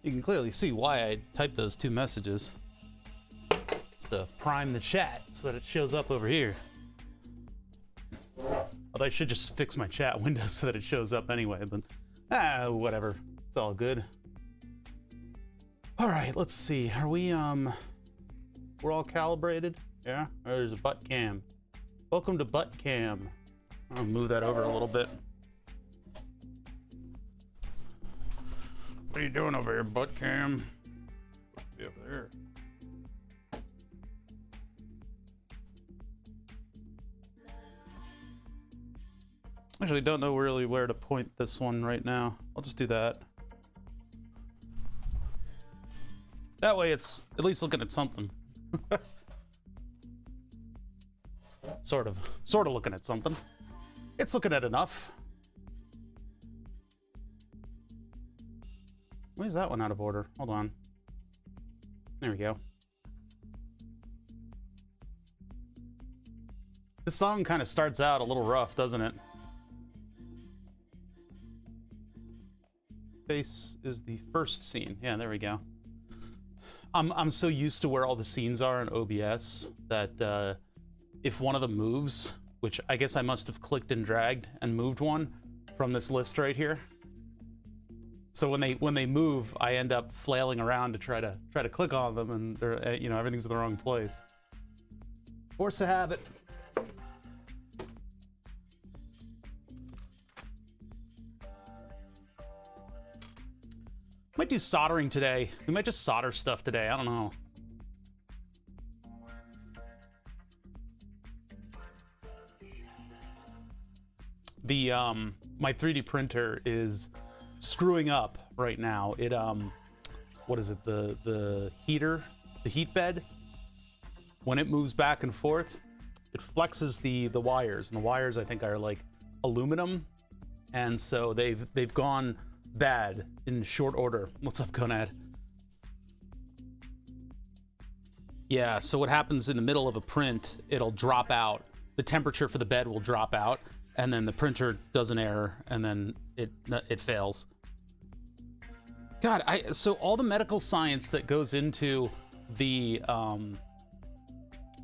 You can clearly see why I typed those 2 messages. Just to prime the chat so that it shows up over here. Although I should just fix my chat window so that it shows up anyway, but whatever. It's all good. All right, let's see. Are we, we're all calibrated? Yeah? Oh, there's a butt cam. Welcome to butt cam. I'll move that over a little bit. What are you doing over here, butt cam? Be over there. Actually, don't know really where to point this one right now. I'll just do that. That way it's at least looking at something. Sort of looking at something. It's looking at enough. Why is that one out of order? Hold on. There we go. This song kind of starts out a little rough, doesn't it? Face is the first scene. Yeah, there we go. I'm so used to where all the scenes are in OBS that if one of them moves, which I guess I must have clicked and dragged and moved one from this list right here. So when they move, I end up flailing around to try to click on them, and they're, you know, everything's in the wrong place. Force of habit. Might do soldering today. We might just solder stuff today. I don't know. The my 3D printer is screwing up right now. It what is it? The heater, the heat bed. When it moves back and forth, it flexes the wires, and the wires I think are like aluminum, and so they've gone bad in short order. What's up, Conad? Yeah, so what happens in the middle of a print, it'll drop out. The temperature for the bed will drop out, and then the printer does an error, and then it fails. God, so all the medical science that goes into the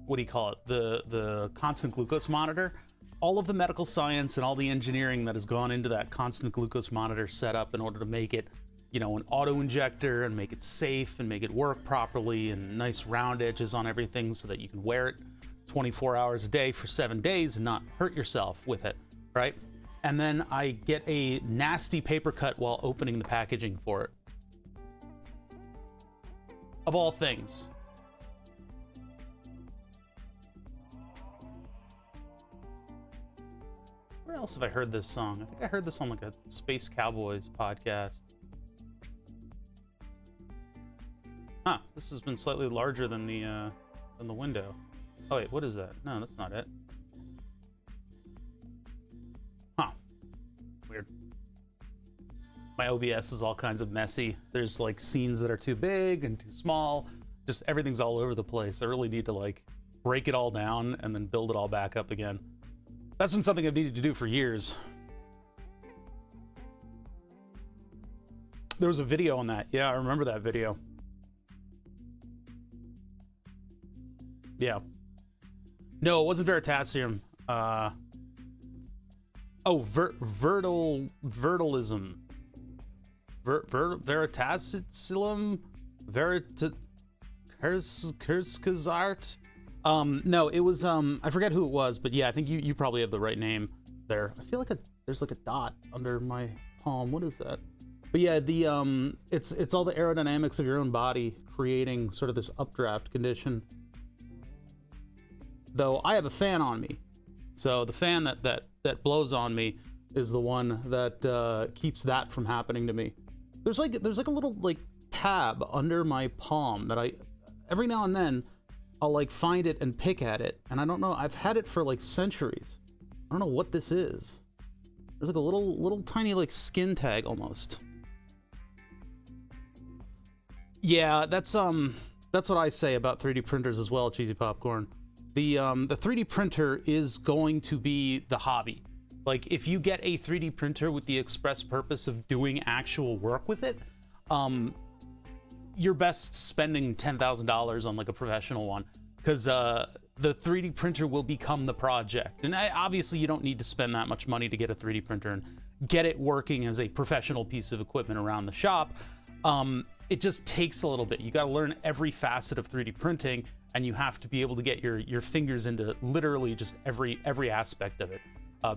what do you call it? The constant glucose monitor. All of the medical science and all the engineering that has gone into that constant glucose monitor setup in order to make it, you know, an auto injector and make it safe and make it work properly and nice round edges on everything so that you can wear it 24 hours a day for 7 days and not hurt yourself with it, right? And then I get a nasty paper cut while opening the packaging for it. Of all things. Where else have I heard this song? I think I heard this on like a Space Cowboys podcast. Huh, this has been slightly larger than the window. Oh wait, what is that? No, that's not it. Huh. Weird. My OBS is all kinds of messy. There's like scenes that are too big and too small. Just everything's all over the place. I really need to like break it all down and then build it all back up again. That's been something I've needed to do for years. There was a video on that. Yeah, I remember that video. Yeah. No, it wasn't Veritasium. Vertalism. Veritasium? Kerskazart? No, it was, I forget who it was, but yeah, I think you probably have the right name there. I feel like there's like a dot under my palm. What is that? But yeah, it's all the aerodynamics of your own body creating sort of this updraft condition. Though I have a fan on me. So the fan that blows on me is the one that keeps that from happening to me. There's like a little like tab under my palm that every now and then I'll like find it and pick at it, and I don't know, I've had it for like centuries. I don't know what this is. There's like a little tiny like skin tag almost. Yeah, that's what I say about 3D printers as well, Cheesy Popcorn. The 3D printer is going to be the hobby. Like if you get a 3D printer with the express purpose of doing actual work with it, you're best spending $10,000 on like a professional one, because the 3D printer will become the project. And obviously you don't need to spend that much money to get a 3D printer and get it working as a professional piece of equipment around the shop. It just takes a little bit. You got to learn every facet of 3D printing, and you have to be able to get your fingers into literally just every aspect of it,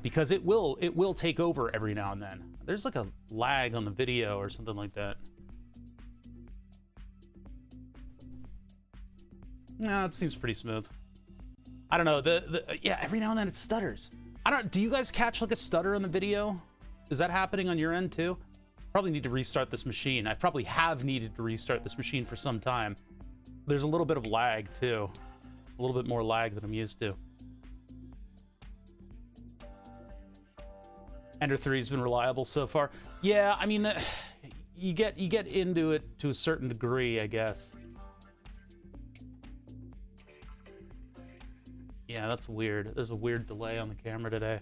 because it will take over every now and then. There's like a lag on the video or something like that. No, it seems pretty smooth. I don't know. Yeah, every now and then it stutters. Do you guys catch like a stutter in the video? Is that happening on your end too? Probably need to restart this machine. I probably have needed to restart this machine for some time. There's a little bit of lag too. A little bit more lag than I'm used to. Ender 3 has been reliable so far. Yeah, I mean, you get into it to a certain degree, I guess. Yeah, that's weird. There's a weird delay on the camera today.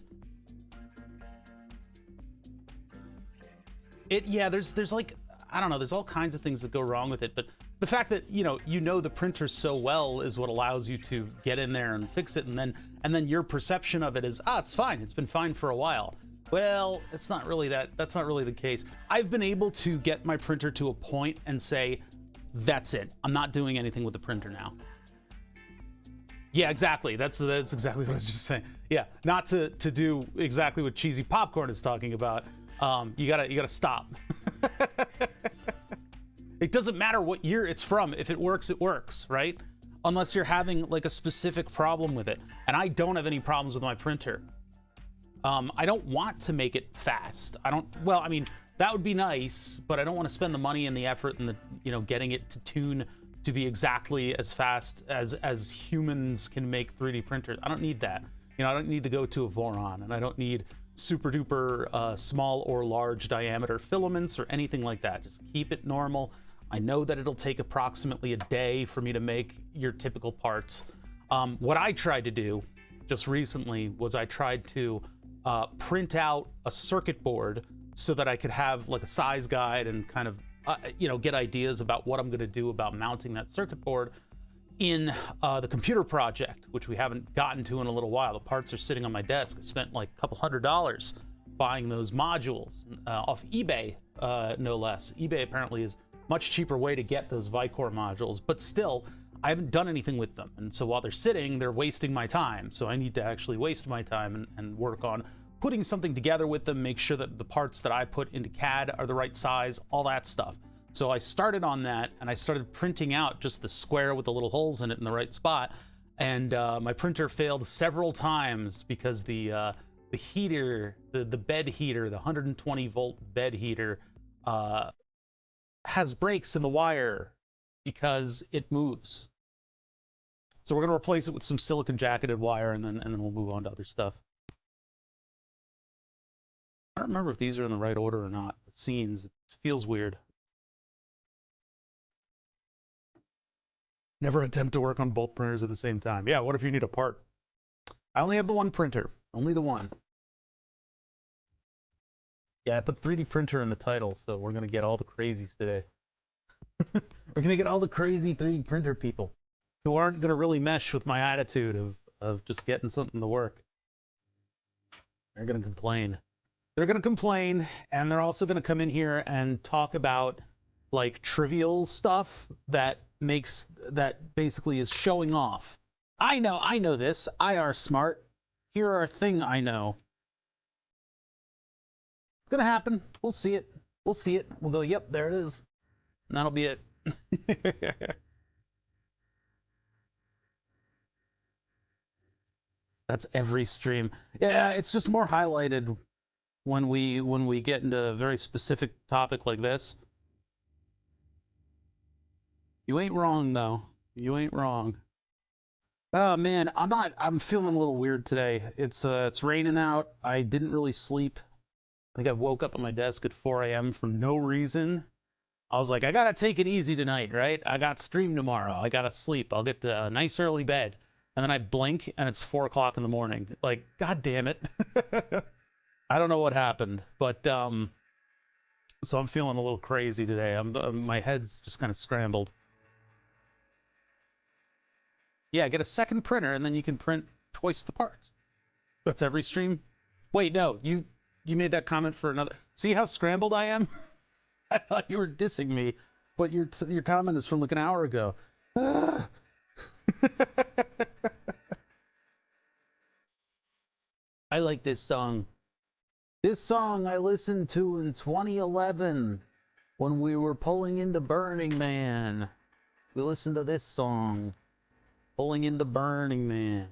Yeah, there's like, I don't know, there's all kinds of things that go wrong with it, but the fact that, you know the printer so well is what allows you to get in there and fix it, and then your perception of it is, it's fine, it's been fine for a while. Well, it's not really that's not really the case. I've been able to get my printer to a point and say, that's it, I'm not doing anything with the printer now. Yeah, exactly. That's exactly what I was just saying. Yeah, not to do exactly what Cheesy Popcorn is talking about. You gotta stop. It doesn't matter what year it's from. If it works, right? Unless you're having like a specific problem with it. And I don't have any problems with my printer. I don't want to make it fast. Well, I mean, that would be nice, but I don't want to spend the money and the effort and the, getting it to tune to be exactly as fast as humans can make 3D printers. I don't need that. I don't need to go to a Voron, and I don't need super duper small or large diameter filaments or anything like that. Just keep it normal. I know that it'll take approximately a day for me to make your typical parts. What I tried to do just recently was I tried to print out a circuit board so that I could have like a size guide and kind of get ideas about what I'm going to do about mounting that circuit board in the computer project, which we haven't gotten to in a little while. The parts are sitting on my desk. I spent like a couple $100 buying those modules off eBay, no less. eBay apparently is a much cheaper way to get those Vicor modules, but still, I haven't done anything with them. And so while they're sitting, they're wasting my time. So I need to actually waste my time and work on putting something together with them, make sure that the parts that I put into CAD are the right size, all that stuff. So I started on that, and I started printing out just the square with the little holes in it in the right spot. And my printer failed several times because the heater, the bed heater, the 120 volt bed heater, has breaks in the wire because it moves. So we're gonna replace it with some silicon jacketed wire, and then we'll move on to other stuff. I don't remember if these are in the right order or not. The scenes, it feels weird. Never attempt to work on both printers at the same time. Yeah, what if you need a part? I only have the one printer. Only the one. Yeah, I put 3D printer in the title, so we're going to get all the crazies today. We're going to get all the crazy 3D printer people who aren't going to really mesh with my attitude of just getting something to work. They're going to complain. They're going to complain, and they're also going to come in here and talk about like trivial stuff that basically is showing off. I know this. I are smart. Here are a thing I know. It's gonna happen. We'll see it. We'll see it. We'll go, yep, there it is. And that'll be it. That's every stream. Yeah, it's just more highlighted when we get into a very specific topic like this. You ain't wrong, though. You ain't wrong. Oh, man, I'm feeling a little weird today. It's raining out. I didn't really sleep. I think I woke up at my desk at 4 a.m. for no reason. I was like, I gotta take it easy tonight, right? I got stream tomorrow. I gotta sleep. I'll get a nice early bed. And then I blink, and it's 4 o'clock in the morning. Like, God damn it. I don't know what happened, but So I'm feeling a little crazy today. My head's just kind of scrambled. Yeah, get a second printer and then you can print twice the parts. That's every stream. Wait, no, you made that comment for another. See how scrambled I am? I thought you were dissing me, but your comment is from like an hour ago. I like this song. This song I listened to in 2011 when we were pulling into Burning Man. We listened to this song, Pulling into Burning Man.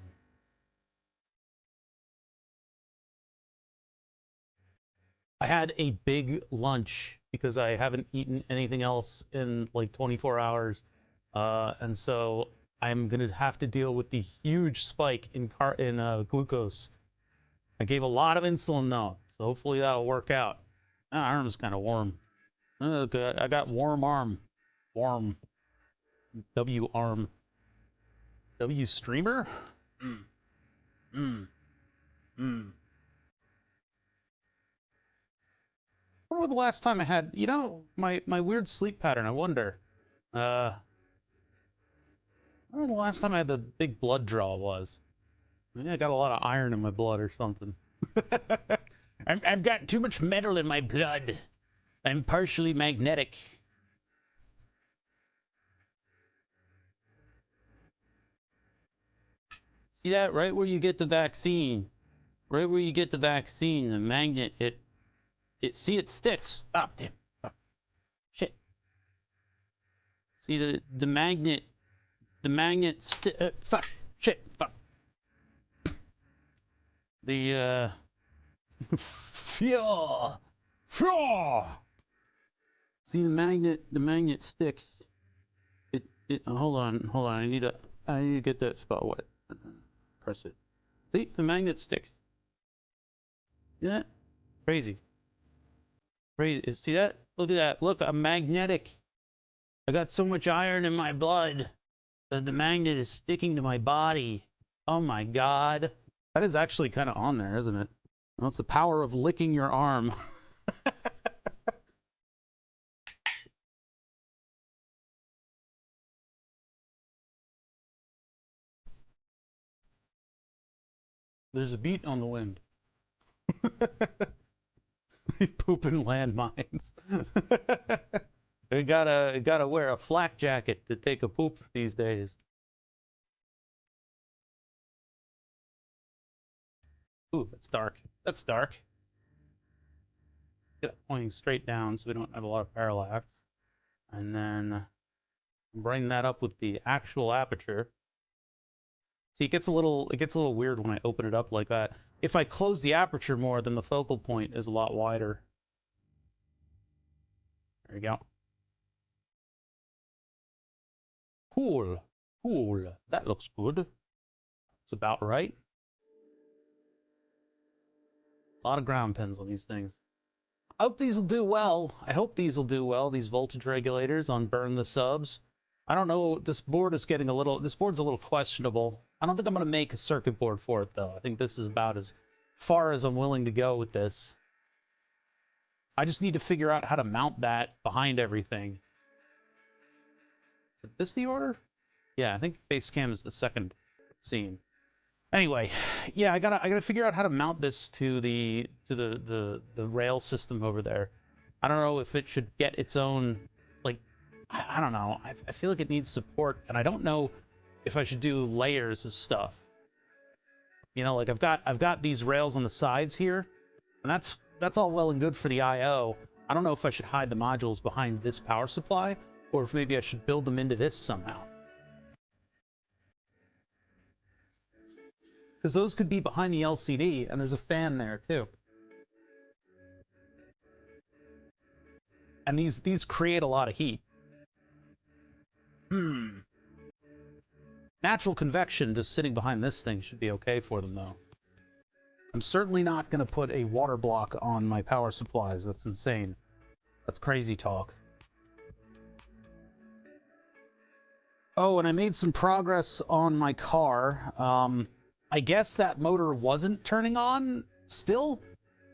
I had a big lunch because I haven't eaten anything else in like 24 hours. And so I'm going to have to deal with the huge spike in glucose. I gave a lot of insulin though, so hopefully that'll work out. My arm's kind of warm. Okay, I got warm arm. Warm. W arm. W streamer? Mm. Mm. Mm. When was the last time I had, my weird sleep pattern, I wonder. I don't know the last time I had the big blood draw was. Maybe I got a lot of iron in my blood or something. I've got too much metal in my blood. I'm partially magnetic. See that? Right where you get the vaccine. Right where you get the vaccine, the magnet, see, it sticks. Oh, damn. Oh, shit. See, the magnet, fuck, shit, fuck. The, Fjord. See, the magnet sticks. Hold on, I need to get that spot wet. Press it. See, the magnet sticks. Yeah, crazy. Crazy. See that? Look at that. Look, I'm magnetic. I got so much iron in my blood that the magnet is sticking to my body. Oh my god. That is actually kind of on there, isn't it? That's the power of licking your arm. There's a beat on the wind. Pooping landmines. You gotta wear a flak jacket to take a poop these days. Ooh, that's dark. That's dark. Get it pointing straight down so we don't have a lot of parallax. And then bring that up with the actual aperture. See, it gets a little weird when I open it up like that. If I close the aperture more, then the focal point is a lot wider. There you go. Cool. Cool. That looks good. It's about right. A lot of ground pins on these things. I hope these will do well. I hope these will do well, these voltage regulators on Burn the Subs. I don't know, this board's a little questionable. I don't think I'm going to make a circuit board for it, though. I think this is about as far as I'm willing to go with this. I just need to figure out how to mount that behind everything. Is this the order? Yeah, I think base cam is the second scene. Anyway, yeah, I gotta figure out how to mount this to the rail system over there. I don't know if it should get its own, like, I don't know. I feel like it needs support, and I don't know if I should do layers of stuff. You know, like I've got these rails on the sides here, and that's all well and good for the I/O. I don't know if I should hide the modules behind this power supply, or if maybe I should build them into this somehow. Because those could be behind the LCD, and there's a fan there too. And these create a lot of heat. Natural convection just sitting behind this thing should be okay for them, though. I'm certainly not going to put a water block on my power supplies. That's insane. That's crazy talk. Oh, and I made some progress on my car. I guess that motor wasn't turning on still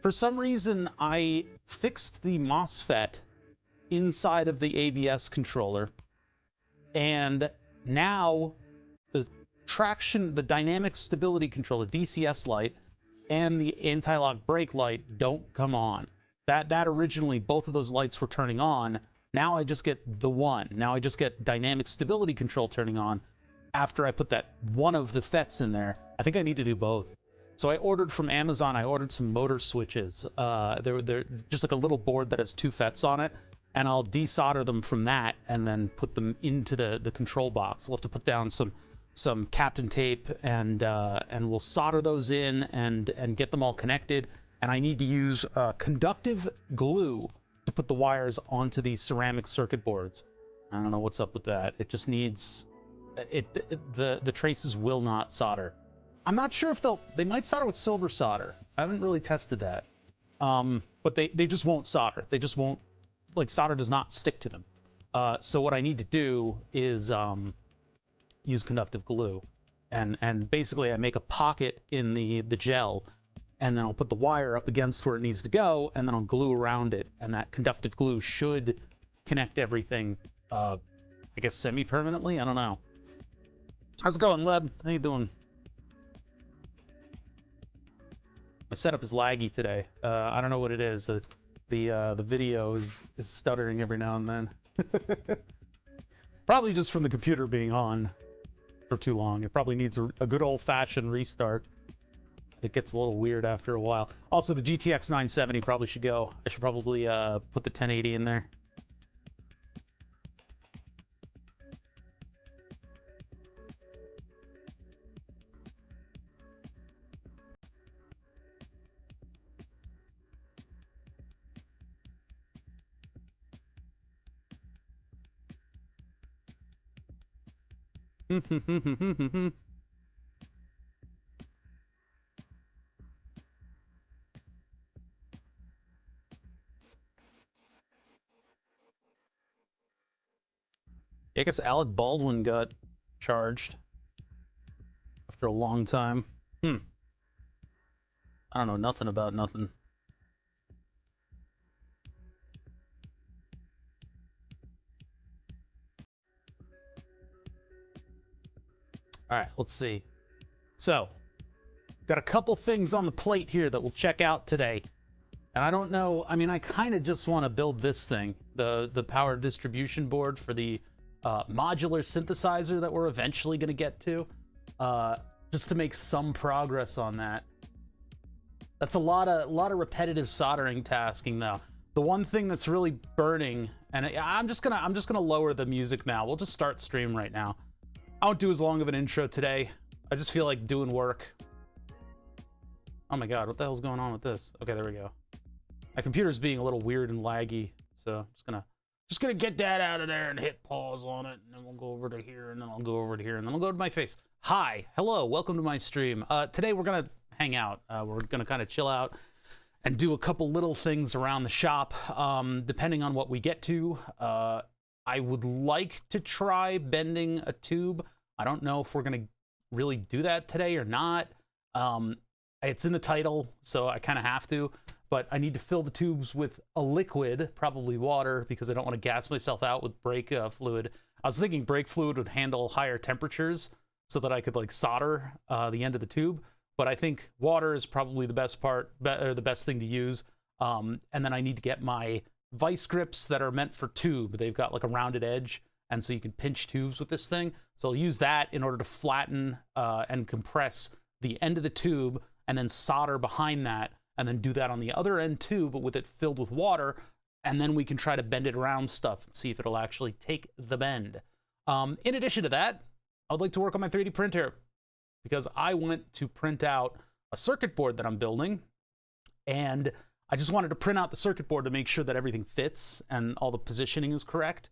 For some reason, I fixed the MOSFET inside of the ABS controller, and now the dynamic stability control, the DCS light, and the anti-lock brake light don't come on. That originally, both of those lights were turning on. Now I just get the one. Now I just get dynamic stability control turning on after I put that one of the FETs in there. I think I need to do both. So I ordered from Amazon, I ordered some motor switches. They're just like a little board that has 2 FETs on it, and I'll desolder them from that and then put them into the control box. We'll have to put down some Captain tape, and we'll solder those in and get them all connected. And I need to use conductive glue to put the wires onto these ceramic circuit boards. I don't know what's up with that. It just needs the traces will not solder. I'm not sure if they might solder with silver solder. I haven't really tested that. But they just won't solder. They just won't, like, solder does not stick to them. So what I need to do is use conductive glue, and basically I make a pocket in the gel, and then I'll put the wire up against where it needs to go, and then I'll glue around it, and that conductive glue should connect everything, I guess semi-permanently. I don't know. How's it going, Leb? How you doing? My setup is laggy today. I don't know what it is. The video is stuttering every now and then. Probably just from the computer being on for too long. It probably needs a good old-fashioned restart. It gets a little weird after a while. Also, the GTX 970 probably should go. I should probably put the 1080 in there. I guess Alec Baldwin got charged after a long time. I don't know nothing about nothing. All right, let's see. So, got a couple things on the plate here that we'll check out today. And I don't know, I mean, I kind of just want to build this thing, the power distribution board for the modular synthesizer that we're eventually going to get to, just to make some progress on that. That's a lot of repetitive soldering tasking, though. The one thing that's really burning, and I'm just gonna lower the music now. We'll just start stream right now. I won't do as long of an intro today. I just feel like doing work. Oh my god, what the hell's going on with this? Okay, there we go. My computer's being a little weird and laggy, so I'm just gonna get that out of there and hit pause on it, and then we'll go over to here, and then I'll go over to here, and then I'll go to my face. Hi, hello, welcome to my stream. Today we're gonna hang out. We're gonna kind of chill out and do a couple little things around the shop, depending on what we get to. I would like to try bending a tube. I don't know if we're gonna really do that today or not. It's in the title, so I kind of have to, but I need to fill the tubes with a liquid, probably water, because I don't want to gas myself out with brake fluid. I was thinking brake fluid would handle higher temperatures so that I could like solder the end of the tube, but I think water is probably the best part, or the best thing to use. And then I need to get my vice grips that are meant for tube. They've got like a rounded edge, and so you can pinch tubes with this thing. So I'll use that in order to flatten and compress the end of the tube, and then solder behind that, and then do that on the other end too, but with it filled with water, and then we can try to bend it around stuff and see if it'll actually take the bend. In addition to that, I would like to work on my 3D printer, because I want to print out a circuit board that I'm building, and I just wanted to print out the circuit board to make sure that everything fits and all the positioning is correct,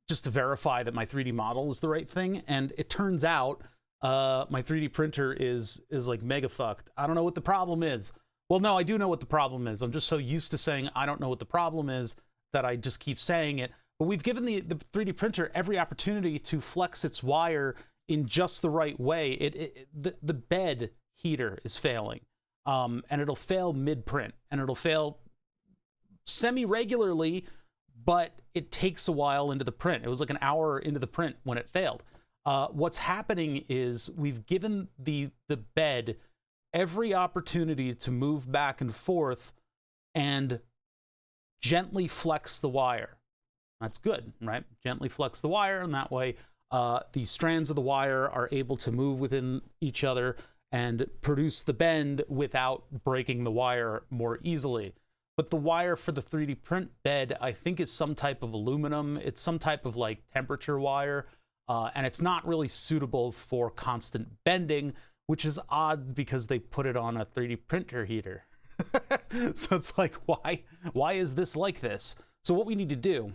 just to verify that my 3D model is the right thing. And it turns out my 3D printer is like mega fucked. I don't know what the problem is. Well, no, I do know what the problem is. I'm just so used to saying I don't know what the problem is that I just keep saying it. But we've given the 3D printer every opportunity to flex its wire in just the right way. The bed heater is failing. and it'll fail mid-print, and it'll fail semi-regularly, but it takes a while into the print. It was like an hour into the print when it failed. What's happening is we've given the bed every opportunity to move back and forth and gently flex the wire. That's good, right? Gently flex the wire, and that way the strands of the wire are able to move within each other and produce the bend without breaking the wire more easily. But the wire for the 3D print bed, I think, is some type of aluminum. It's some type of like temperature wire, and it's not really suitable for constant bending, which is odd because they put it on a 3D printer heater. So it's like, why is this like this? So what we need to do,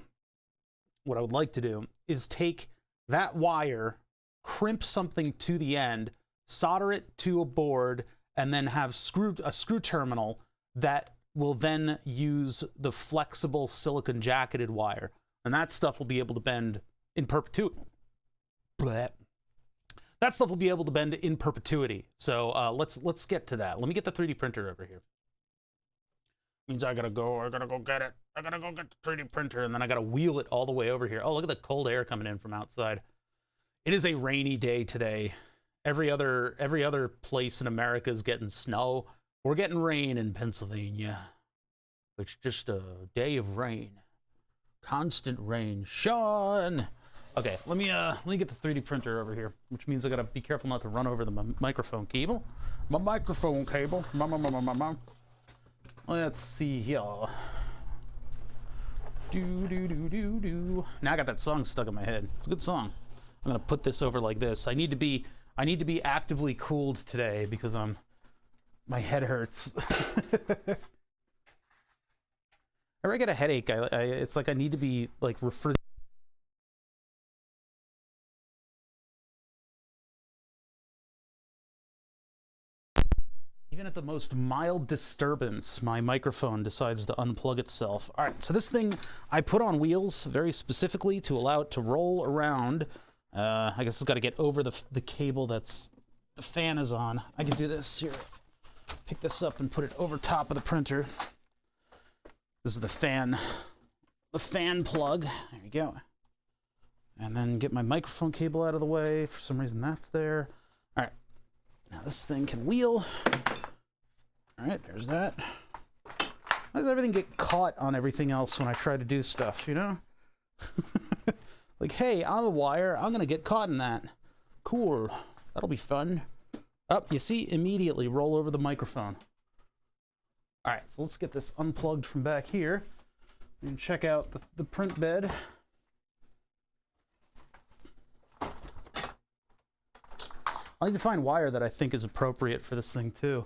what I would like to do, is take that wire, crimp something to the end, solder it to a board, and then have a screw terminal that will then use the flexible silicon jacketed wire. And that stuff will be able to bend in perpetuity. That stuff will be able to bend in perpetuity. So let's get to that. Let me get the 3D printer over here. Means I gotta go get it. I gotta go get the 3D printer, and then I gotta wheel it all the way over here. Oh, look at the cold air coming in from outside. It is a rainy day today. Every other place in America is getting snow. We're getting rain in Pennsylvania. It's just a day of rain. Constant rain. Sean! Okay, let me get the 3D printer over here, which means I gotta be careful not to run over the microphone cable. My microphone cable. Let's see here. Now I got that song stuck in my head. It's a good song. I'm gonna put this over like this. I need to be actively cooled today because my head hurts. Whenever I get a headache, it's like I need to be like refrigerated. Even at the most mild disturbance, my microphone decides to unplug itself. All right, so this thing I put on wheels very specifically to allow it to roll around. I guess it's got to get over the cable that's the fan is on. I can do this here. Pick this up and put it over top of the printer. This is the fan plug. There you go. And then get my microphone cable out of the way. For some reason, that's there. All right, now this thing can wheel. All right, there's that. Why does everything get caught on everything else when I try to do stuff, you know? Like, hey, on the wire, I'm gonna get caught in that. Cool, that'll be fun. Oh, you see, immediately roll over the microphone. All right, so let's get this unplugged from back here and check out the print bed. I need to find wire that I think is appropriate for this thing too.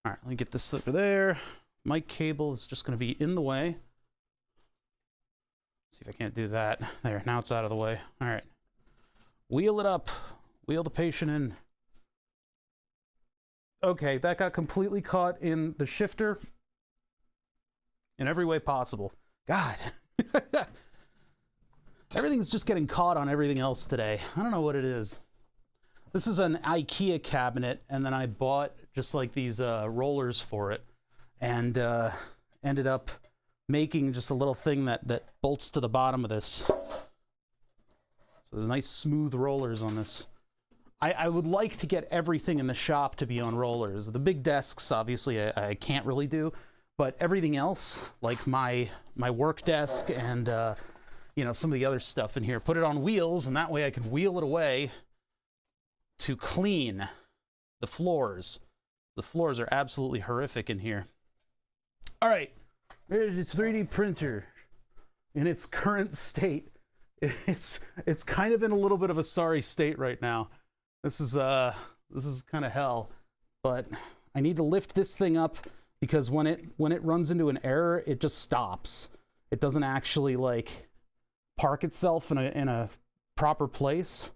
All right, let me get this over there. Mic cable is just gonna be in the way. See if I can't do that. There, now it's out of the way. All right. Wheel it up. Wheel the patient in. Okay, that got completely caught in the shifter in every way possible. God. Everything's just getting caught on everything else today. I don't know what it is. This is an IKEA cabinet, and then I bought just like these rollers for it, and ended up making just a little thing that bolts to the bottom of this. So there's nice smooth rollers on this. I would like to get everything in the shop to be on rollers. The big desks, obviously, I can't really do, but everything else, like my work desk and you know, some of the other stuff in here, put it on wheels, and that way I can wheel it away to clean the floors. The floors are absolutely horrific in here. All right. There's the 3D printer in its current state. It's kind of in a little bit of a sorry state right now. This is kind of hell, but I need to lift this thing up because when it runs into an error, it just stops. It doesn't actually like park itself in a proper place.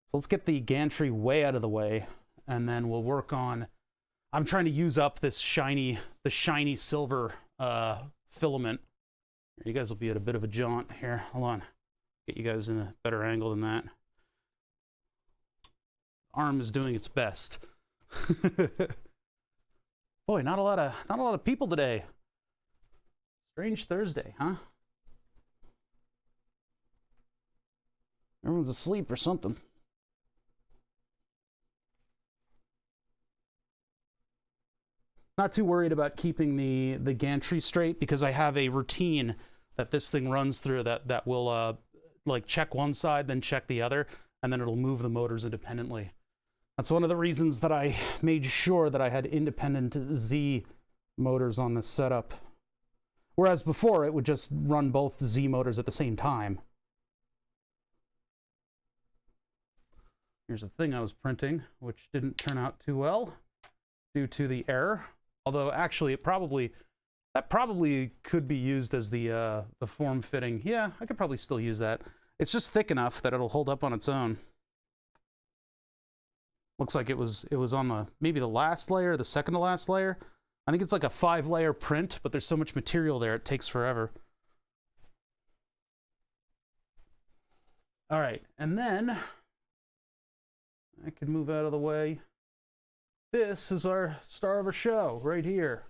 So let's get the gantry way out of the way, and then we'll work on. I'm trying to use up the shiny silver filament. You guys will be at a bit of a jaunt here. Hold on, get you guys in a better angle than that. Arm is doing its best. Boy, not a lot of people today. Strange Thursday, huh? Everyone's asleep or something. Not too worried about keeping the gantry straight because I have a routine that this thing runs through that will like check one side, then check the other, and then it'll move the motors independently. That's one of the reasons that I made sure that I had independent Z motors on this setup. Whereas before, it would just run both Z motors at the same time. Here's the thing I was printing, which didn't turn out too well due to the error. Although, actually, that probably could be used as the form fitting. Yeah, I could probably still use that. It's just thick enough that it'll hold up on its own. Looks like it was on maybe the last layer, the second to last layer. I think it's like a 5-layer print, but there's so much material there, it takes forever. All right, and then I can move out of the way. This is our star of our show right here.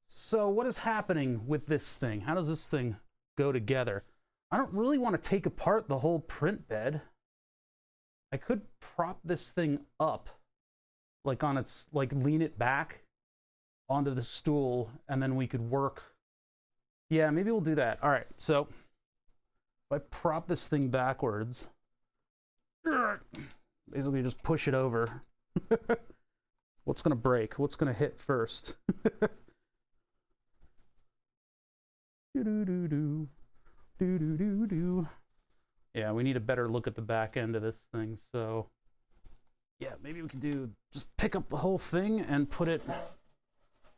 So what is happening with this thing? How does this thing go together? I don't really want to take apart the whole print bed. I could prop this thing up, like on its, like lean it back onto the stool, and then we could work. Yeah, maybe we'll do that. All right, so if I prop this thing backwards, basically just push it over. What's gonna break? What's gonna hit first? Do-do-do-do. Do-do-do-do. Yeah, we need a better look at the back end of this thing, so yeah, maybe we can just pick up the whole thing and put it.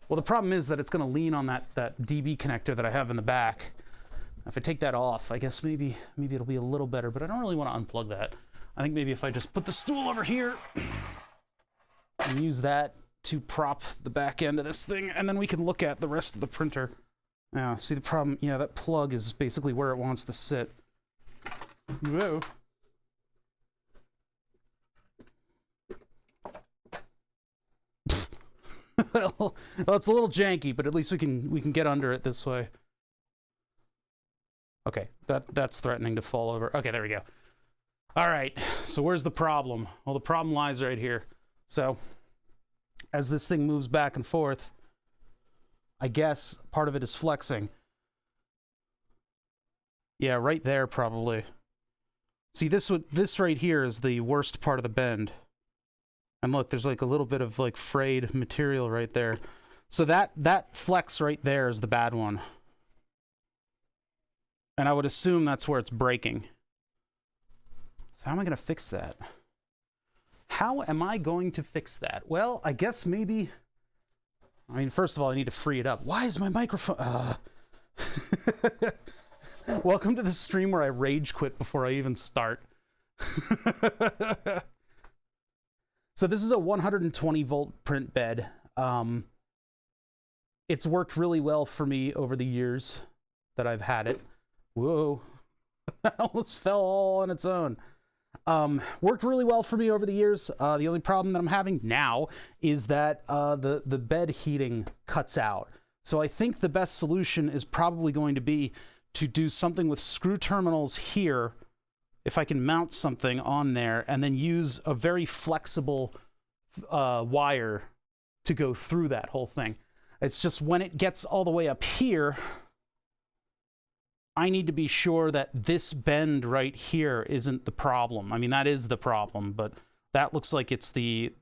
Well, the problem is that it's going to lean on that DB connector that I have in the back. If I take that off, I guess maybe it'll be a little better, but I don't really want to unplug that. I think maybe if I just put the stool over here and use that to prop the back end of this thing, and then we can look at the rest of the printer. Now, see the problem? Yeah, that plug is basically where it wants to sit. Whoa. Well, it's a little janky, but at least we can get under it this way. Okay, that's threatening to fall over. Okay, there we go. All right, so where's the problem? Well, the problem lies right here. So, as this thing moves back and forth, I guess part of it is flexing. Yeah, right there probably. See, this right here is the worst part of the bend. And look, there's like a little bit of like frayed material right there. So that flex right there is the bad one. And I would assume that's where it's breaking. So how am I going to fix that? How am I going to fix that? Well, I guess maybe... I mean, first of all, I need to free it up. Why is my microphone... Welcome to the stream where I rage quit before I even start. So this is a 120 volt print bed. It's worked really well for me over the years that I've had it. Whoa. That almost fell all on its own. Worked really well for me over the years. The only problem that I'm having now is that the bed heating cuts out. So I think the best solution is probably going to be to do something with screw terminals here, if I can mount something on there, and then use a very flexible wire to go through that whole thing. It's just when it gets all the way up here, I need to be sure that this bend right here isn't the problem. I mean, that is the problem, but that looks like it's the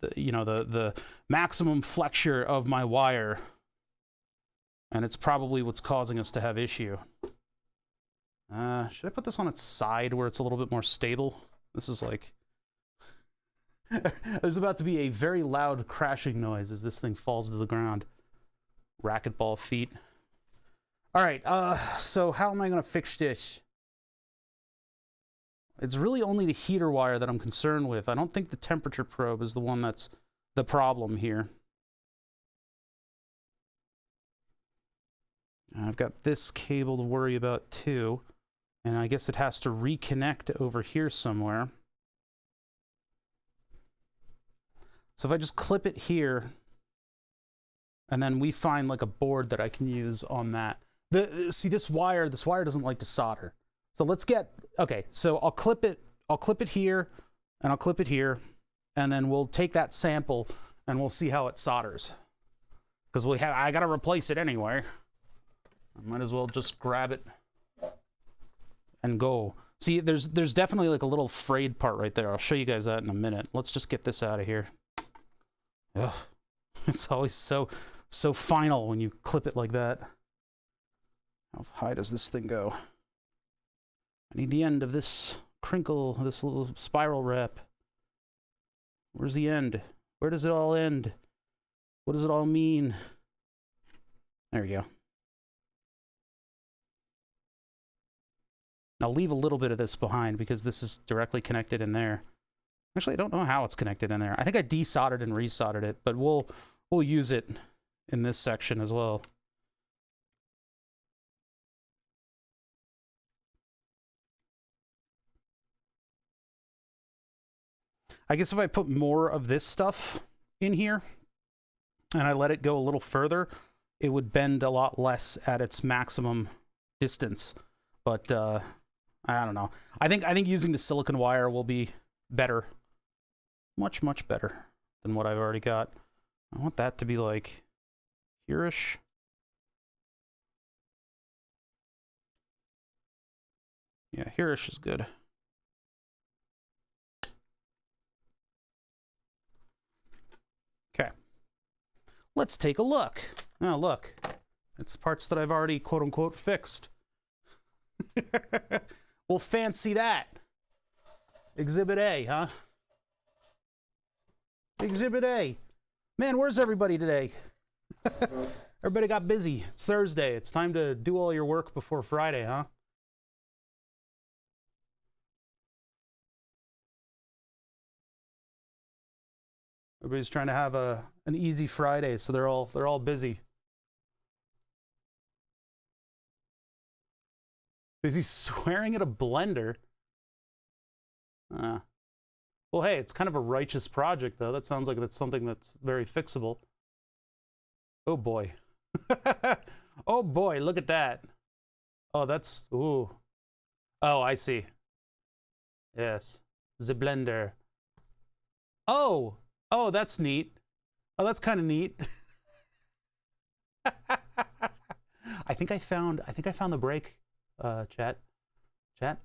maximum flexure of my wire. And it's probably what's causing us to have issue. Should I put this on its side where it's a little bit more stable? This is like... There's about to be a very loud crashing noise as this thing falls to the ground. Racquetball feet. All right, so how am I going to fix this? It's really only the heater wire that I'm concerned with. I don't think the temperature probe is the one that's the problem here. I've got this cable to worry about too. And I guess it has to reconnect over here somewhere. So if I just clip it here and then we find like a board that I can use on that. See, this wire doesn't like to solder. So let's get, okay, so I'll clip it here, and I'll clip it here, and then we'll take that sample and we'll see how it solders. Because I gotta replace it anyway. I might as well just grab it and go. See, there's definitely like a little frayed part right there. I'll show you guys that in a minute. Let's just get this out of here. Ugh. It's always so final when you clip it like that. How high does this thing go? I need the end of this crinkle, this little spiral wrap. Where's the end? Where does it all end? What does it all mean? There we go. I'll leave a little bit of this behind because this is directly connected in there. Actually, I don't know how it's connected in there. I think I desoldered and resoldered it, but we'll use it in this section as well. I guess if I put more of this stuff in here and I let it go a little further, it would bend a lot less at its maximum distance. But I don't know. I think using the silicon wire will be better. Much, much better than what I've already got. I want that to be like here-ish. Yeah, here-ish is good. Okay. Let's take a look. Oh, look. It's parts that I've already quote-unquote fixed. Well, fancy that. Exhibit A, huh? Exhibit A. Man, where's everybody today? Everybody got busy. It's Thursday. It's time to do all your work before Friday, huh? Everybody's trying to have an easy Friday, so they're all busy. Is he swearing at a blender? Well, hey, it's kind of a righteous project, though. That sounds like that's something that's very fixable. Oh, boy. Oh, boy, look at that. Oh, that's... Ooh. Oh, I see. Yes. The blender. Oh! Oh, that's neat. Oh, that's kind of neat. I think I found the break, chat. I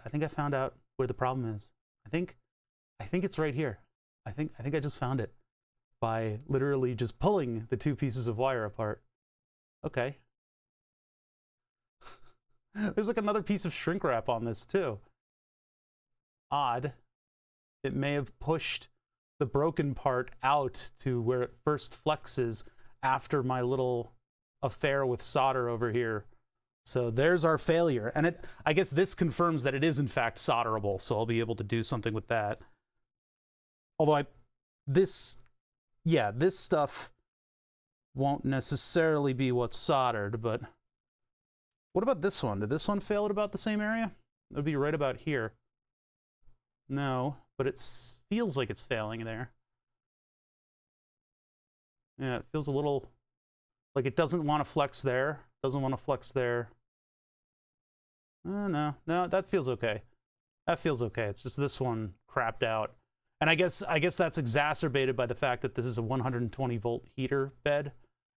think I found out where the problem is. I think it's right here. I think I just found it by literally just pulling the two pieces of wire apart. Okay. There's like another piece of shrink wrap on this too. Odd. It may have pushed the broken part out to where it first flexes after my little affair with solder over here. So there's our failure. And I guess this confirms that it is in fact solderable, so I'll be able to do something with that. Although this stuff won't necessarily be what's soldered, but what about this one? Did this one fail at about the same area? It would be right about here. No, but it feels like it's failing there. Yeah, it feels a little like it doesn't want to flex there. Doesn't want to flex there. No, that feels okay. That feels okay. It's just this one crapped out. And I guess that's exacerbated by the fact that this is a 120 volt heater bed.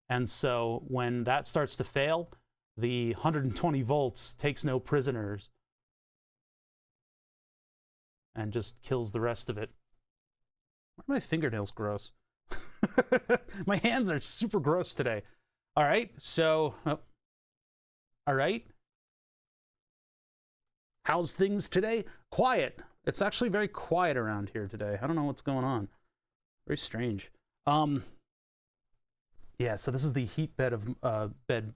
And so when that starts to fail, the 120 volts takes no prisoners and just kills the rest of it. Why are my fingernails gross? My hands are super gross today. All right, so, all right. How's things today? Quiet. It's actually very quiet around here today. I don't know what's going on. Very strange. Yeah, so this is the heat bed of bed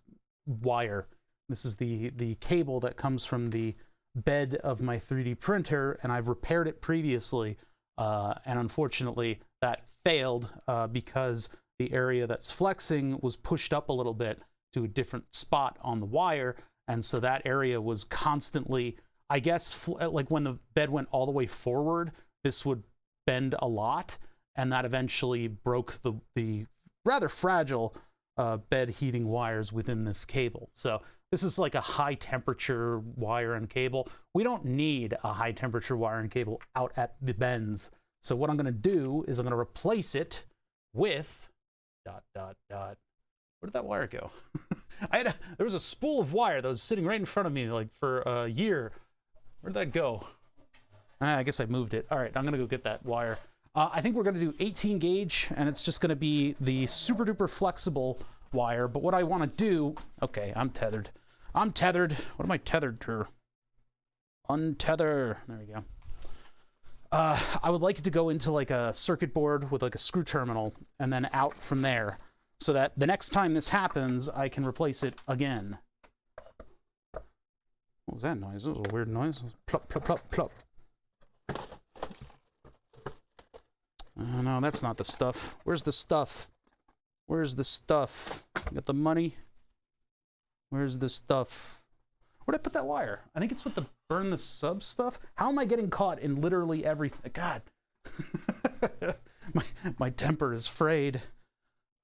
wire. This is the cable that comes from the bed of my 3D printer, and I've repaired it previously, and unfortunately that failed because the area that's flexing was pushed up a little bit to a different spot on the wire, and so that area was constantly, I guess, like when the bed went all the way forward, this would bend a lot, and that eventually broke the rather fragile bed heating wires within this cable. So this is like a high temperature wire and cable. We don't need a high temperature wire and cable out at the bends. So what I'm going to do is I'm going to replace it with ... Where did that wire go? There was a spool of wire that was sitting right in front of me like for a year. Where did that go? I guess I moved it. All right, I'm going to go get that wire. I think we're going to do 18 gauge, and it's just going to be the super duper flexible wire. But what I want to do... Okay, I'm tethered. I'm tethered. What am I tethered to? Untether. There we go. I would like it to go into like a circuit board with like a screw terminal and then out from there so that the next time this happens, I can replace it again. What was that noise? That was a weird noise. Plop, plop, plop, plop. No, that's not the stuff. Where's the stuff? Where's the stuff? You got the money? Where's the stuff? Where'd I put that wire? I think it's with the burn the sub stuff. How am I getting caught in literally everything? God. my temper is frayed.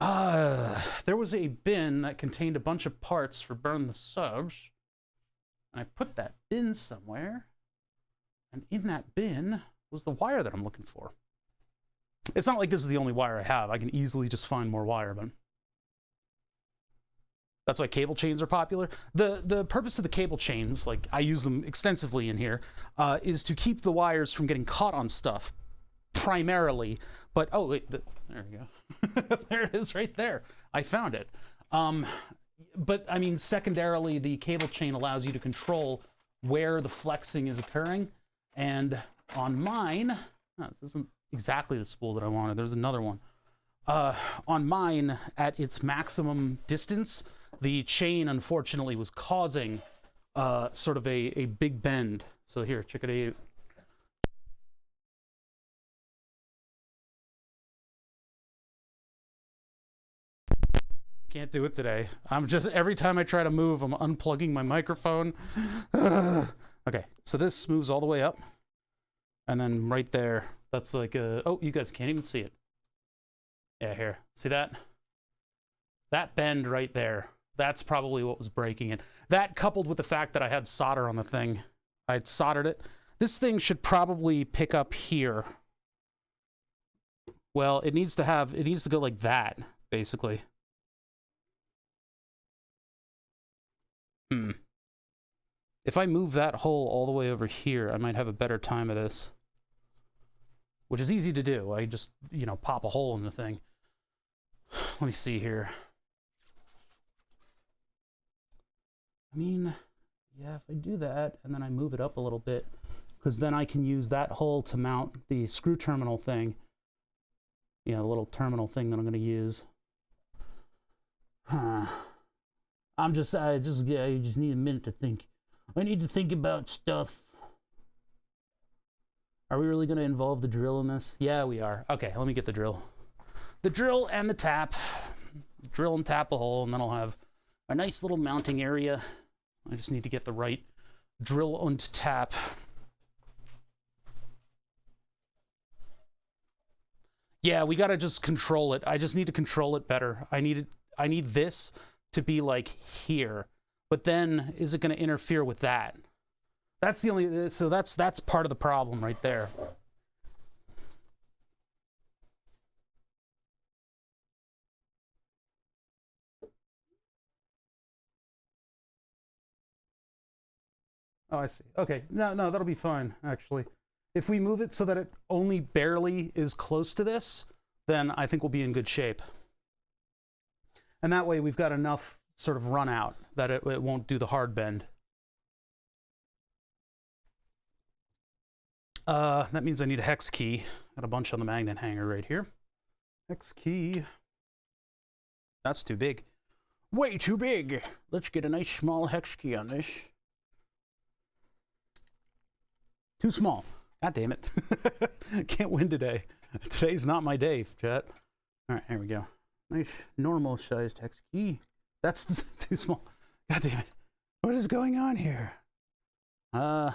There was a bin that contained a bunch of parts for burn the subs. And I put that bin somewhere. And in that bin was the wire that I'm looking for. It's not like this is the only wire I have. I can easily just find more wire, but that's why cable chains are popular. The purpose of the cable chains, like I use them extensively in here, is to keep the wires from getting caught on stuff, primarily. But, oh, wait, there we go. There it is right there. I found it. But, I mean, secondarily, the cable chain allows you to control where the flexing is occurring. And on mine, this isn't exactly the spool that I wanted. There's another one. On mine, at its maximum distance, the chain, unfortunately, was causing sort of a big bend. So here, check it out. Can't do it today. I'm just, every time I try to move, I'm unplugging my microphone. Okay, so this moves all the way up. And then right there, that's like a, oh, you guys can't even see it. Yeah, here, see that? That bend right there. That's probably what was breaking it. That coupled with the fact that I had solder on the thing. I had soldered it. This thing should probably pick up here. Well, it needs to go like that, basically. If I move that hole all the way over here, I might have a better time of this. Which is easy to do. I just, you know, pop a hole in the thing. Let me see here. I mean, yeah, if I do that, and then I move it up a little bit, because then I can use that hole to mount the screw terminal thing. You know, the little terminal thing that I'm going to use. I just need a minute to think. I need to think about stuff. Are we really going to involve the drill in this? Yeah, we are. Okay, let me get the drill. The drill and the tap. Drill and tap a hole, and then I'll have a nice little mounting area. I just need to get the right drill and tap. Yeah, we got to just control it. I just need to control it better. I need this to be like here. But then, is it going to interfere with that? That's the only, so that's part of the problem right there. Oh, I see. Okay, no, that'll be fine, actually. If we move it so that it only barely is close to this, then I think we'll be in good shape. And that way we've got enough sort of run out that it won't do the hard bend. That means I need a hex key. Got a bunch on the magnet hanger right here. Hex key. That's too big. Way too big. Let's get a nice small hex key on this. Too small. God damn it. Can't win today. Today's not my day, chat. All right, here we go. Nice normal sized hex key. That's too small. God damn it. What is going on here? What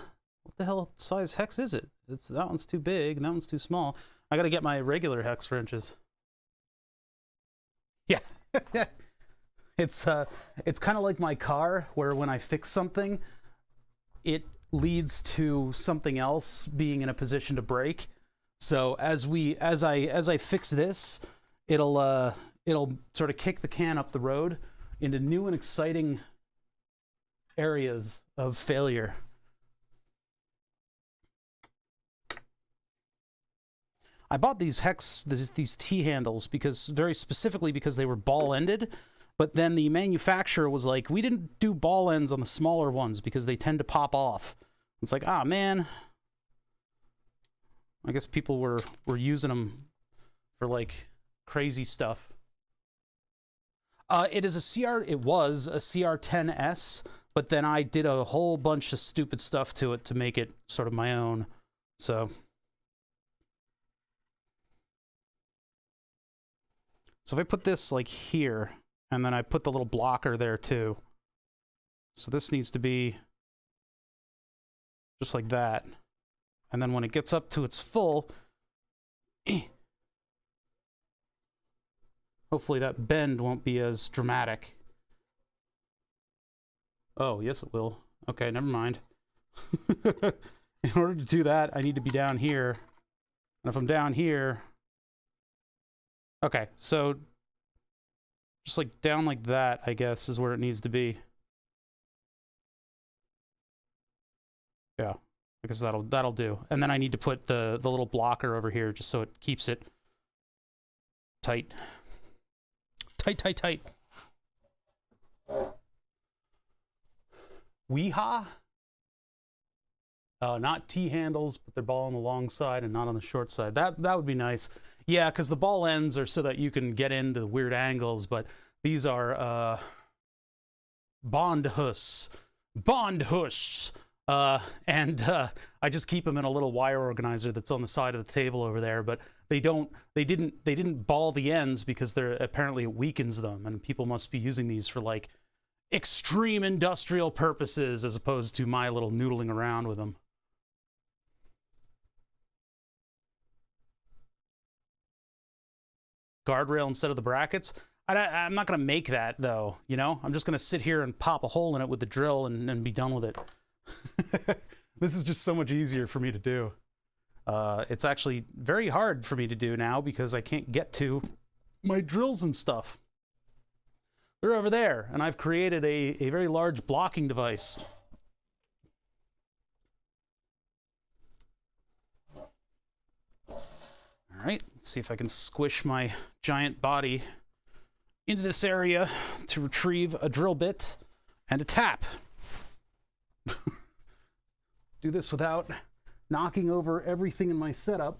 the hell size hex is it? That one's too big and that one's too small. I gotta get my regular hex wrenches. Yeah. It's kind of like my car, where when I fix something, it leads to something else being in a position to break. So as I fix this, it'll sort of kick the can up the road into new and exciting areas of failure. I bought these T handles because very specifically because they were ball ended, but then the manufacturer was like, we didn't do ball ends on the smaller ones because they tend to pop off. It's like, ah, man. I guess people were using them for like crazy stuff. It was a CR10S, but then I did a whole bunch of stupid stuff to it to make it sort of my own. So if I put this like here, and then I put the little blocker there too. So this needs to be just like that. And then when it gets up to its full, hopefully that bend won't be as dramatic. Oh, yes it will. Okay, never mind. In order to do that, I need to be down here. And if I'm down here... Okay, so just like down like that, I guess, is where it needs to be. Yeah, I guess that'll do. And then I need to put the little blocker over here just so it keeps it tight. Tight. Weehaw? Not T handles, but they're ball on the long side and not on the short side. That would be nice. Yeah, because the ball ends are so that you can get into weird angles, but these are Bondhus. And I just keep them in a little wire organizer that's on the side of the table over there, but they didn't ball the ends because apparently it weakens them, and people must be using these for like extreme industrial purposes as opposed to my little noodling around with them. Guardrail instead of the brackets. I'm not going to make that, though, you know? I'm just going to sit here and pop a hole in it with the drill and be done with it. This is just so much easier for me to do. It's actually very hard for me to do now because I can't get to my drills and stuff. They're over there, and I've created a very large blocking device. All right, let's see if I can squish my giant body into this area to retrieve a drill bit and a tap. Do this without knocking over everything in my setup.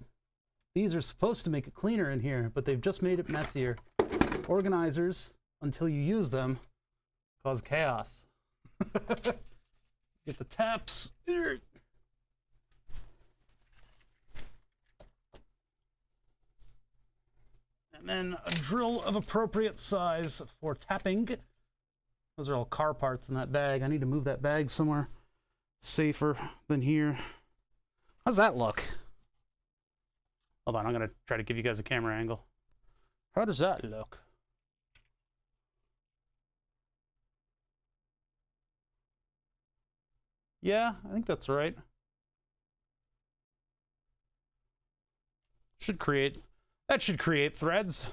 These are supposed to make it cleaner in here, but they've just made it messier. Organizers, until you use them, cause chaos. Get the taps. And then a drill of appropriate size for tapping. Those are all car parts in that bag. I need to move that bag somewhere safer than here. How's that look? Hold on, I'm going to try to give you guys a camera angle. How does that look? Yeah, I think that's right. That should create threads.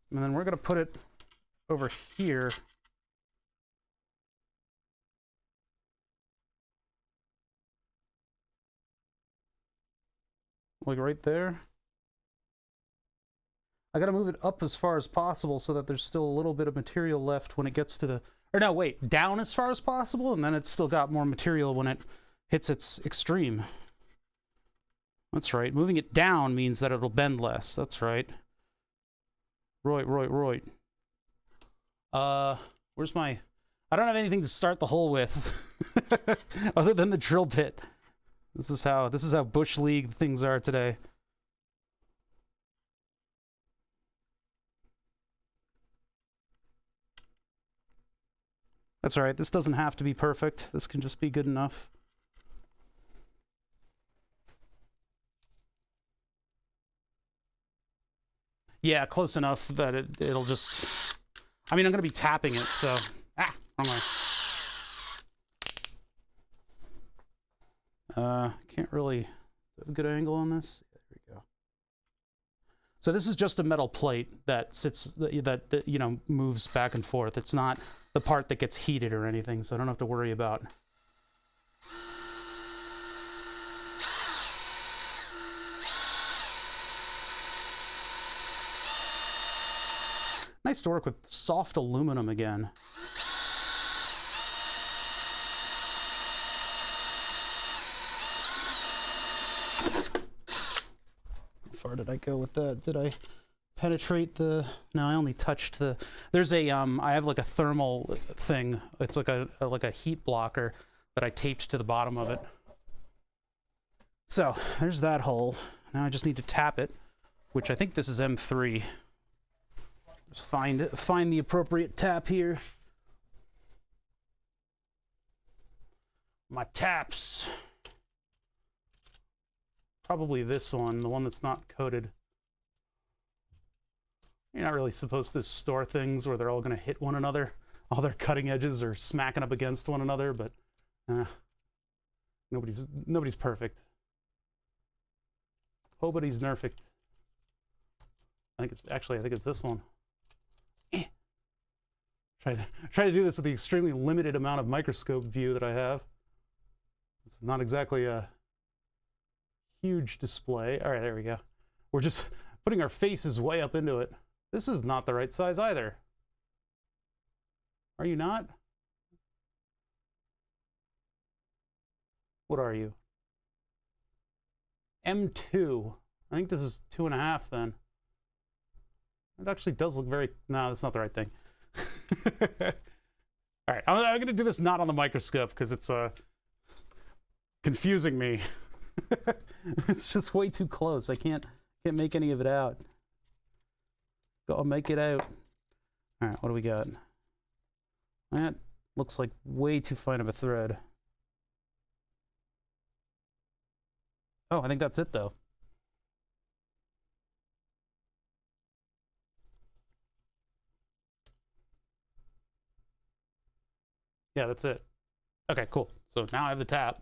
And then we're going to put it over here. Like right there. I got to move it up as far as possible so that there's still a little bit of material left when it gets to the... Or no, wait, down as far as possible, and then it's still got more material when it hits its extreme. That's right. Moving it down means that it'll bend less. That's right. Right. Where's my... I don't have anything to start the hole with other than the drill bit. This is how Bush League things are today. That's all right. This doesn't have to be perfect. This can just be good enough. Yeah, close enough that it'll just... I mean, I'm going to be tapping it, so... Ah, wrong way. Can't really have a good angle on this. There we go. So this is just a metal plate that sits, that you know, moves back and forth. It's not the part that gets heated or anything, so I don't have to worry about... Nice to work with soft aluminum again. How far did I go with that? Did I penetrate the... No, I only touched the... There's a, I have like a thermal thing. It's like a heat blocker that I taped to the bottom of it. So, there's that hole. Now I just need to tap it, which I think this is M3. Just find the appropriate tap here. My taps. Probably this one, the one that's not coated. You're not really supposed to store things where they're all going to hit one another. All their cutting edges are smacking up against one another, but nobody's perfect. Nobody's perfect. I think it's this one. Try to do this with the extremely limited amount of microscope view that I have. It's not exactly a huge display. All right, there we go. We're just putting our faces way up into it. This is not the right size either. Are you not? What are you? M2. I think this is 2.5 then. It actually does look very... No, that's not the right thing. All right, I'm going to do this not on the microscope because it's confusing me. It's just way too close. I can't make any of it out. Gotta make it out. All right, what do we got? That looks like way too fine of a thread. Oh, I think that's it though. Yeah, that's it. Okay, cool. So now I have the tap.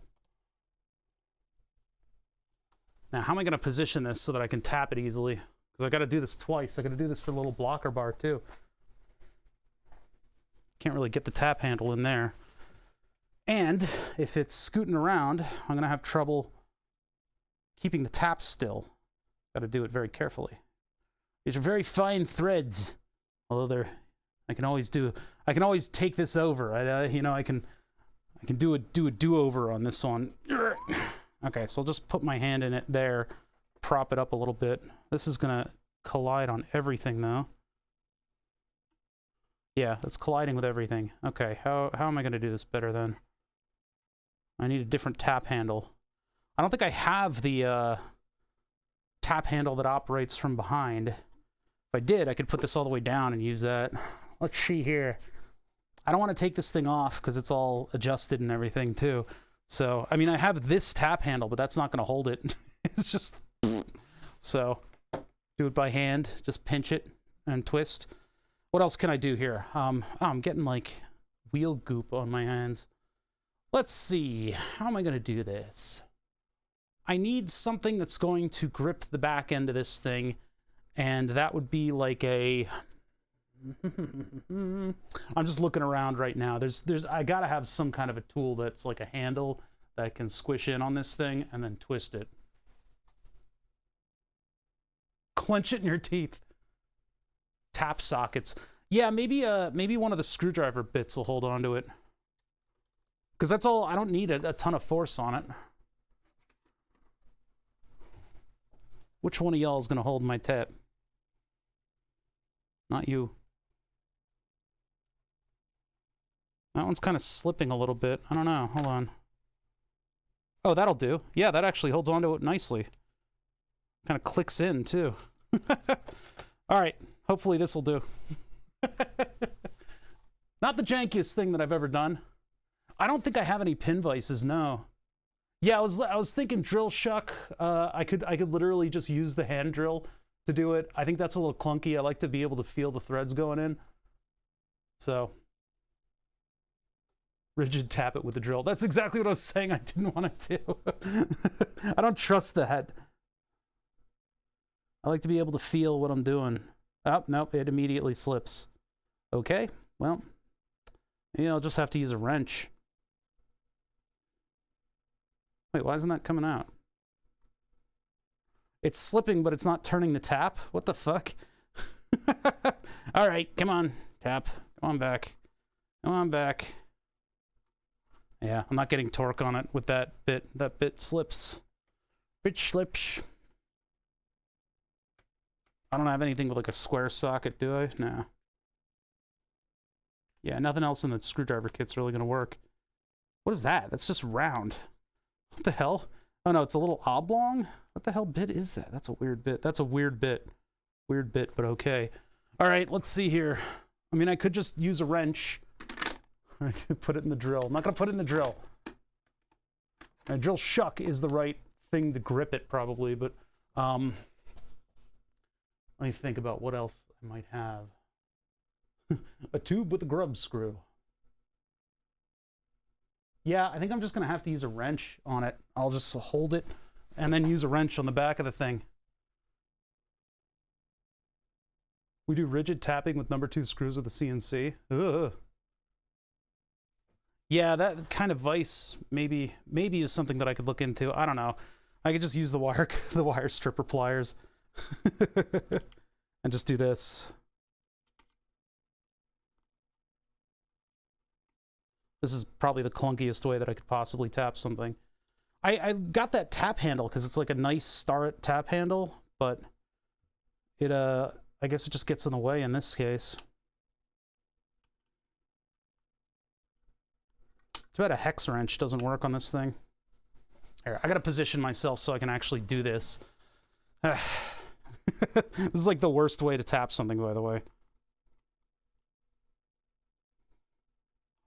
Now, how am I going to position this so that I can tap it easily? Because I got to do this twice. I got to do this for the little blocker bar too. Can't really get the tap handle in there. And if it's scooting around, I'm going to have trouble keeping the tap still. Got to do it very carefully. These are very fine threads, although they're... I can always take this over. I can do a do-over on this one. Okay, so I'll just put my hand in it there, prop it up a little bit. This is gonna collide on everything though. Yeah, it's colliding with everything. Okay, how am I gonna do this better then? I need a different tap handle. I don't think I have the tap handle that operates from behind. If I did, I could put this all the way down and use that. Let's see here. I don't want to take this thing off because it's all adjusted and everything too. So, I mean, I have this tap handle, but that's not going to hold it. It's just... So, do it by hand. Just pinch it and twist. What else can I do here? Oh, I'm getting like wheel goop on my hands. Let's see. How am I going to do this? I need something that's going to grip the back end of this thing, and that would be like a... I'm just looking around right now. I gotta have some kind of a tool that's like a handle that can squish in on this thing and then twist it. Clench it in your teeth. Tap sockets. Yeah, maybe one of the screwdriver bits will hold on to it. Because that's all. I don't need a ton of force on it. Which one of y'all is gonna hold my tap? Not you. That one's kind of slipping a little bit. I don't know. Hold on. Oh, that'll do. Yeah, that actually holds onto it nicely. Kind of clicks in, too. All right. Hopefully this will do. Not the jankiest thing that I've ever done. I don't think I have any pin vices, no. Yeah, I was thinking drill shuck. I could literally just use the hand drill to do it. I think that's a little clunky. I like to be able to feel the threads going in. So rigid tap it with the drill. That's exactly what I was saying I didn't want to do. I don't trust that. I like to be able to feel what I'm doing. Oh, nope, it immediately slips. Okay, well, yeah, I'll just have to use a wrench. Wait, why isn't that coming out? It's slipping, but it's not turning the tap? What the fuck? All right, come on, tap. Come on back. Come on back. Yeah, I'm not getting torque on it with that bit. That bit slips. Bit slips. I don't have anything with like a square socket, do I? No. Yeah, nothing else in the screwdriver kit's really going to work. What is that? That's just round. What the hell? Oh no, it's a little oblong? What the hell bit is that? That's a weird bit. That's a weird bit. Weird bit, but okay. All right, let's see here. I mean, I could just use a wrench. I could put it in the drill. I'm not going to put it in the drill. A drill shuck is the right thing to grip it, probably, but let me think about what else I might have. A tube with a grub screw. Yeah, I think I'm just going to have to use a wrench on it. I'll just hold it and then use a wrench on the back of the thing. We do rigid tapping with number 2 screws of the CNC. Ugh. Yeah, that kind of vise maybe is something that I could look into. I don't know. I could just use the wire stripper pliers and just do this. This is probably the clunkiest way that I could possibly tap something. I got that tap handle because it's like a nice start tap handle, but it I guess it just gets in the way in this case. Too bad a hex wrench doesn't work on this thing. Here, I gotta position myself so I can actually do this. This is like the worst way to tap something, by the way.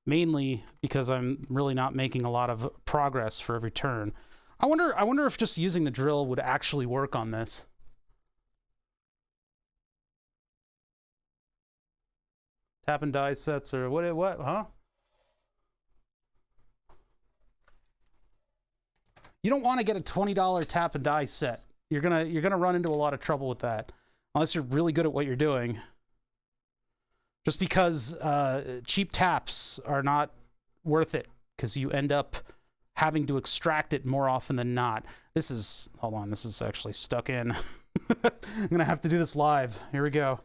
Mainly because I'm really not making a lot of progress for every turn. I wonder if just using the drill would actually work on this. Tap and die sets or what, huh? You don't want to get a $20 tap and die set. You're gonna run into a lot of trouble with that, unless you're really good at what you're doing. Just because cheap taps are not worth it, because you end up having to extract it more often than not. This is, hold on, this is actually stuck in. I'm gonna have to do this live. Here we go.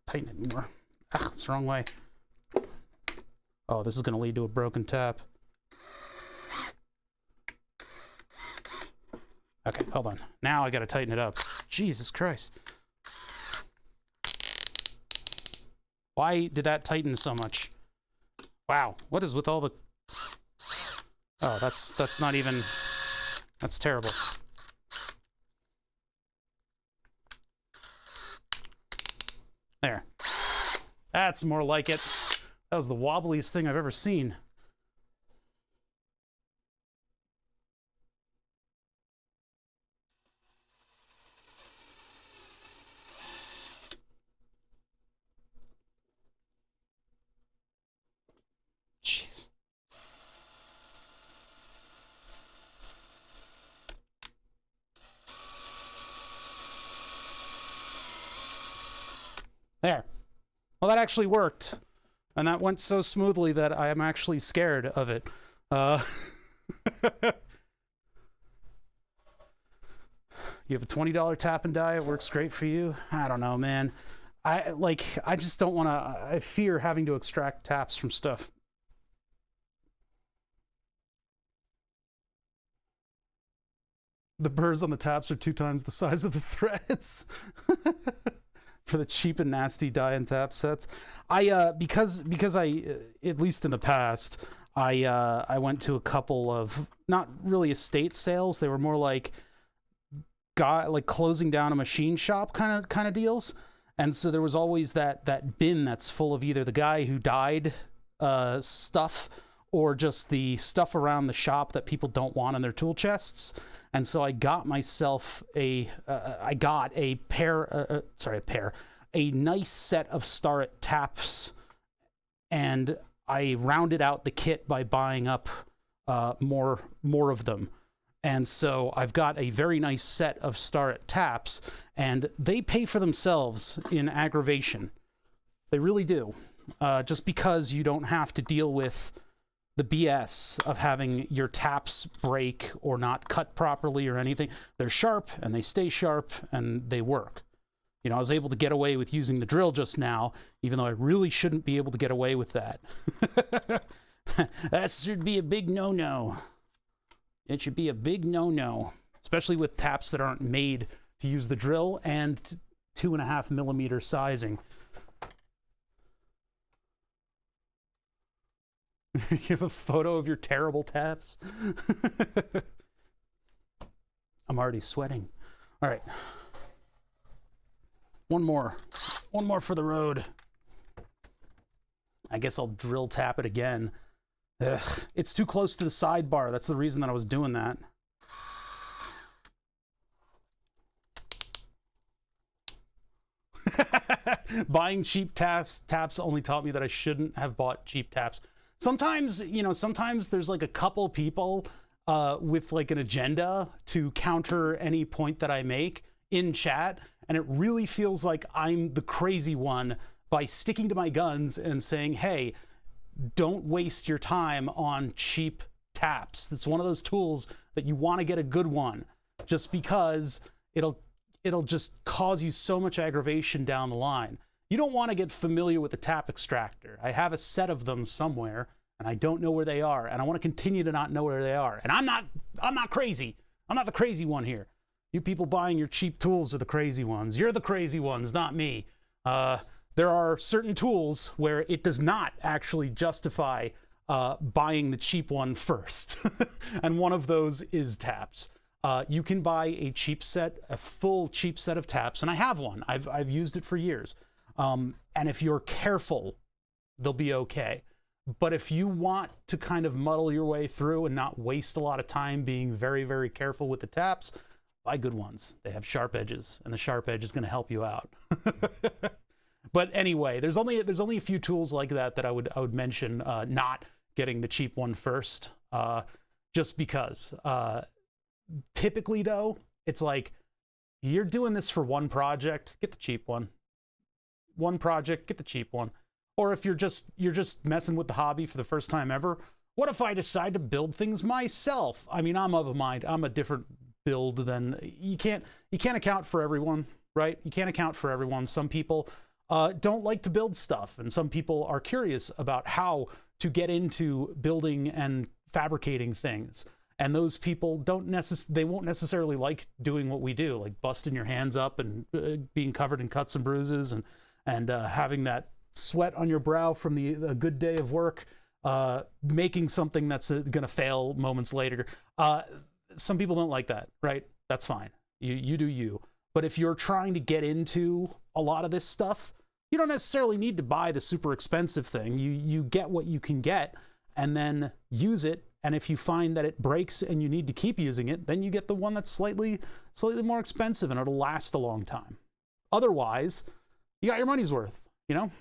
Tighten it more. Ah, it's the wrong way. Oh, this is going to lead to a broken tap. Okay, hold on. Now I got to tighten it up. Jesus Christ. Why did that tighten so much? Wow, what is with all the... Oh, that's not even... That's terrible. There. That's more like it. That was the wobbliest thing I've ever seen. Jeez. There. Well, that actually worked. And that went so smoothly that I am actually scared of it. You have a $20 tap and die, it works great for you? I don't know, man. I just don't want to... I fear having to extract taps from stuff. The burrs on the taps are 2 times the size of the threads. For the cheap and nasty die and tap sets. Because I, at least in the past, I went to a couple of, not really estate sales, they were more like closing down a machine shop kind of deals. And so there was always that bin that's full of either the guy who died stuff, or just the stuff around the shop that people don't want in their tool chests. And so I got myself a nice set of Starrett taps, and I rounded out the kit by buying up more of them. And so I've got a very nice set of Starrett taps, and they pay for themselves in aggravation. They really do. Just because you don't have to deal with the BS of having your taps break or not cut properly or anything. They're sharp, and they stay sharp, and they work. You know, I was able to get away with using the drill just now, even though I really shouldn't be able to get away with that. That should be a big no-no. It should be a big no-no, especially with taps that aren't made to use the drill and 2.5 millimeter sizing. You have a photo of your terrible taps? I'm already sweating. All right. One more for the road. I guess I'll drill tap it again. Ugh, it's too close to the sidebar. That's the reason that I was doing that. Buying cheap taps only taught me that I shouldn't have bought cheap taps. Sometimes, you know, sometimes there's like a couple people with like an agenda to counter any point that I make in chat, and it really feels like I'm the crazy one by sticking to my guns and saying, hey, don't waste your time on cheap taps. It's one of those tools that you want to get a good one, just because it'll just cause you so much aggravation down the line. You don't want to get familiar with the tap extractor. I have a set of them somewhere, and I don't know where they are, and I want to continue to not know where they are. And I'm not crazy. I'm not the crazy one here. You people buying your cheap tools are the crazy ones. You're the crazy ones, not me. There are certain tools where it does not actually justify buying the cheap one first. And one of those is taps. You can buy a full cheap set of taps, and I have one. I've used it for years. And if you're careful, they'll be okay. But if you want to kind of muddle your way through and not waste a lot of time being very, very careful with the taps, buy good ones. They have sharp edges, and the sharp edge is going to help you out. But anyway, there's only a few tools like that I would mention not getting the cheap one first, just because. Typically, though, it's like you're doing this for one project, get the cheap one. One project, get the cheap one. Or if you're just messing with the hobby for the first time ever, what if I decide to build things myself? I mean, I'm of a mind. I'm a different build than you can't account for everyone, right? You can't account for everyone. Some people don't like to build stuff, and some people are curious about how to get into building and fabricating things. And those people won't necessarily like doing what we do, like busting your hands up and being covered in cuts and bruises and having that sweat on your brow from a good day of work, making something that's going to fail moments later. Some people don't like that, right? That's fine. You do you. But if you're trying to get into a lot of this stuff, you don't necessarily need to buy the super expensive thing. You get what you can get and then use it. And if you find that it breaks and you need to keep using it, then you get the one that's slightly more expensive, and it'll last a long time. Otherwise, you got your money's worth, you know?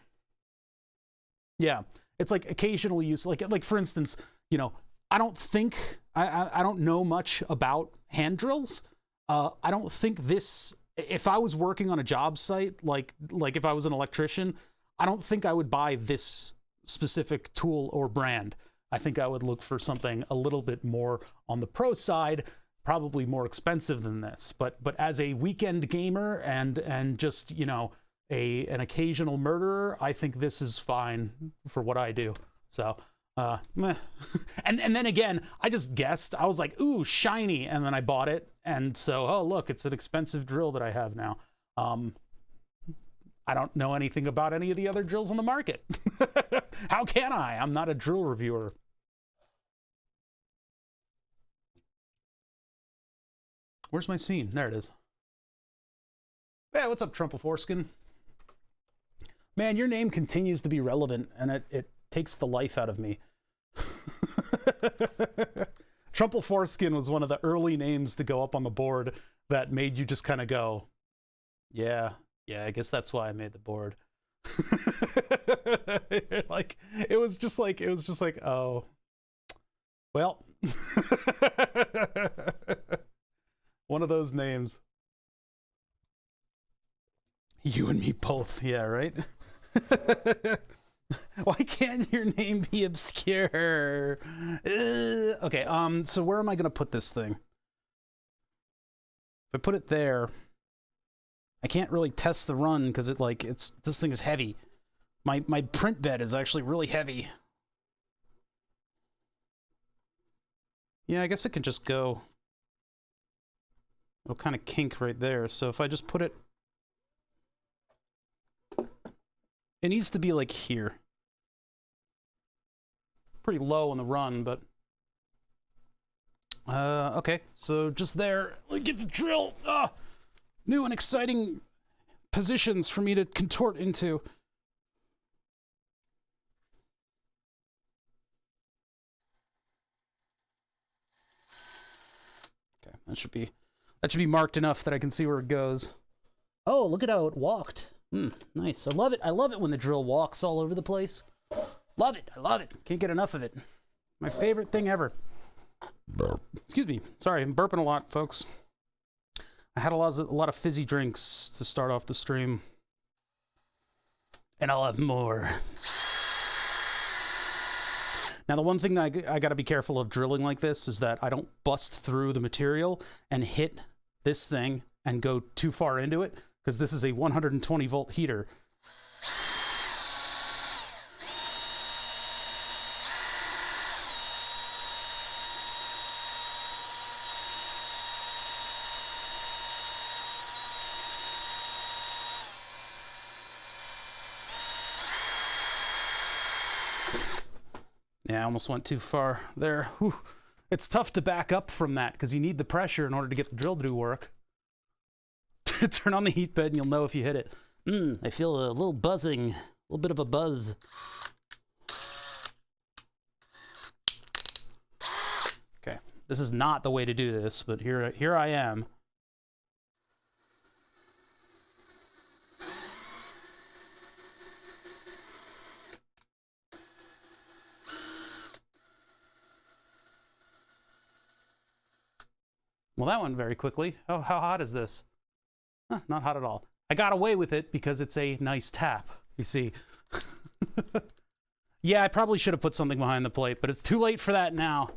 Yeah, it's like occasional use, like for instance, you know, I don't know much about hand drills. I don't think this, if I was working on a job site, like if I was an electrician, I don't think I would buy this specific tool or brand. I think I would look for something a little bit more on the pro side, probably more expensive than this. But as a weekend gamer and just, you know, an occasional murderer, I think this is fine for what I do. So, meh. and then again, I just guessed. I was like, ooh, shiny, and then I bought it. And so, oh, look, it's an expensive drill that I have now. I don't know anything about any of the other drills on the market. How can I? I'm not a drill reviewer. Where's my scene? There it is. Yeah, what's up, Trumple Foreskin? Man, your name continues to be relevant, and it takes the life out of me. Trumple Foreskin was one of the early names to go up on the board that made you just kind of go, yeah, I guess that's why I made the board. Like, it was just like, oh, well, one of those names. You and me both, yeah, right? Why can't your name be obscure? Okay, so where am I gonna put this thing? If I put it there, I can't really test the run because this thing is heavy. My print bed is actually really heavy. Yeah, I guess it can just go. It'll kind of kink right there. So if I just put it, it needs to be like here. Pretty low on the run, but okay. So just there, let me get the drill. New and exciting positions for me to contort into. Okay, that should be marked enough that I can see where it goes. Oh, look at how it walked. Nice. I love it. I love it when the drill walks all over the place. Love it. I love it. Can't get enough of it. My favorite thing ever. Burp. Excuse me. Sorry, I'm burping a lot, folks. I had a lot of fizzy drinks to start off the stream. And I'll have more. Now, the one thing that I got to be careful of drilling like this is that I don't bust through the material and hit this thing and go too far into it, because this is a 120 volt heater. Yeah, I almost went too far there. Whew. It's tough to back up from that because you need the pressure in order to get the drill to do work. Turn on the heat bed and you'll know if you hit it. I feel a little buzzing, a little bit of a buzz. Okay, this is not the way to do this, but here I am. Well, that went very quickly. Oh, how hot is this? Not hot at all. I got away with it because it's a nice tap, you see. Yeah, I probably should have put something behind the plate, but it's too late for that now.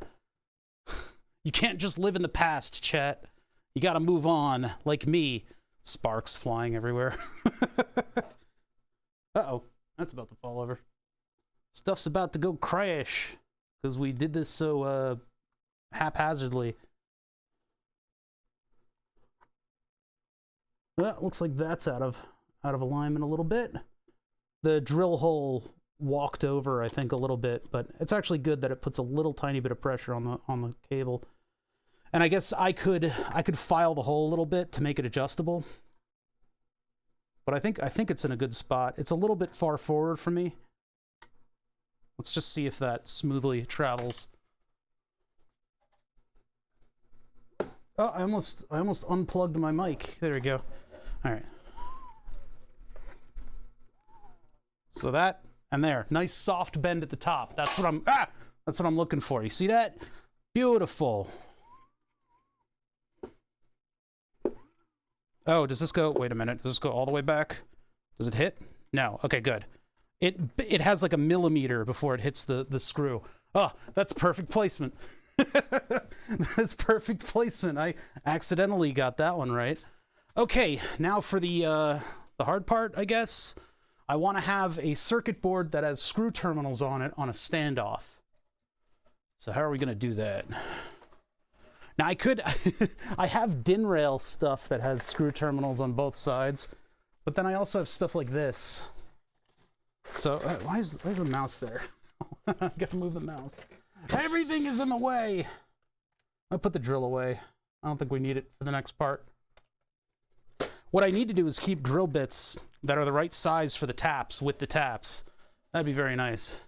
You can't just live in the past, chat. You gotta move on, like me. Sparks flying everywhere. Uh-oh, that's about to fall over. Stuff's about to go crash because we did this so haphazardly. Well, looks like that's out of alignment a little bit. The drill hole walked over, I think, a little bit, but it's actually good that it puts a little tiny bit of pressure on the cable. And I guess I could file the hole a little bit to make it adjustable. But I think it's in a good spot. It's a little bit far forward for me. Let's just see if that smoothly travels. Oh, I almost unplugged my mic. There we go. All right. So that and there, nice soft bend at the top. That's what I'm looking for. You see that? Beautiful. Oh, does this go? Wait a minute. Does this go all the way back? Does it hit? No. Okay, good. It has like a millimeter before it hits the screw. Oh, that's perfect placement. That's perfect placement. I accidentally got that one right. Okay, now for the hard part, I guess. I want to have a circuit board that has screw terminals on it on a standoff. So how are we going to do that? Now I have DIN rail stuff that has screw terminals on both sides, but then I also have stuff like this. So why is the mouse there? I gotta move the mouse. Everything is in the way. I'll put the drill away. I don't think we need it for the next part. What I need to do is keep drill bits that are the right size for the taps with the taps. That'd be very nice.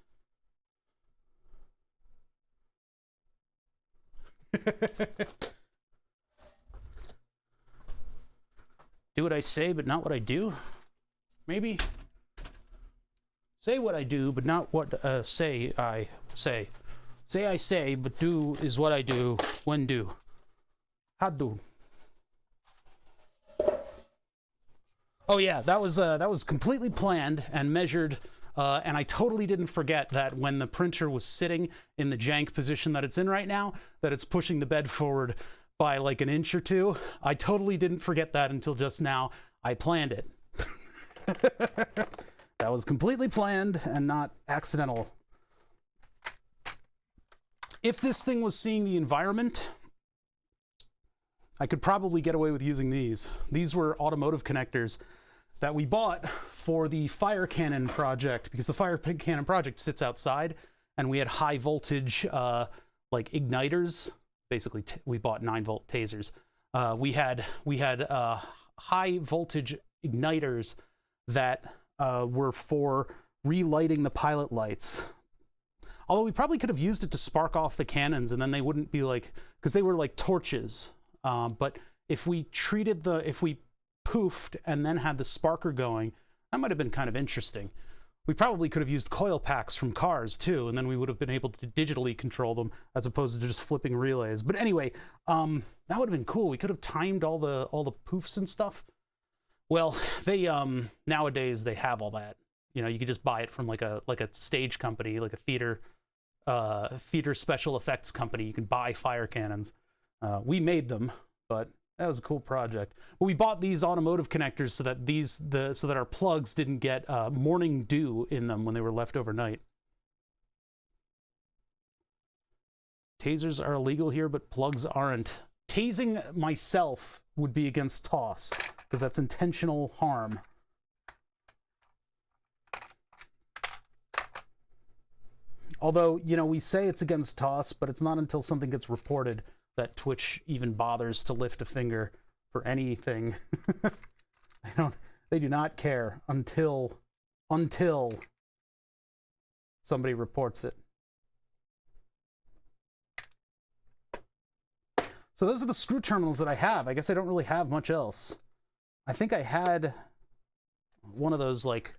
Do what I say, but not what I do? Maybe? Say what I do, but not what say I say. Say I say, but do is what I do when do. How do? Oh yeah, that was completely planned and measured, and I totally didn't forget that when the printer was sitting in the jank position that it's in right now, that it's pushing the bed forward by like an inch or two. I totally didn't forget that until just now. I planned it. That was completely planned and not accidental. If this thing was seeing the environment, I could probably get away with using these. These were automotive connectors that we bought for the fire cannon project, because the fire cannon project sits outside, and we had high voltage like igniters. Basically, we bought 9-volt tasers. We had high voltage igniters that were for relighting the pilot lights. Although we probably could have used it to spark off the cannons, and then they wouldn't be like, because they were like torches. But if we poofed and then had the sparker going, that might have been kind of interesting. We probably could have used coil packs from cars too, and then we would have been able to digitally control them as opposed to just flipping relays. But anyway, that would have been cool. We could have timed all the poofs and stuff. Well, they nowadays they have all that. You know, you could just buy it from like a stage company, like a theater special effects company. You can buy fire cannons. We made them, but that was a cool project. But we bought these automotive connectors so that so that our plugs didn't get morning dew in them when they were left overnight. Tasers are illegal here, but plugs aren't. Tasing myself would be against TOS, because that's intentional harm. Although, you know, we say it's against TOS, but it's not until something gets reported that Twitch even bothers to lift a finger for anything. They do not care until somebody reports it. So those are the screw terminals that I have. I guess I don't really have much else. I think I had one of those, like,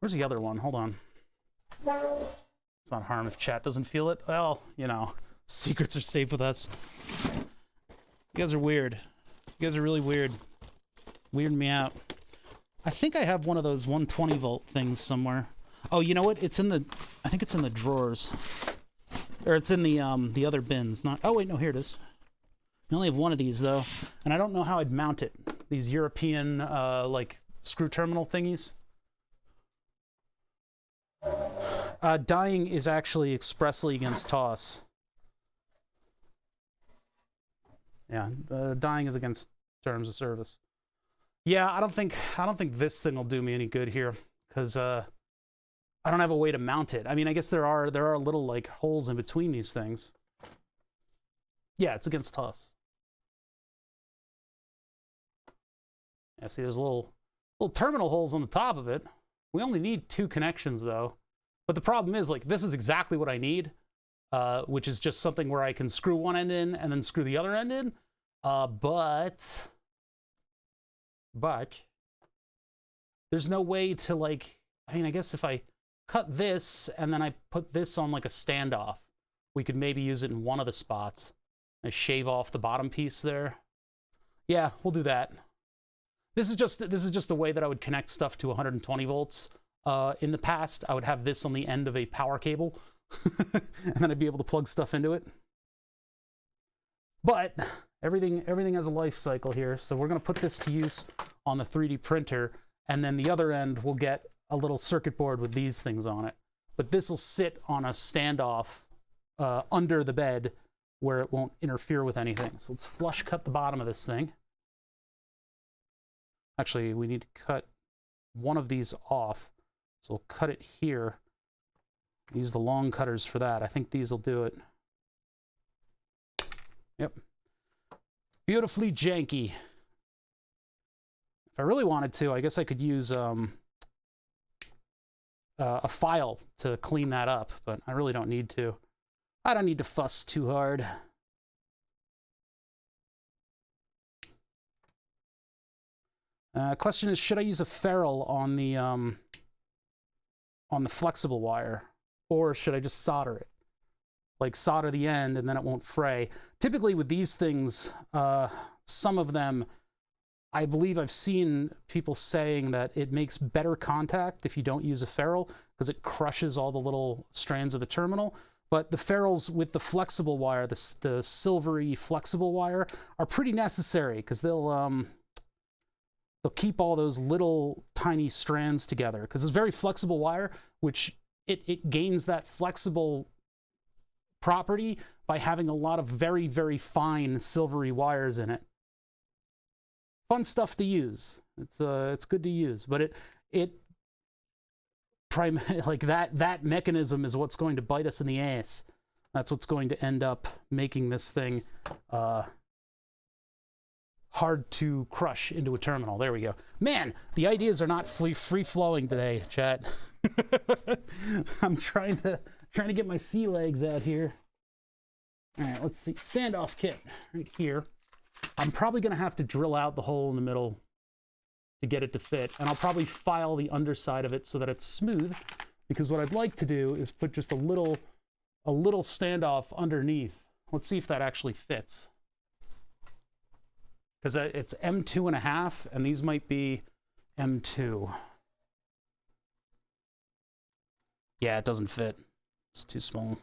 where's the other one? Hold on. It's not harm if chat doesn't feel it. Well, you know, secrets are safe with us. You guys are weird. You guys are really weird. Weirding me out. I think I have one of those 120 volt things somewhere. Oh, you know what? It's in the, I think it's in the drawers. Or it's in the other bins. Not, oh wait, no, here it is. I only have one of these though, and I don't know how I'd mount it. These European like screw terminal thingies. Dying is actually expressly against TOS. Yeah, dying is against terms of service. Yeah, I don't think this thing will do me any good here, because I don't have a way to mount it. I mean, I guess there are little like holes in between these things. Yeah, it's against TOS. Yeah, see, there's little terminal holes on the top of it. We only need 2 connections though. But the problem is, like, this is exactly what I need, which is just something where I can screw one end in and then screw the other end in. But there's no way to, like, I mean, I guess if I cut this and then I put this on like a standoff, we could maybe use it in one of the spots. I shave off the bottom piece there. Yeah, we'll do that. This is just the way that I would connect stuff to 120 volts. In the past, I would have this on the end of a power cable, and then I'd be able to plug stuff into it. But everything has a life cycle here, so we're going to put this to use on the 3D printer, and then the other end will get a little circuit board with these things on it. But this will sit on a standoff under the bed where it won't interfere with anything. So let's flush cut the bottom of this thing. Actually, we need to cut one of these off. So we'll cut it here. Use the long cutters for that. I think these will do it. Yep. Beautifully janky. If I really wanted to, I guess I could use a file to clean that up, but I really don't need to. I don't need to fuss too hard. Question is, should I use a ferrule on the flexible wire, or should I just solder it? Like solder the end and then it won't fray. Typically with these things, some of them, I believe I've seen people saying that it makes better contact if you don't use a ferrule because it crushes all the little strands of the terminal. But the ferrules with the flexible wire, the silvery flexible wire, are pretty necessary because they'll keep all those little tiny strands together because it's very flexible wire, which it gains that flexible property by having a lot of very, very fine silvery wires in it. Fun stuff to use. It's good to use, but like that mechanism is what's going to bite us in the ass. That's what's going to end up making this thing hard to crush into a terminal. There we go. Man, the ideas are not free-flowing today, chat. I'm trying to get my sea legs out here. All right, let's see. Standoff kit right here. I'm probably going to have to drill out the hole in the middle to get it to fit, and I'll probably file the underside of it so that it's smooth, because what I'd like to do is put just a little standoff underneath. Let's see if that actually fits. Because it's M2.5, and these might be M2. Yeah, it doesn't fit. It's too small.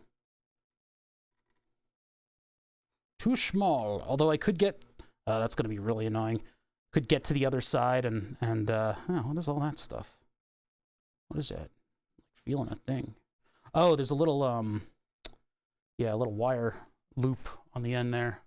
Too small. Although I could get... that's going to be really annoying. Could get to the other side and oh, what is all that stuff? What is that? Feeling a thing. Oh, there's a little, yeah, a little wire loop on the end there.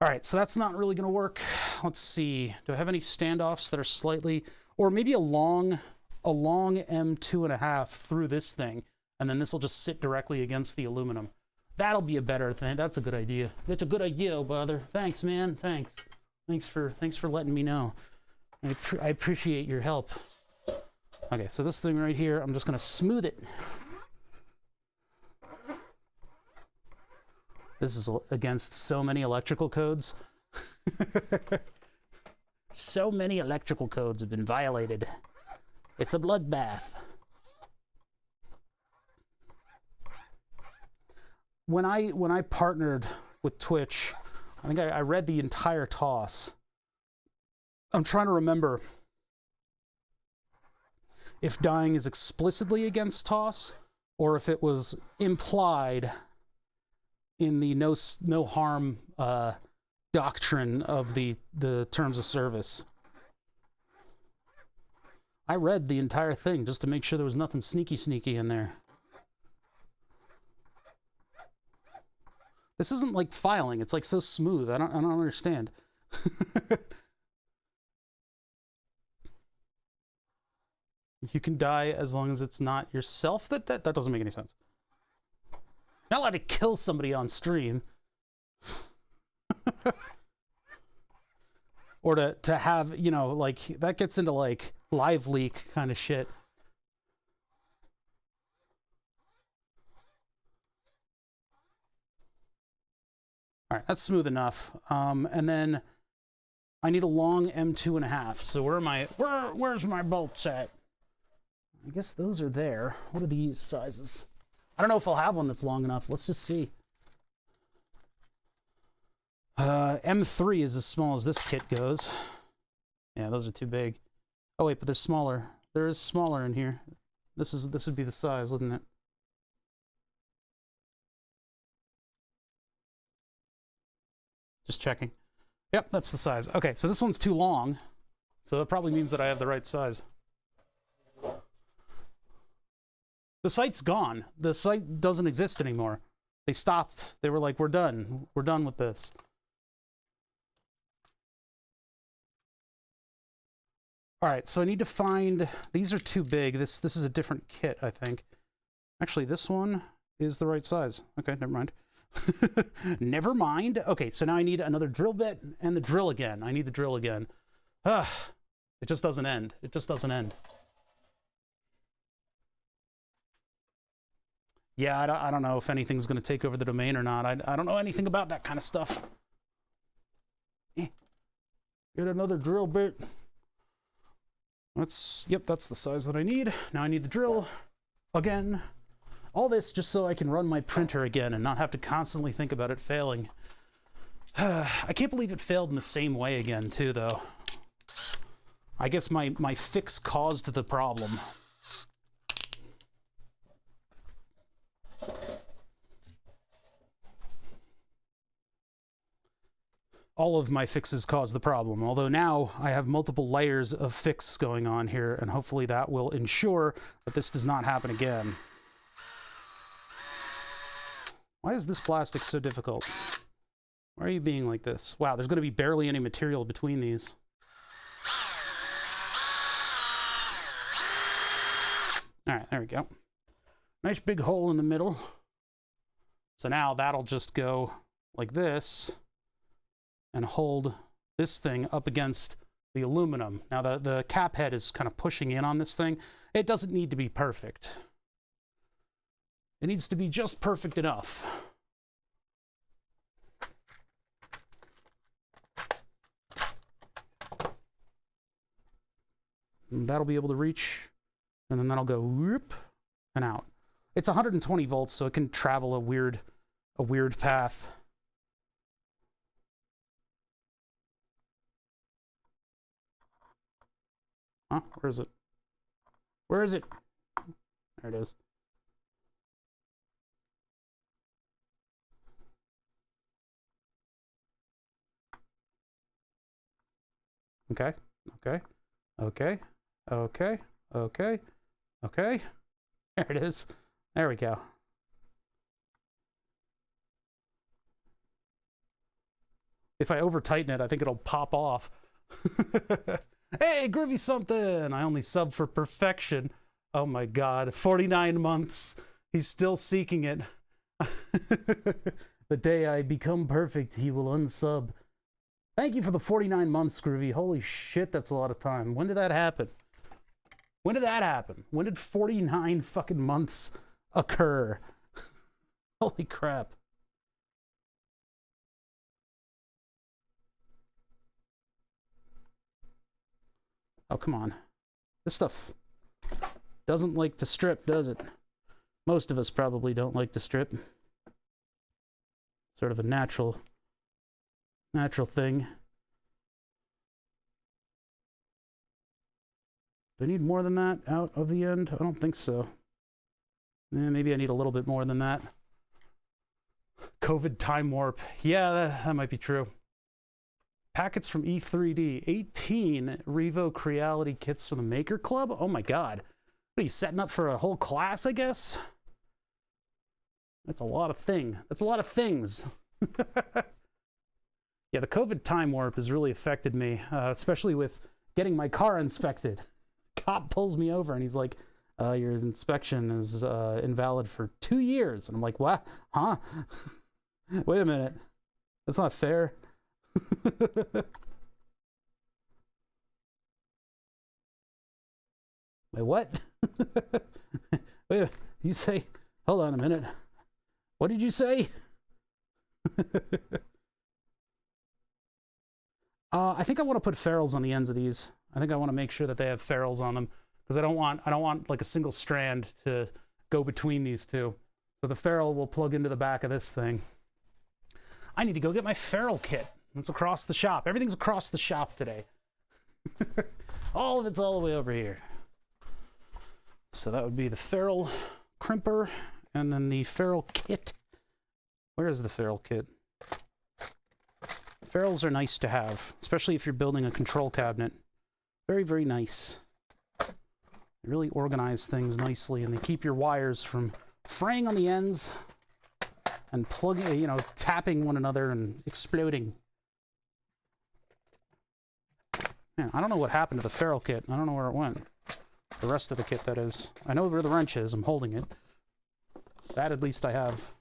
All right, so that's not really going to work. Let's see. Do I have any standoffs that are slightly... Or maybe a long M2.5 through this thing, and then this will just sit directly against the aluminum. That'll be a better thing. That's a good idea. That's a good idea, brother. Thanks, man. Thanks. Thanks for letting me know. I appreciate your help. Okay, so this thing right here, I'm just going to smooth it. This is against so many electrical codes. So many electrical codes have been violated. It's a bloodbath. When I partnered with Twitch, I think I read the entire toss. I'm trying to remember if dying is explicitly against toss or if it was implied in the no harm doctrine of the terms of service. I read the entire thing just to make sure there was nothing sneaky in there. This isn't like filing. It's like so smooth. I don't understand. You can die as long as it's not yourself. That doesn't make any sense. Not allowed to kill somebody on stream. Or to have, you know, like, that gets into like live leak kind of shit. All right, that's smooth enough. And then I need a long M2.5. So where's my bolts at? I guess those are there. What are these sizes? I don't know if I'll have one that's long enough. Let's just see. M3 is as small as this kit goes. Yeah, those are too big. Oh wait, but they're smaller. There is smaller in here. This would be the size, wouldn't it? Just checking. Yep, that's the size. Okay, so this one's too long. So that probably means that I have the right size. The site's gone. The site doesn't exist anymore. They stopped. They were like, we're done. We're done with this. All right, so I need to find... These are too big. This is a different kit, I think. Actually, this one is the right size. Okay, never mind. Never mind. Okay, so now I need another drill bit and the drill again. I need the drill again. It just doesn't end. It just doesn't end. Yeah, I don't know if anything's going to take over the domain or not. I don't know anything about that kind of stuff. Get another drill bit. Yep, that's the size that I need. Now I need the drill again. All this just so I can run my printer again and not have to constantly think about it failing. I can't believe it failed in the same way again, too, though. I guess my fix caused the problem. All of my fixes cause the problem, although now I have multiple layers of fix going on here, and hopefully that will ensure that this does not happen again. Why is this plastic so difficult? Why are you being like this? Wow, there's going to be barely any material between these. All right, there we go. Nice big hole in the middle. So now that'll just go like this and hold this thing up against the aluminum. Now the cap head is kind of pushing in on this thing. It doesn't need to be perfect. It needs to be just perfect enough. And that'll be able to reach, and then that'll go whoop and out. It's 120 volts, so it can travel a weird path. Huh? Where is it? Where is it? There it is. Okay. Okay. Okay. Okay. Okay. Okay. There it is. There we go. If I over tighten it, I think it'll pop off. Hey, groovy something! I only sub for perfection. Oh my god, 49 months. He's still seeking it. The day I become perfect, he will unsub. Thank you for the 49 months, Groovy. Holy shit, that's a lot of time. When did that happen? When did that happen? When did 49 fucking months occur? Holy crap. Oh, come on. This stuff doesn't like to strip, does it? Most of us probably don't like to strip. Sort of a natural thing. Do I need more than that out of the end? I don't think so. Maybe I need a little bit more than that. COVID time warp. Yeah, that might be true. Packets from E3D. 18 Revoke Reality kits from the Maker Club? Oh my god. What are you setting up for a whole class, I guess? That's a lot of That's a lot of things. Yeah, the COVID time warp has really affected me, especially with getting my car inspected. Cop pulls me over and he's like, your inspection is invalid for 2 years. And I'm like, what? Huh? Wait a minute. That's not fair. Wait, what? Wait, you say, hold on a minute. What did you say? I think I want to put ferrels on the ends of these. I think I want to make sure that they have ferrels on them because I don't want like a single strand to go between these two. So the ferrule will plug into the back of this thing. I need to go get my ferrule kit. It's across the shop. Everything's across the shop today. All of it's all the way over here. So that would be the ferrule crimper and then the ferrule kit. Where is the ferrule kit? Ferrules are nice to have, especially if you're building a control cabinet. Very, very nice. They really organize things nicely, and they keep your wires from fraying on the ends and plugging, tapping one another and exploding. Man, I don't know what happened to the ferrule kit. I don't know where it went. The rest of the kit, that is. I know where the wrench is. I'm holding it. That at least I have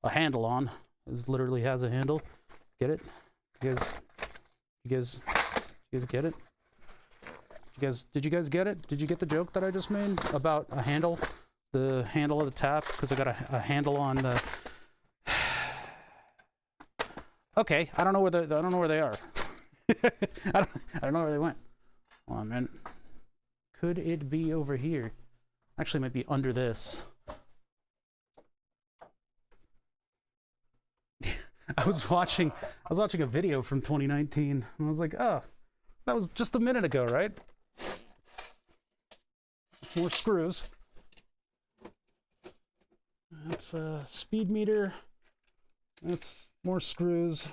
a handle on. This literally has a handle. Get it? You guys get it? Did you guys get it? Did you get the joke that I just made about a handle? The handle of the tap, because I got a handle on the... Okay, I don't know where they are. I don't know where they went. Hold on, man. Could it be over here? Actually, it might be under this. I was watching a video from 2019, and I was like, oh, that was just a minute ago, right? It's more screws. That's a speed meter. That's more screws.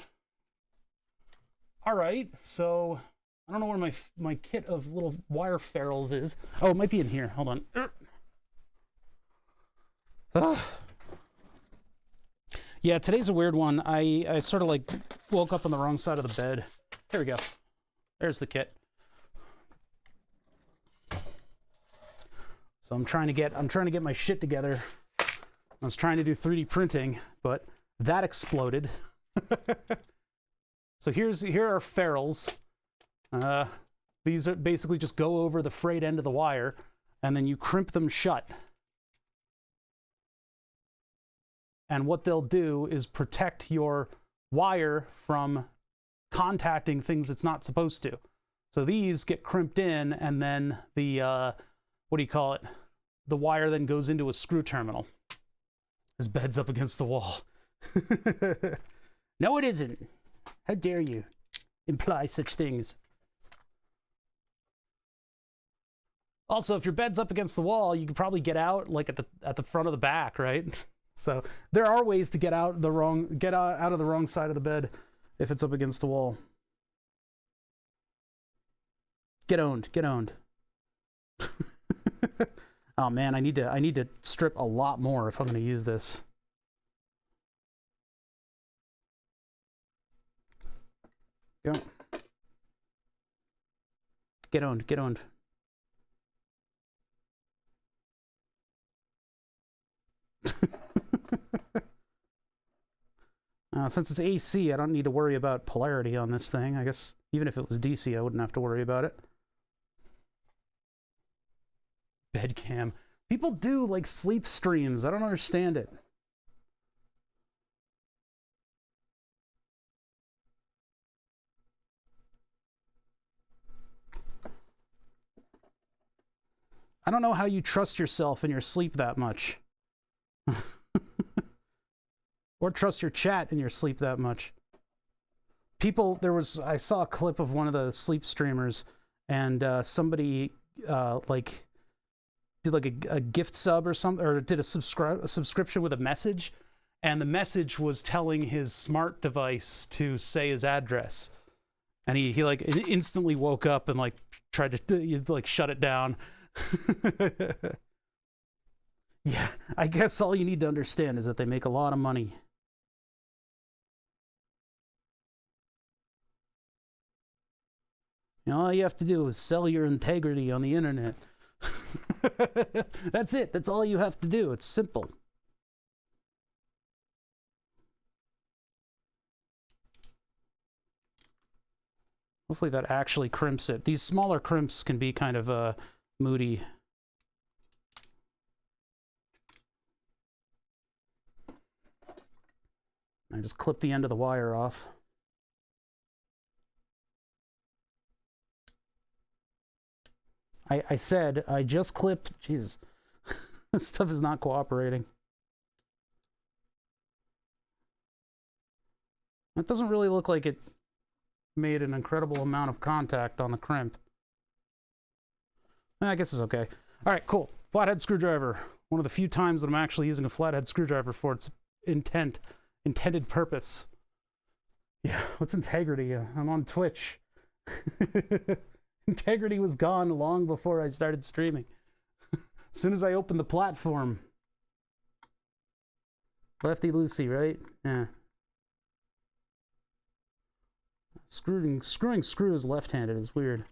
All right, so I don't know where my kit of little wire ferrels is. Oh, it might be in here. Hold on. Yeah, today's a weird one. I sort of like woke up on the wrong side of the bed. Here we go. There's the kit. So I'm trying to get my shit together. I was trying to do 3D printing, but that exploded. So here are ferrels. These are basically just go over the frayed end of the wire, and then you crimp them shut. And what they'll do is protect your wire from contacting things it's not supposed to. So these get crimped in, and then the, what do you call it? The wire then goes into a screw terminal. His bed's up against the wall. No, it isn't. How dare you imply such things? Also, if your bed's up against the wall, you could probably get out like at the front of the back, right? So there are ways to get out of the wrong side of the bed if it's up against the wall. Get owned. Oh man, I need to strip a lot more if I'm going to use this. Go. Get owned. Since it's AC, I don't need to worry about polarity on this thing. I guess even if it was DC, I wouldn't have to worry about it. Bed cam. People do like sleep streams. I don't understand it. I don't know how you trust yourself in your sleep that much. Or trust your chat in your sleep that much. I saw a clip of one of the sleep streamers, and somebody like did like a gift sub or something, or did a subscription with a message, and the message was telling his smart device to say his address, and he like instantly woke up and like tried to like shut it down. Yeah, I guess all you need to understand is that they make a lot of money. You know, all you have to do is sell your integrity on the internet. That's it. That's all you have to do. It's simple. Hopefully that actually crimps it. These smaller crimps can be kind of moody. I just clip the end of the wire off. I said I just clipped. Jesus, this stuff is not cooperating. It doesn't really look like it made an incredible amount of contact on the crimp. I guess it's okay. All right, cool. Flathead screwdriver. One of the few times that I'm actually using a flathead screwdriver for its intended purpose. Yeah, what's integrity? I'm on Twitch. Integrity was gone long before I started streaming. As soon as I opened the platform. Lefty loosey, right? Yeah. Screwing screws left-handed is weird.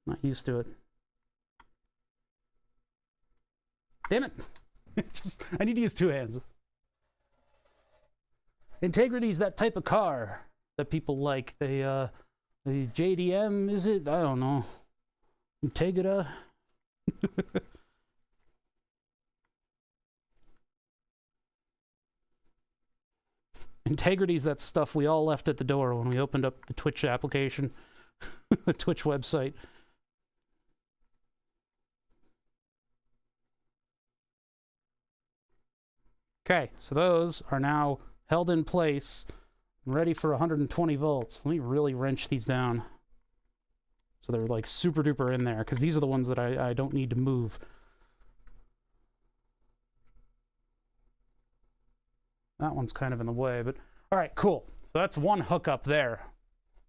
Not used to it. Damn it! I need to use two hands. Integrity's that type of car that people like. The JDM, is it? I don't know. Integra. Integrity's that stuff we all left at the door when we opened up the Twitch application, the Twitch website. Okay, so those are now held in place, ready for 120 volts. Let me really wrench these down so they're like super duper in there, because these are the ones that I don't need to move. That one's kind of in the way, but all right, cool. So that's one hookup there.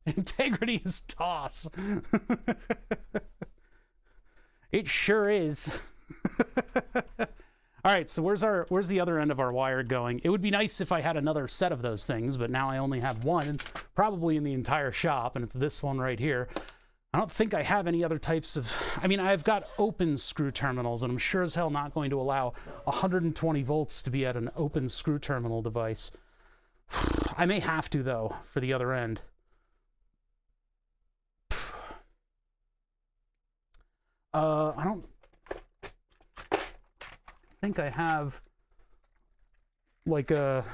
Integrity is toss. It sure is. All right, so where's the other end of our wire going? It would be nice if I had another set of those things, but now I only have one, probably in the entire shop, and it's this one right here. I don't think I have any other types of... I mean, I've got open screw terminals, and I'm sure as hell not going to allow 120 volts to be at an open screw terminal device. I may have to, though, for the other end. I don't think I have, like, a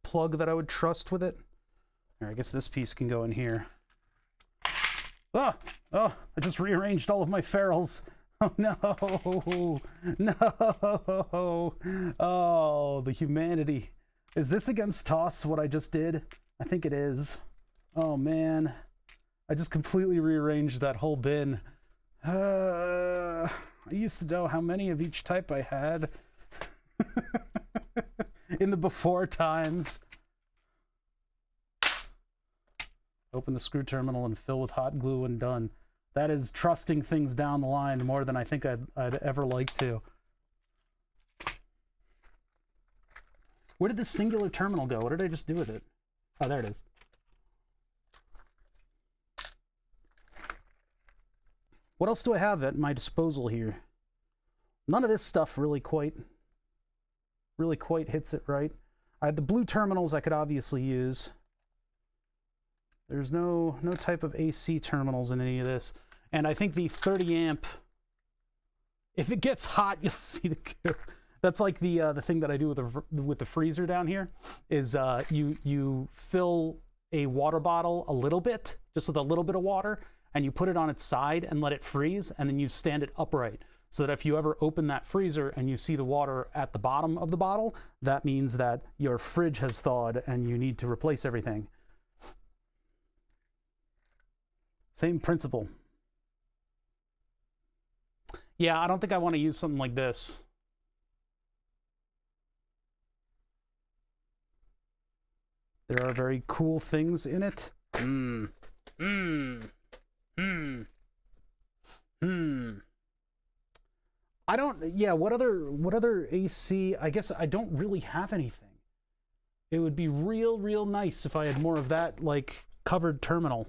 plug that I would trust with it. Here, I guess this piece can go in here. Oh, I just rearranged all of my ferrels. Oh, no. No. Oh, the humanity. Is this against toss, what I just did? I think it is. Oh, man. I just completely rearranged that whole bin. I used to know how many of each type I had. In the before times. Open the screw terminal and fill with hot glue and done. That is trusting things down the line more than I think I'd ever like to. Where did this singular terminal go? What did I just do with it? Oh, there it is. What else do I have at my disposal here? None of this stuff really quite hits it right. I had the blue terminals I could obviously use. There's no type of AC terminals in any of this. And I think the 30 amp, if it gets hot, you'll see the... That's like the thing that I do with the freezer down here, is you fill a water bottle a little bit, just with a little bit of water, and you put it on its side and let it freeze, and then you stand it upright. So that if you ever open that freezer and you see the water at the bottom of the bottle, that means that your fridge has thawed and you need to replace everything. Same principle. Yeah, I don't think I want to use something like this. There are very cool things in it. I don't, yeah, what other AC? I guess I don't really have anything. It would be real nice if I had more of that, like, covered terminal.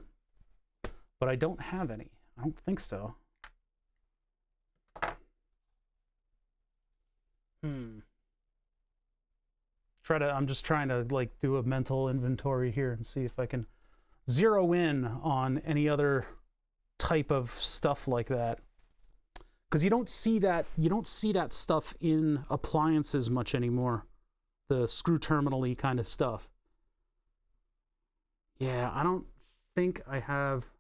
But I don't have any. I don't think so. I'm just trying to, like, do a mental inventory here and see if I can zero in on any other type of stuff like that. Because you don't see that stuff in appliances much anymore. The screw terminal-y kind of stuff. Yeah, I don't think I have.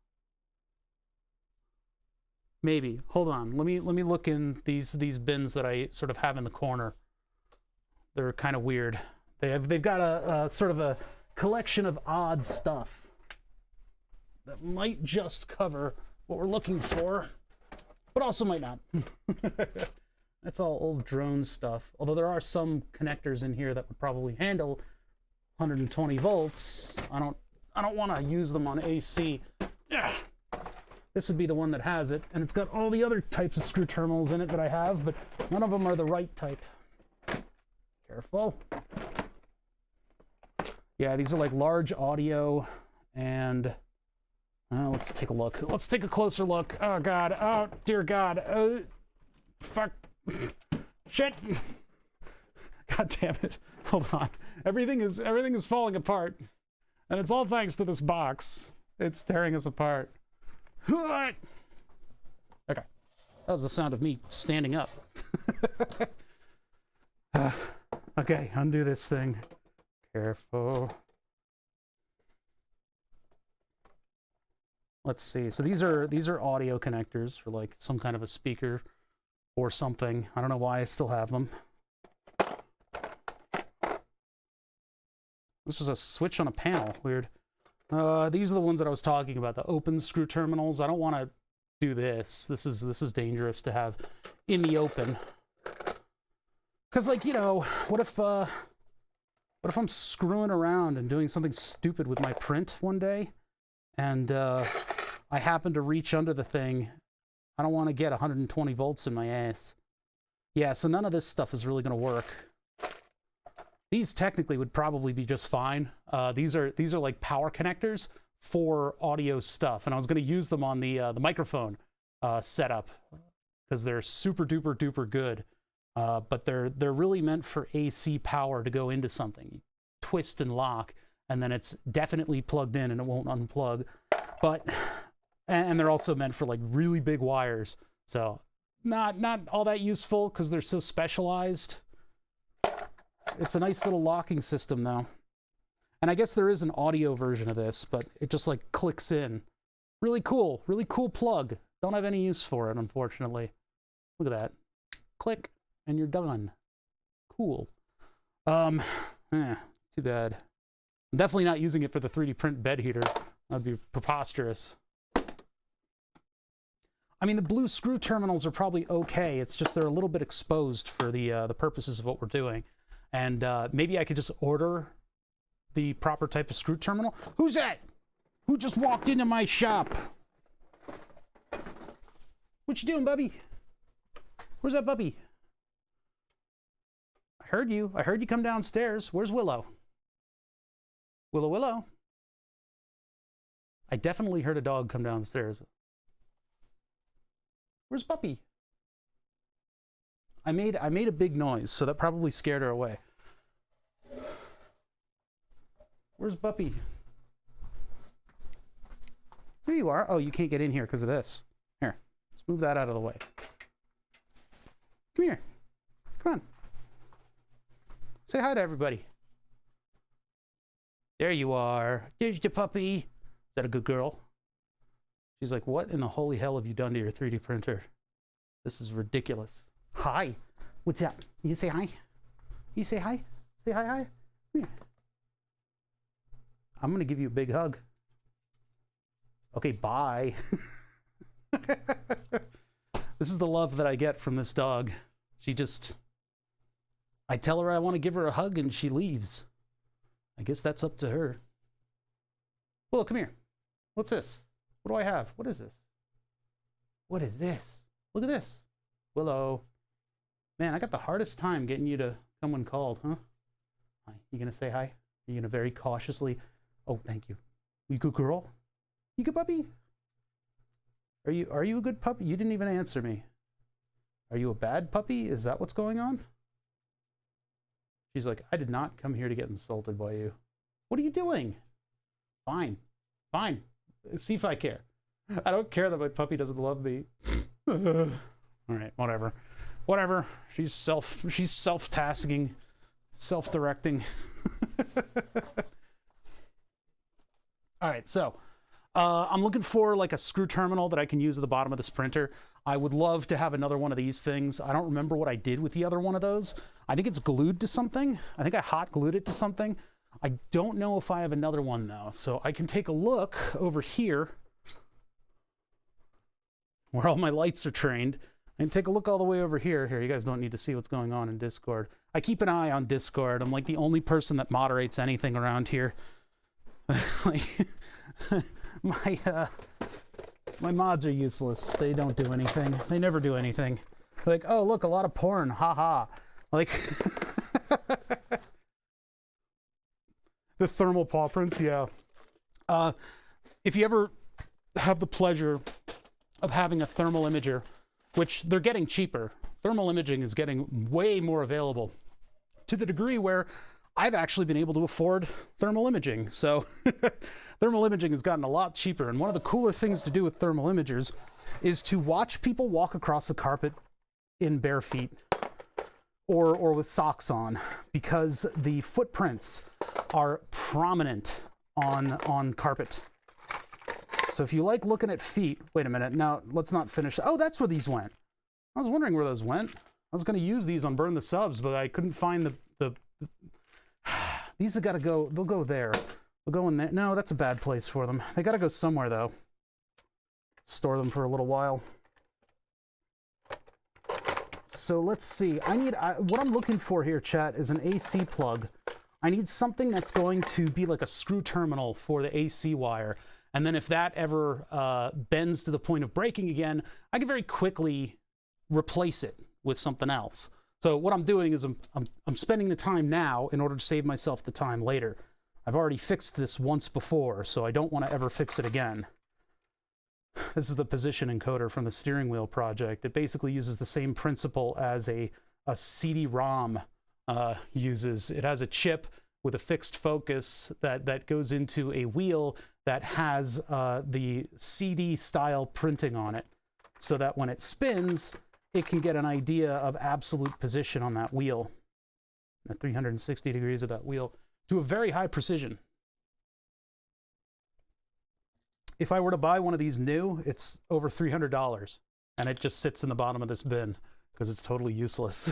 Maybe. Hold on. Let me look in these bins that I sort of have in the corner. They're kind of weird. They've got a sort of a collection of odd stuff that might just cover what we're looking for, but also might not. That's all old drone stuff. Although there are some connectors in here that would probably handle 120 volts. I don't want to use them on AC. Yeah. This would be the one that has it, and it's got all the other types of screw terminals in it that I have, but none of them are the right type. Careful. Yeah, these are like large audio, and let's take a look. Let's take a closer look. Oh God! Oh dear God! Fuck! Shit! God damn it! Hold on. Everything is falling apart, and it's all thanks to this box. It's tearing us apart. That was the sound of me standing up. Okay, undo this thing. Careful. Let's see. So these are audio connectors for like some kind of a speaker or something. I don't know why I still have them. This is a switch on a panel. Weird. These are the ones that I was talking about, the open screw terminals. I don't want to do this. This is dangerous to have in the open. Cause like, you know, what if I'm screwing around and doing something stupid with my print one day, and I happen to reach under the thing? I don't want to get 120 volts in my ass. Yeah, so none of this stuff is really going to work. These technically would probably be just fine. These are like power connectors for audio stuff, and I was going to use them on the microphone setup because they're super duper duper good. But they're really meant for AC power to go into something. You twist and lock, and then it's definitely plugged in and it won't unplug. And they're also meant for like really big wires. So not all that useful because they're so specialized. It's a nice little locking system though. And I guess there is an audio version of this, but it just like clicks in. Really cool plug. Don't have any use for it, unfortunately. Look at that. Click. And you're done. Cool. Too bad. I'm definitely not using it for the 3D print bed heater. That'd be preposterous. I mean, the blue screw terminals are probably okay. It's just they're a little bit exposed for the purposes of what we're doing. And maybe I could just order the proper type of screw terminal. Who's that? Who just walked into my shop? What you doing, Bubby? Where's that Bubby? I heard you come downstairs. Where's Willow? Willow. I definitely heard a dog come downstairs. Where's Puppy? I made a big noise, so that probably scared her away. Where's Puppy? Here you are. Oh, you can't get in here because of this. Here, let's move that out of the way. Come here. Come on. Say hi to everybody. There you are. There's the puppy. Is that a good girl? She's like, what in the holy hell have you done to your 3D printer? This is ridiculous. Hi. What's up? You say hi? You say hi? Say hi, hi. Come here. I'm going to give you a big hug. Okay, bye. This is the love that I get from this dog. She just... I tell her I want to give her a hug and she leaves. I guess that's up to her. Willow, come here. What's this? What do I have? What is this? What is this? Look at this. Willow. Man, I got the hardest time getting you to come when called, huh? Hi. You gonna say hi? You're gonna very cautiously... Oh, thank you. You good girl? You good puppy? Are you a good puppy? You didn't even answer me. Are you a bad puppy? Is that what's going on? She's like, I did not come here to get insulted by you. What are you doing? Fine. Fine. See if I care. I don't care that my puppy doesn't love me. All right, whatever. Whatever. She's self-tasking, self-directing. All right, so I'm looking for like a screw terminal that I can use at the bottom of this printer. I would love to have another one of these things. I don't remember what I did with the other one of those. I think it's glued to something. I think I hot glued it to something. I don't know if I have another one though. So I can take a look over here where all my lights are trained. I can take a look all the way over here. Here, you guys don't need to see what's going on in Discord. I keep an eye on Discord. I'm like the only person that moderates anything around here. Like, my mods are useless. They don't do anything. They never do anything. Like, oh, look, a lot of porn. Haha. Like, the thermal paw prints, yeah. If you ever have the pleasure of having a thermal imager, which they're getting cheaper, thermal imaging is getting way more available to the degree where I've actually been able to afford thermal imaging. So thermal imaging has gotten a lot cheaper. And one of the cooler things to do with thermal imagers is to watch people walk across the carpet in bare feet or with socks on, because the footprints are prominent on carpet. So if you like looking at feet, wait a minute, now let's not finish. Oh, that's where these went. I was wondering where those went. I was going to use these on Burn the Subs, but I couldn't find the these have got to go, they'll go there. They'll go in there. No, that's a bad place for them. They got to go somewhere though. Store them for a little while. So let's see. What I'm looking for here, chat, is an AC plug. I need something that's going to be like a screw terminal for the AC wire. And then if that ever bends to the point of breaking again, I can very quickly replace it with something else. So what I'm doing is I'm spending the time now in order to save myself the time later. I've already fixed this once before, so I don't want to ever fix it again. This is the position encoder from the steering wheel project. It basically uses the same principle as a CD-ROM uses. It has a chip with a fixed focus that goes into a wheel that has the CD-style printing on it, so that when it spins, it can get an idea of absolute position on that wheel, at 360 degrees of that wheel, to a very high precision. If I were to buy one of these new, it's over $300, and it just sits in the bottom of this bin because it's totally useless.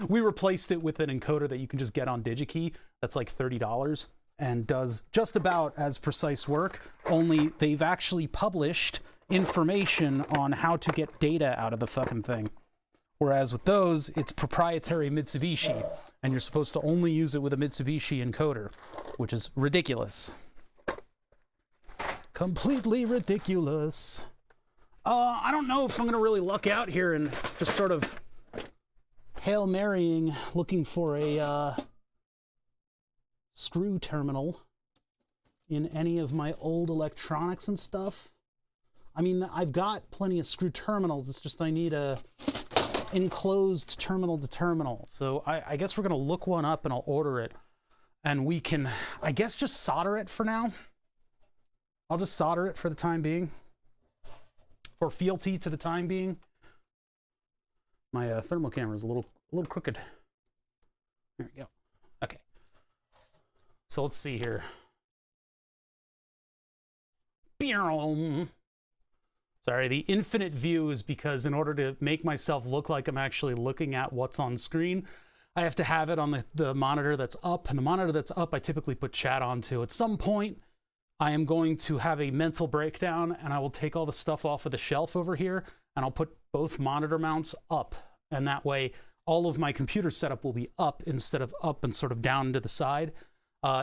We replaced it with an encoder that you can just get on DigiKey. That's like $30 and does just about as precise work, only they've actually published information on how to get data out of the fucking thing. Whereas with those, it's proprietary Mitsubishi, and you're supposed to only use it with a Mitsubishi encoder, which is ridiculous. Completely ridiculous. I don't know if I'm going to really luck out here and just sort of Hail Marying looking for a screw terminal in any of my old electronics and stuff. I mean, I've got plenty of screw terminals. It's just I need a enclosed terminal to terminal. So I guess we're going to look one up and I'll order it. And we can, I guess, just solder it for now. I'll just solder it for the time being. For fealty to the time being. My thermal camera is a little crooked. There we go. Okay. So let's see here. Sorry, the infinite view is because in order to make myself look like I'm actually looking at what's on screen, I have to have it on the monitor that's up. And the monitor that's up, I typically put chat onto. At some point, I am going to have a mental breakdown and I will take all the stuff off of the shelf over here and I'll put both monitor mounts up. And that way, all of my computer setup will be up instead of up and sort of down to the side.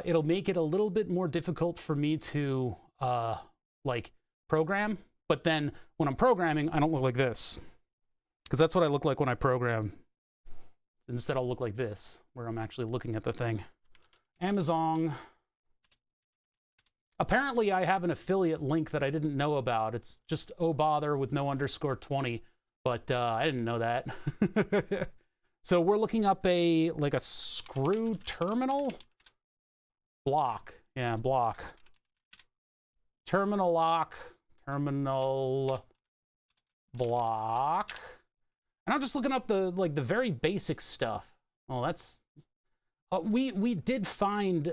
It'll make it a little bit more difficult for me to like program. But then when I'm programming, I don't look like this. Because that's what I look like when I program. Instead, I'll look like this, where I'm actually looking at the thing. Amazon. Apparently, I have an affiliate link that I didn't know about. It's just oh bother with no _20, but I didn't know that. So we're looking up a screw terminal block. Yeah, block. Terminal lock. Terminal block. And I'm just looking up the very basic stuff. Oh, that's we did find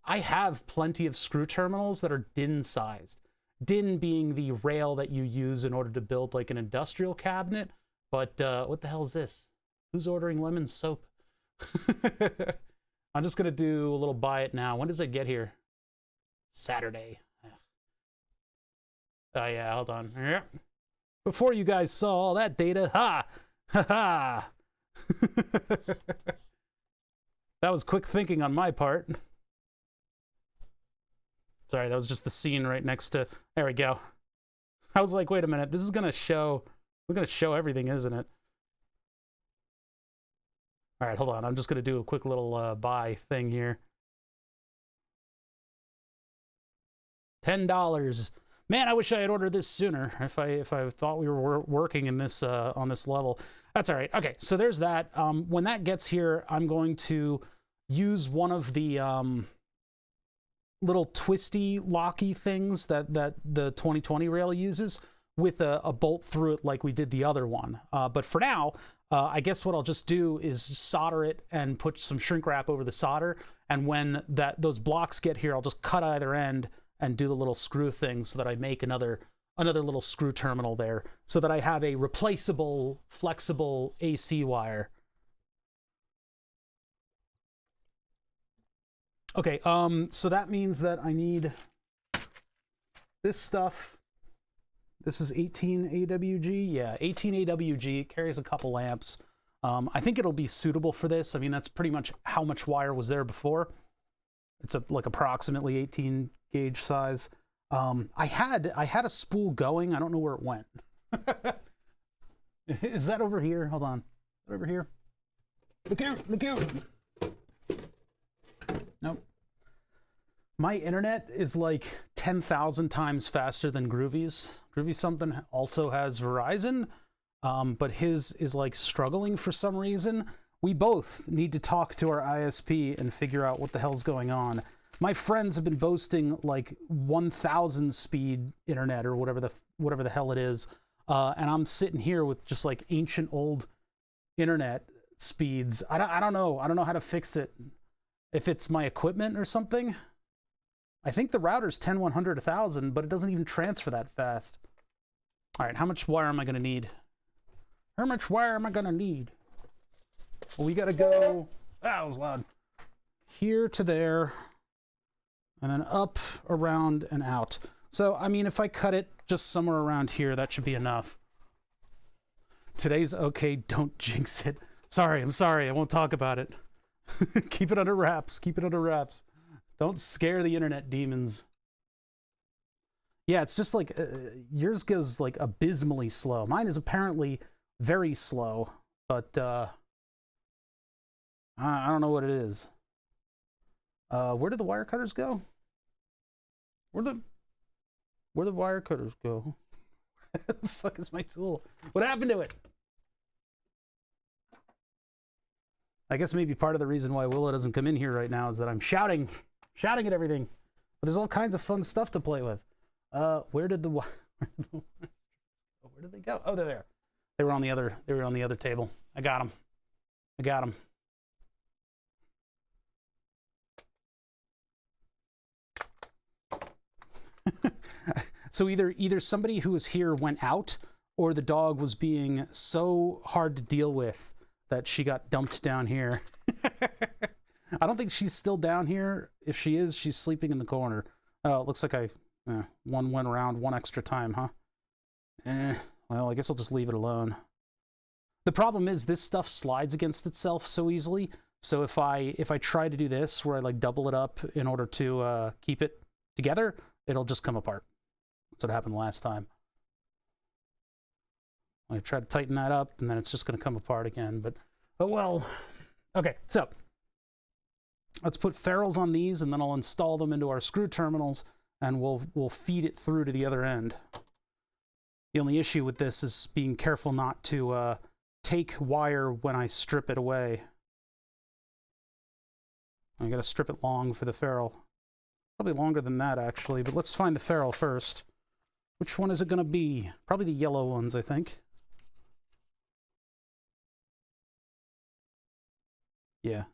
I have plenty of screw terminals that are DIN sized. DIN being the rail that you use in order to build like an industrial cabinet. But what the hell is this? Who's ordering lemon soap? I'm just gonna do a little buy it now. When does it get here? Saturday. Oh yeah, hold on. Yep. Before you guys saw all that data, ha ha. That was quick thinking on my part. Sorry, that was just the scene right next to. There we go. I was like, wait a minute, this is gonna show. We're gonna show everything, isn't it? All right, hold on. I'm just gonna do a quick little buy thing here. $10. Man, I wish I had ordered this sooner. If I thought we were working in this on this level. That's all right. Okay, so there's that. When that gets here, I'm going to use one of the little twisty, locky things that the 2020 rail uses with a bolt through it like we did the other one. But for now, I guess what I'll just do is solder it and put some shrink wrap over the solder. And when those blocks get here, I'll just cut either end and do the little screw thing so that I make another little screw terminal there so that I have a replaceable, flexible AC wire. Okay, so that means that I need this stuff. This is 18 AWG. Yeah, 18 AWG. It carries a couple amps. I think it'll be suitable for this. I mean, that's pretty much how much wire was there before. It's like approximately 18 gauge size. I had a spool going. I don't know where it went. Is that over here? Hold on. Is that over here? Look here. Look here. Nope. My internet is like 10,000 times faster than Groovy's. Groovy something also has Verizon, but his is like struggling for some reason. We both need to talk to our ISP and figure out what the hell's going on. My friends have been boasting like 1,000 speed internet or whatever the hell it is, and I'm sitting here with just like ancient old internet speeds. I don't know. I don't know how to fix it. If it's my equipment or something. I think the router's 10/100 1000, but it doesn't even transfer that fast. All right, how much wire am I going to need? How much wire am I going to need? Well, we got to go, that was loud, here to there, and then up, around, and out. So, I mean, if I cut it just somewhere around here, that should be enough. Today's okay, don't jinx it. Sorry, I'm sorry, I won't talk about it. Keep it under wraps, keep it under wraps. Don't scare the internet demons. Yeah, it's just like, yours goes like abysmally slow. Mine is apparently very slow, but I don't know what it is. Where did the wire cutters go? Where the wire cutters go? Where the fuck is my tool? What happened to it? I guess maybe part of the reason why Willow doesn't come in here right now is that I'm shouting at everything. But there's all kinds of fun stuff to play with. Where did they go? Oh, they're there. They were on the other table. I got them. So either somebody who was here went out, or the dog was being so hard to deal with that she got dumped down here. I don't think she's still down here. If she is, she's sleeping in the corner. Oh, it looks like one went around one extra time, huh? Well, I guess I'll just leave it alone. The problem is this stuff slides against itself so easily. So if I try to do this, where I like double it up in order to keep it together, it'll just come apart. That's what happened last time. I try to tighten that up, and then it's just going to come apart again. But well. Okay, so let's put ferrels on these, and then I'll install them into our screw terminals, and we'll feed it through to the other end. The only issue with this is being careful not to take wire when I strip it away. I got to strip it long for the ferrule. Probably longer than that, actually, but let's find the ferrule first. Which one is it going to be? Probably the yellow ones, I think. Yeah.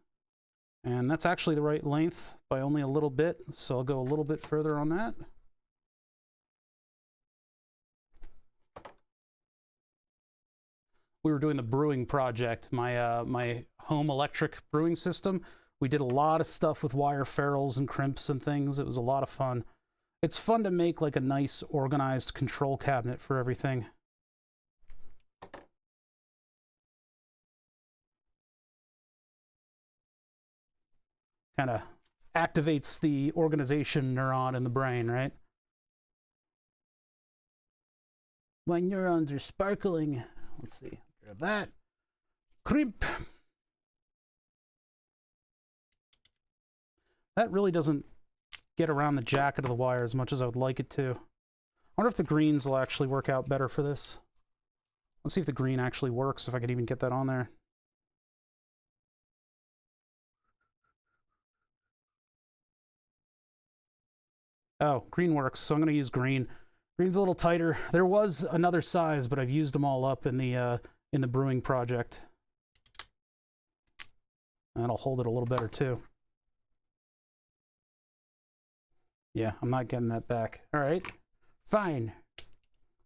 And that's actually the right length by only a little bit, so I'll go a little bit further on that. We were doing the brewing project, my home electric brewing system. We did a lot of stuff with wire ferrules and crimps and things. It was a lot of fun. It's fun to make like a nice organized control cabinet for everything. Kind of activates the organization neuron in the brain, right? My neurons are sparkling. Let's see, grab that. Crimp. That really doesn't get around the jacket of the wire as much as I would like it to. wonder if the greens will actually work out better for this. Let's see if the green actually works, if I could even get that on there. Oh, green works, so I'm going to use green. Green's a little tighter. There was another size, but I've used them all up in the brewing project. That'll hold it a little better too. Yeah, I'm not getting that back. All right, fine.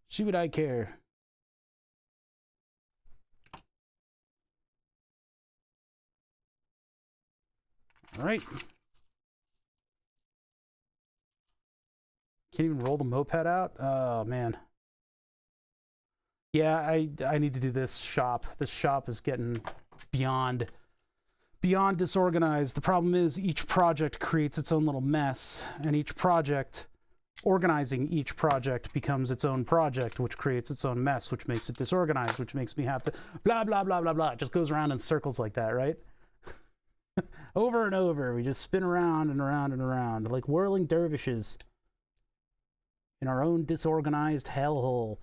See what I care. All right. Can't even roll the moped out? Oh, man. Yeah, I need to do this shop. This shop is getting beyond disorganized. The problem is each project creates its own little mess, and organizing each project becomes its own project, which creates its own mess, which makes it disorganized, which makes me have to blah, blah, blah, blah, blah. It just goes around in circles like that, right? Over and over. We just spin around and around and around like whirling dervishes in our own disorganized hellhole.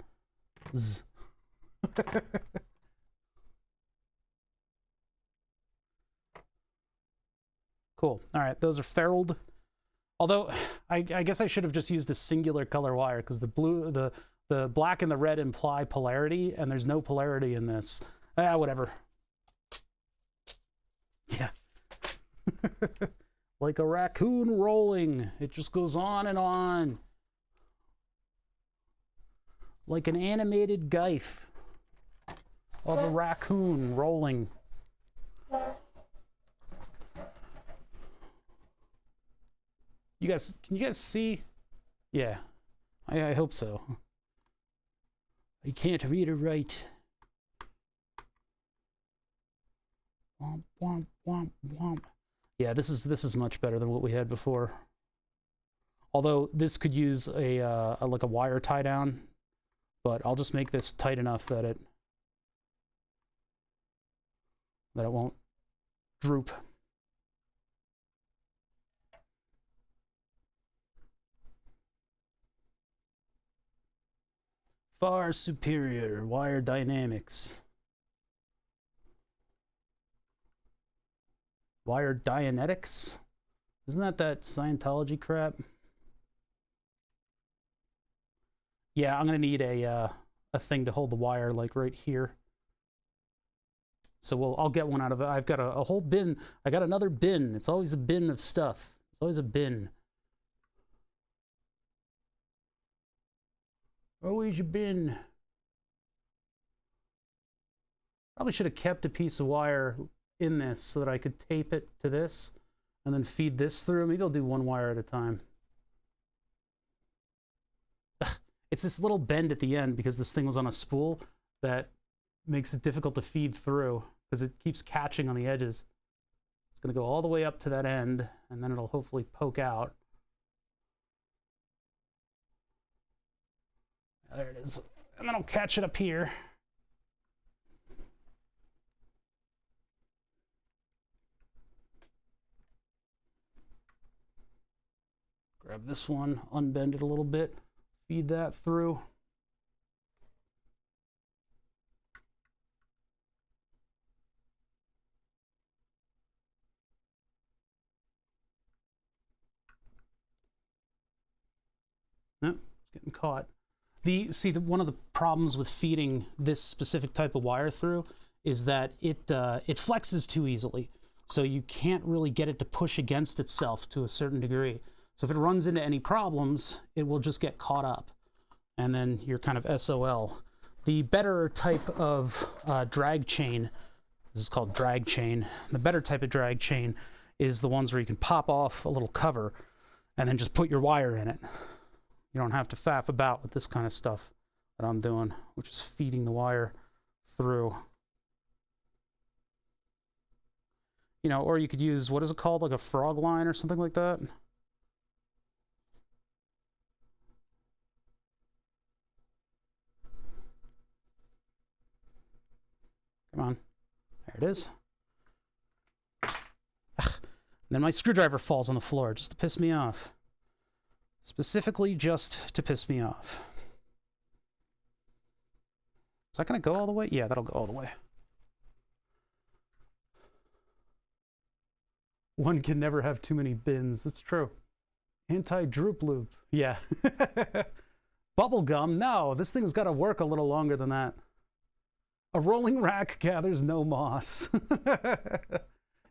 Cool. All right, those are ferrelled. Although, I guess I should have just used a singular color wire, because the black and the red imply polarity, and there's no polarity in this. Whatever. Yeah. Like a raccoon rolling. It just goes on and on. Like an animated GIF of a raccoon rolling. You guys, can you guys see? Yeah, I hope so. I can't read or write. Womp, womp, womp, womp. Yeah, this is much better than what we had before. Although this could use a like a wire tie down, but I'll just make this tight enough that it won't droop. Far superior wire dynamics. Wire Dianetics? Isn't that Scientology crap? Yeah, I'm gonna need a thing to hold the wire, like right here. So I'll get one out of it. I've got a whole bin. I got another bin. It's always a bin of stuff. It's always a bin. Always a bin. Probably should have kept a piece of wire in this so that I could tape it to this and then feed this through. Maybe I'll do one wire at a time. It's this little bend at the end because this thing was on a spool that makes it difficult to feed through because it keeps catching on the edges. It's going to go all the way up to that end and then it'll hopefully poke out. There it is. And then I'll catch it up here. Grab this one, unbend it a little bit, feed that through. Nope, it's getting caught. One of the problems with feeding this specific type of wire through is that it flexes too easily. So you can't really get it to push against itself to a certain degree. So if it runs into any problems, it will just get caught up. And then you're kind of SOL. The better type of drag chain, this is called drag chain. The better type of drag chain is the ones where you can pop off a little cover and then just put your wire in it. You don't have to faff about with this kind of stuff that I'm doing, which is feeding the wire through. You know, or you could use, what is it called? Like a frog line or something like that. Come on. There it is. Ugh. And then my screwdriver falls on the floor just to piss me off. Specifically just to piss me off. Is that going to go all the way? Yeah, that'll go all the way. One can never have too many bins. That's true. Anti-droop loop. Yeah. Bubble gum. No, this thing's got to work a little longer than that. A rolling rack gathers no moss.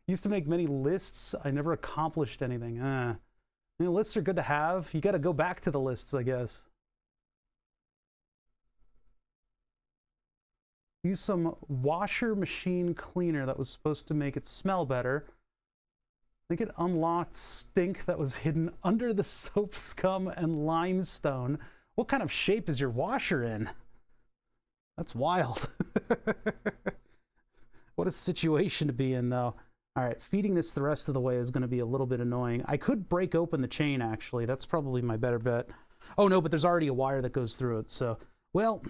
Used to make many lists. I never accomplished anything. You know, lists are good to have. You got to go back to the lists, I guess. Use some washer machine cleaner that was supposed to make it smell better. I think it unlocked stink that was hidden under the soap scum and limestone. What kind of shape is your washer in? That's wild. What a situation to be in, though. All right, feeding this the rest of the way is going to be a little bit annoying. I could break open the chain, actually. That's probably my better bet. Oh, no, but there's already a wire that goes through it. So, well,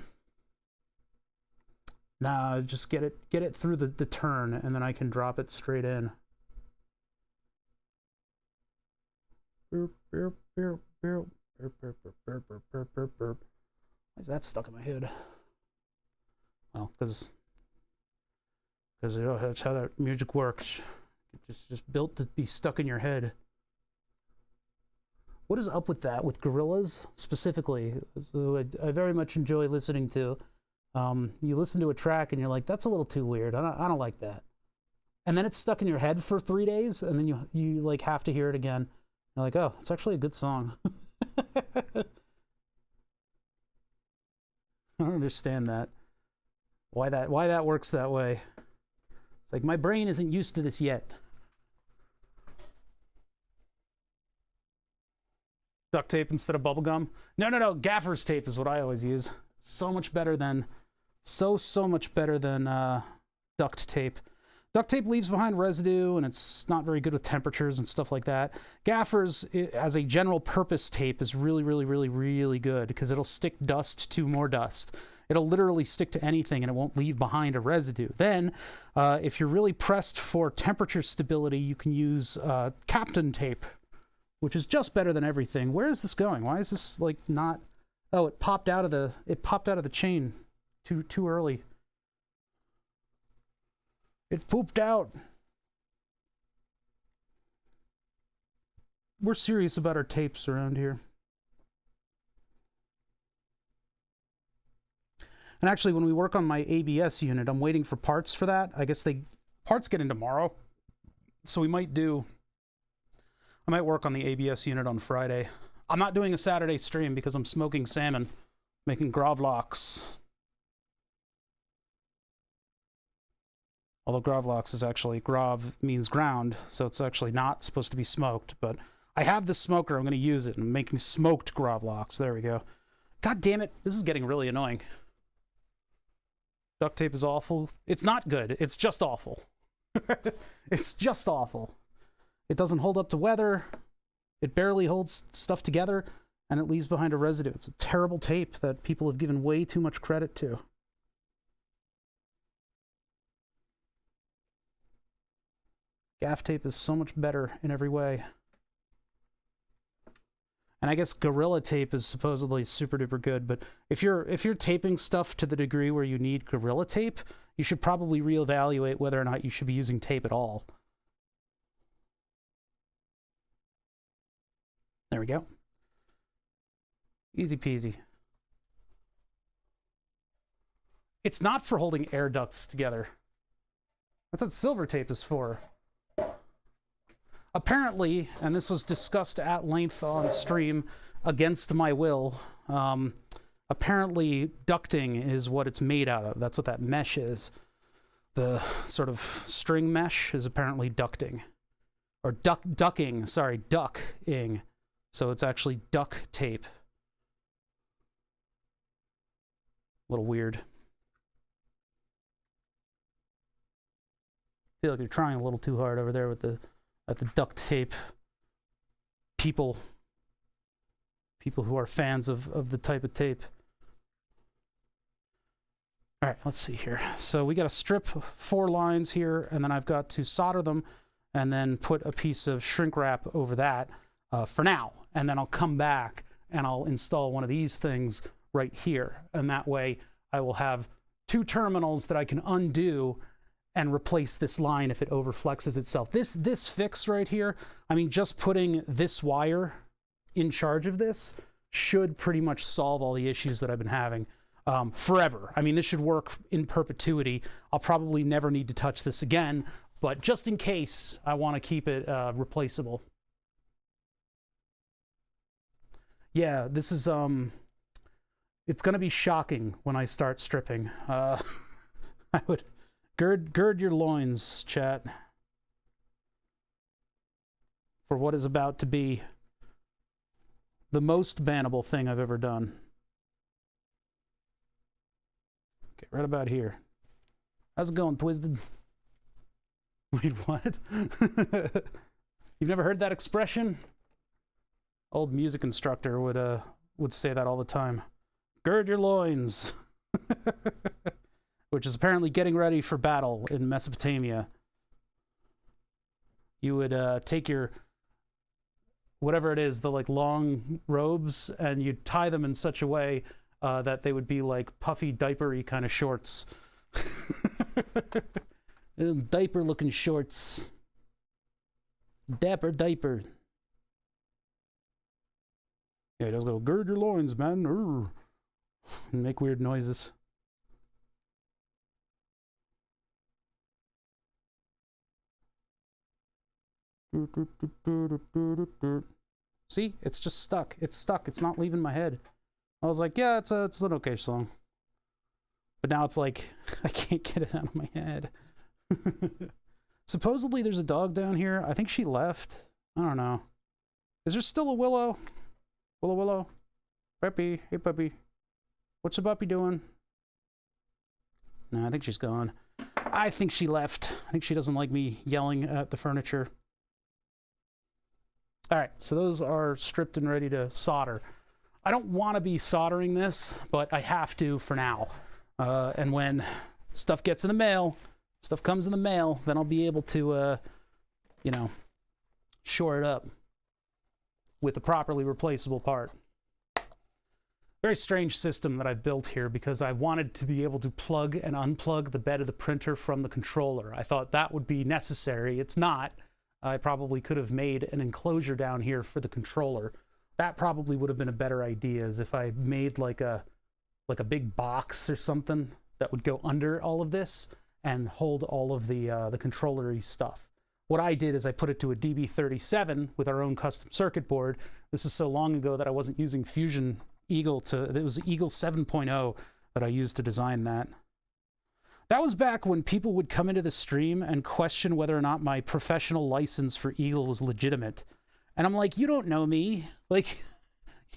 nah, just get it through the turn, and then I can drop it straight in. Why is that stuck in my head? Well, because you know, that's how that music works. It's just built to be stuck in your head. What is up with that, with gorillas specifically? So I very much enjoy listening to. You listen to a track and you're like, that's a little too weird. I don't like that. And then it's stuck in your head for 3 days, and then you like have to hear it again. You're like, oh, it's actually a good song. I don't understand that. Why that works that way. It's like my brain isn't used to this yet. Duct tape instead of bubble gum? No. Gaffer's tape is what I always use. So much better than much better than duct tape. Duct tape leaves behind residue, and it's not very good with temperatures and stuff like that. Gaffers, as a general purpose tape, is really, really, really, really good because it'll stick dust to more dust. It'll literally stick to anything, and it won't leave behind a residue. Then, if you're really pressed for temperature stability, you can use Captain tape, which is just better than everything. Where is this going? Why is this like not? Oh, it popped out of the chain too early. It pooped out. We're serious about our tapes around here. And actually, when we work on my ABS unit, I'm waiting for parts for that. I guess parts get in tomorrow. So I might work on the ABS unit on Friday. I'm not doing a Saturday stream because I'm smoking salmon, making gravlax. Although gravlax is actually, grav means ground, so it's actually not supposed to be smoked. But I have this smoker, I'm going to use it. I'm making smoked gravlax. There we go. God damn it, this is getting really annoying. Duct tape is awful. It's not good, it's just awful. It's just awful. It doesn't hold up to weather. It barely holds stuff together, and it leaves behind a residue. It's a terrible tape that people have given way too much credit to. Gaff tape is so much better in every way. And I guess Gorilla tape is supposedly super duper good, but if you're taping stuff to the degree where you need Gorilla tape, you should probably reevaluate whether or not you should be using tape at all. There we go. Easy peasy. It's not for holding air ducts together. That's what silver tape is for. Apparently, and this was discussed at length on stream against my will, apparently ducting is what it's made out of. That's what that mesh is. The sort of string mesh is apparently ducting. Or ducking. So it's actually duck tape. A little weird. I feel like they're trying a little too hard over there with the duct tape people who are fans of the type of tape. All right, let's see here. So we got to strip 4 lines here, and then I've got to solder them and then put a piece of shrink wrap over that for now. And then I'll come back and I'll install one of these things right here. And that way I will have 2 terminals that I can undo and replace this line if it overflexes itself. This fix right here, I mean, just putting this wire in charge of this should pretty much solve all the issues that I've been having forever. I mean, this should work in perpetuity. I'll probably never need to touch this again, but just in case, I want to keep it replaceable. Yeah, this is, it's going to be shocking when I start stripping. I would gird your loins, chat, for what is about to be the most bannable thing I've ever done. Okay, right about here. How's it going, Twisted? Wait, what? You've never heard that expression? Old music instructor would say that all the time. Gird your loins. Which is apparently getting ready for battle in Mesopotamia. You would take your, whatever it is, the like long robes, and you'd tie them in such a way that they would be like puffy, diapery kind of shorts. Diaper looking shorts. Dapper diaper. Yeah, he does go, gird your loins, man. Urgh. And make weird noises. See, it's just stuck. It's stuck. It's not leaving my head. I was like, yeah, it's an okay song. But now it's like, I can't get it out of my head. Supposedly there's a dog down here. I think she left. I don't know. Is there still a Willow? Willow? Puppy. Hey, puppy. What's the puppy doing? No, I think she's gone. I think she left. I think she doesn't like me yelling at the furniture. All right, so those are stripped and ready to solder. I don't want to be soldering this, but I have to for now. And when stuff gets in the mail, stuff comes in the mail, then I'll be able to, you know, shore it up with a properly replaceable part. Very strange system that I've built here because I wanted to be able to plug and unplug the bed of the printer from the controller. I thought that would be necessary. It's not. I probably could have made an enclosure down here for the controller. That probably would have been a better idea, is if I made like a big box or something that would go under all of this and hold all of the controller-y stuff. What I did is I put it to a DB37 with our own custom circuit board. This is so long ago that I wasn't using Fusion Eagle it was Eagle 7.0 that I used to design that. That was back when people would come into the stream and question whether or not my professional license for Eagle was legitimate. And I'm like, you don't know me. Like,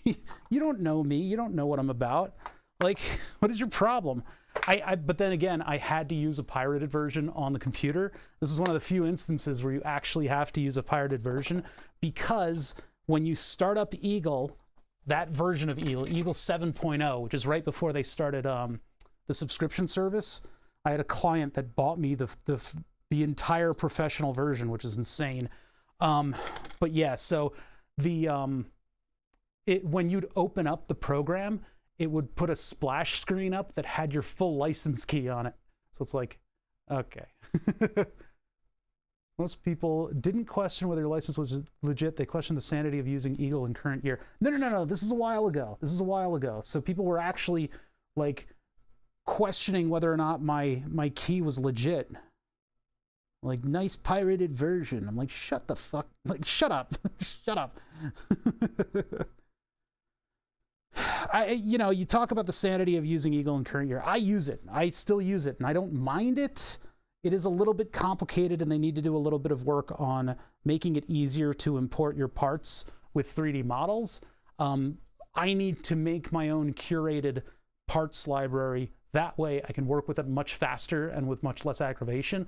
you don't know me. You don't know what I'm about. Like, what is your problem? But then again, I had to use a pirated version on the computer. This is one of the few instances where you actually have to use a pirated version, because when you start up Eagle, that version of Eagle 7.0, which is right before they started the subscription service, I had a client that bought me the entire professional version, which is insane. But yeah, so when you'd open up the program, it would put a splash screen up that had your full license key on it. So it's like, okay. Most people didn't question whether your license was legit. They questioned the sanity of using Eagle in current year. No. This is a while ago. So people were actually like questioning whether or not my key was legit. Like, nice pirated version. I'm like, shut the fuck, like, shut up. Shut up. You talk about the sanity of using Eagle in current year. I use it. I still use it, and I don't mind it. It is a little bit complicated, and they need to do a little bit of work on making it easier to import your parts with 3D models. I need to make my own curated parts library. That way I can work with it much faster and with much less aggravation,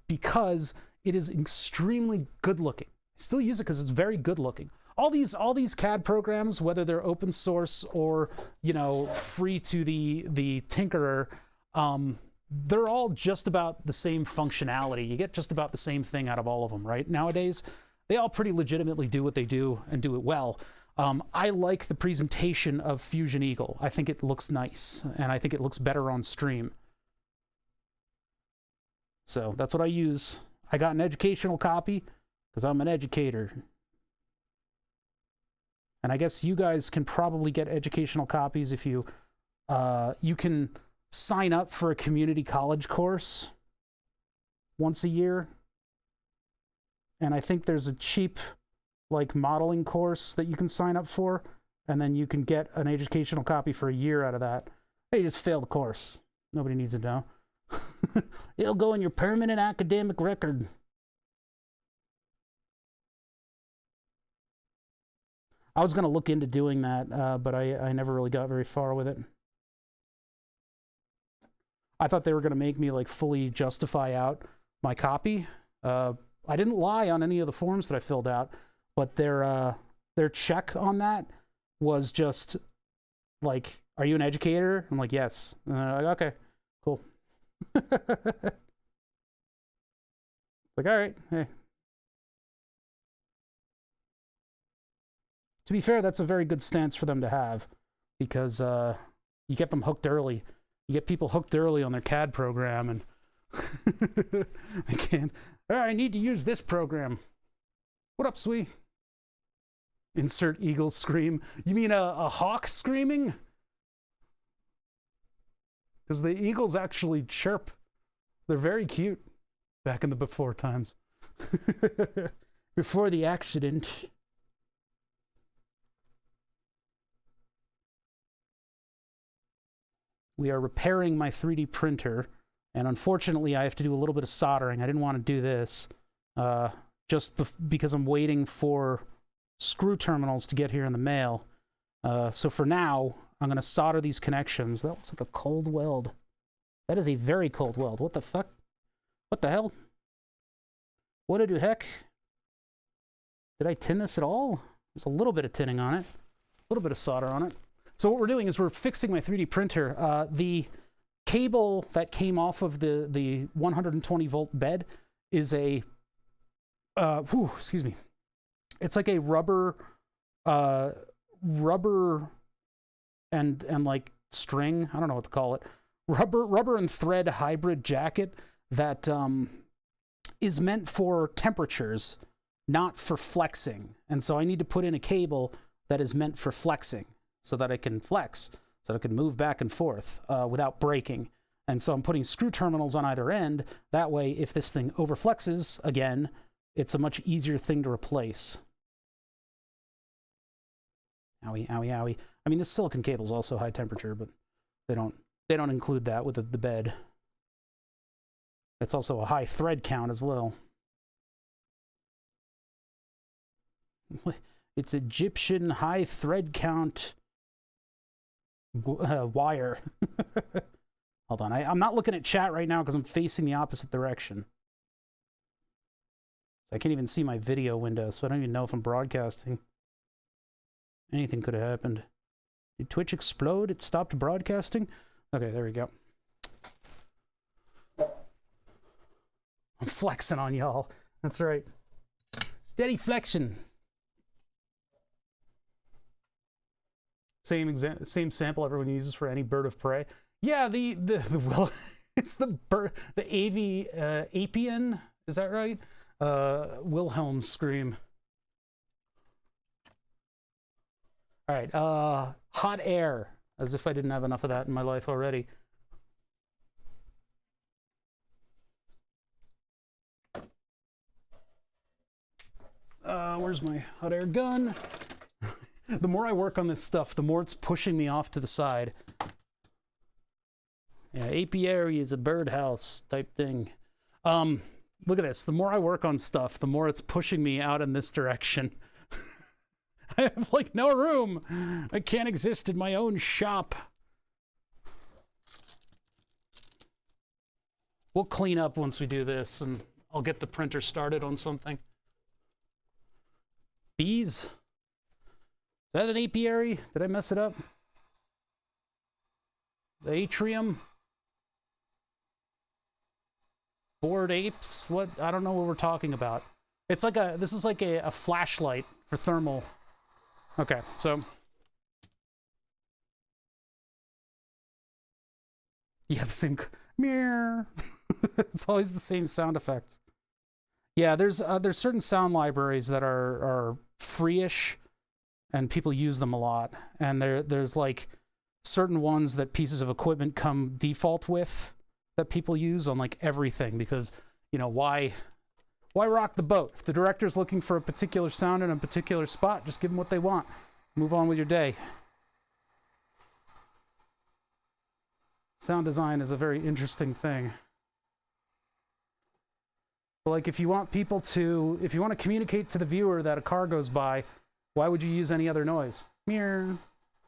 because it is extremely good looking. I still use it because it's very good looking. All these CAD programs, whether they're open source or, free to the tinkerer, they're all just about the same functionality. You get just about the same thing out of all of them, right? Nowadays, they all pretty legitimately do what they do and do it well. I like the presentation of Fusion Eagle. I think it looks nice, and I think it looks better on stream. So that's what I use. I got an educational copy because I'm an educator. And I guess you guys can probably get educational copies if you can sign up for a community college course once a year. And I think there's a cheap like modeling course that you can sign up for, and then you can get an educational copy for a year out of that. Hey, you just failed the course. Nobody needs to know. It'll go in your permanent academic record. I was going to look into doing that, but I never really got very far with it. I thought they were going to make me like fully justify out my copy. I didn't lie on any of the forms that I filled out, but their check on that was just like, "Are you an educator?" I'm like, "Yes." And they're like, "Okay, cool." Like, all right, hey. To be fair, that's a very good stance for them to have, because you get them hooked early. You get people hooked early on their CAD program, and they can't. "Oh, I need to use this program." What up, Sweet? Insert eagle scream. You mean a hawk screaming? Because the eagles actually chirp. They're very cute back in the before times. Before the accident. We are repairing my 3D printer, and unfortunately I have to do a little bit of soldering. I didn't want to do this just because I'm waiting for screw terminals to get here in the mail. So for now, I'm going to solder these connections. That looks like a cold weld. That is a very cold weld. What the fuck? What the hell? What the heck? Did I tin this at all? There's a little bit of tinning on it. A little bit of solder on it. So what we're doing is we're fixing my 3D printer. The cable that came off of the 120 volt bed is a, excuse me. It's like a rubber and like string. I don't know what to call it. Rubber and thread hybrid jacket that is meant for temperatures, not for flexing. And so I need to put in a cable that is meant for flexing, so that I can flex, so that I can move back and forth without breaking. And so I'm putting screw terminals on either end. That way, if this thing overflexes again, it's a much easier thing to replace. Owie, owie, owie. I mean, this silicon cable is also high temperature, but they don't include that with the bed. It's also a high thread count as well. It's Egyptian high thread count wire. Hold on, I'm not looking at chat right now because I'm facing the opposite direction. I can't even see my video window, so I don't even know if I'm broadcasting. Anything could have happened. Did Twitch explode? It stopped broadcasting? Okay, there we go. I'm flexing on y'all. That's right. Steady flexion. Same sample everyone uses for any bird of prey. Yeah, the well, it's the apian. Is that right? Wilhelm scream. All right. Hot air. As if I didn't have enough of that in my life already. Where's my hot air gun? The more I work on this stuff, the more it's pushing me off to the side. Yeah, apiary is a birdhouse type thing. Look at this. The more I work on stuff, the more it's pushing me out in this direction. I have, like, no room. I can't exist in my own shop. We'll clean up once we do this, and I'll get the printer started on something. Bees? Is that an apiary? Did I mess it up? The atrium? Bored apes? What? I don't know what we're talking about. It's like this is like a flashlight for thermal. Okay, so yeah, the same meow. It's always the same sound effects. Yeah, there's certain sound libraries that are free-ish, and people use them a lot. And there's like certain ones that pieces of equipment come default with that people use on like everything, because you know why rock the boat? If the director's looking for a particular sound in a particular spot, just give them what they want. Move on with your day. Sound design is a very interesting thing. But like if you want to communicate to the viewer that a car goes by, why would you use any other noise? Meow.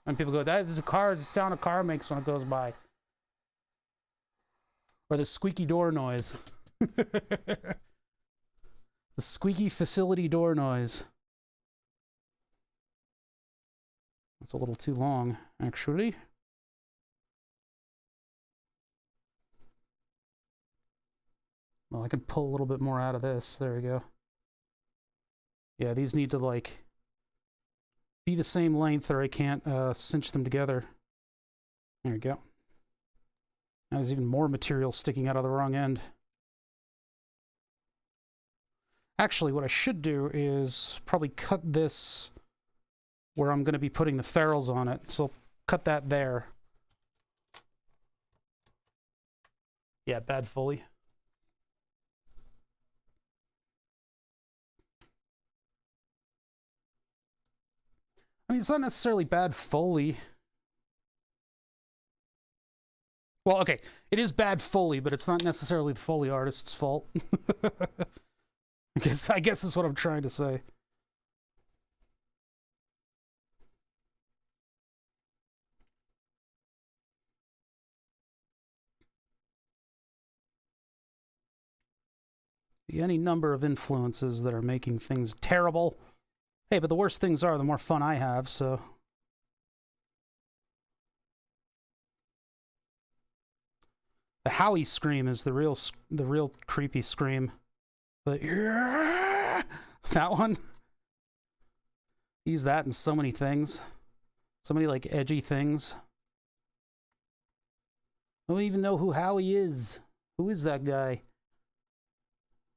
And people go, that's the sound a car makes when it goes by. Or the squeaky door noise. The squeaky facility door noise. That's a little too long, actually. Well, I could pull a little bit more out of this. There we go. Yeah, these need to, like, be the same length or I can't cinch them together. There we go. Now there's even more material sticking out of the wrong end. Actually, what I should do is probably cut this where I'm going to be putting the ferrels on it. So cut that there. Yeah, bad Foley. I mean, it's not necessarily bad Foley. Well, okay, it is bad Foley, but it's not necessarily the Foley artist's fault. I guess is what I'm trying to say. Any number of influences that are making things terrible. Hey, but the worse things are, the more fun I have, so... The Howie scream is the real creepy scream. The that one. Use that in so many things. So many, like, edgy things. I don't even know who Howie is. Who is that guy?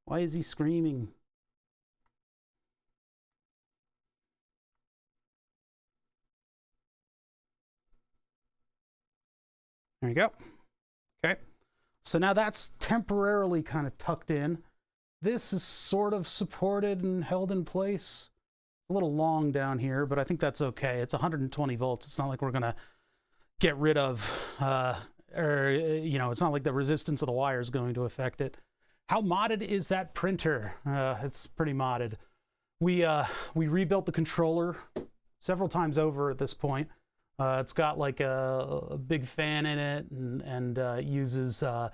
Why is he screaming? There you go. Okay. So now that's temporarily kind of tucked in. This is sort of supported and held in place. A little long down here, but I think that's okay. It's 120 volts. It's not like we're going to get rid of, you know, it's not like the resistance of the wire is going to affect it. How modded is that printer? It's pretty modded. We rebuilt the controller several times over at this point. It's got like a big fan in it and uses the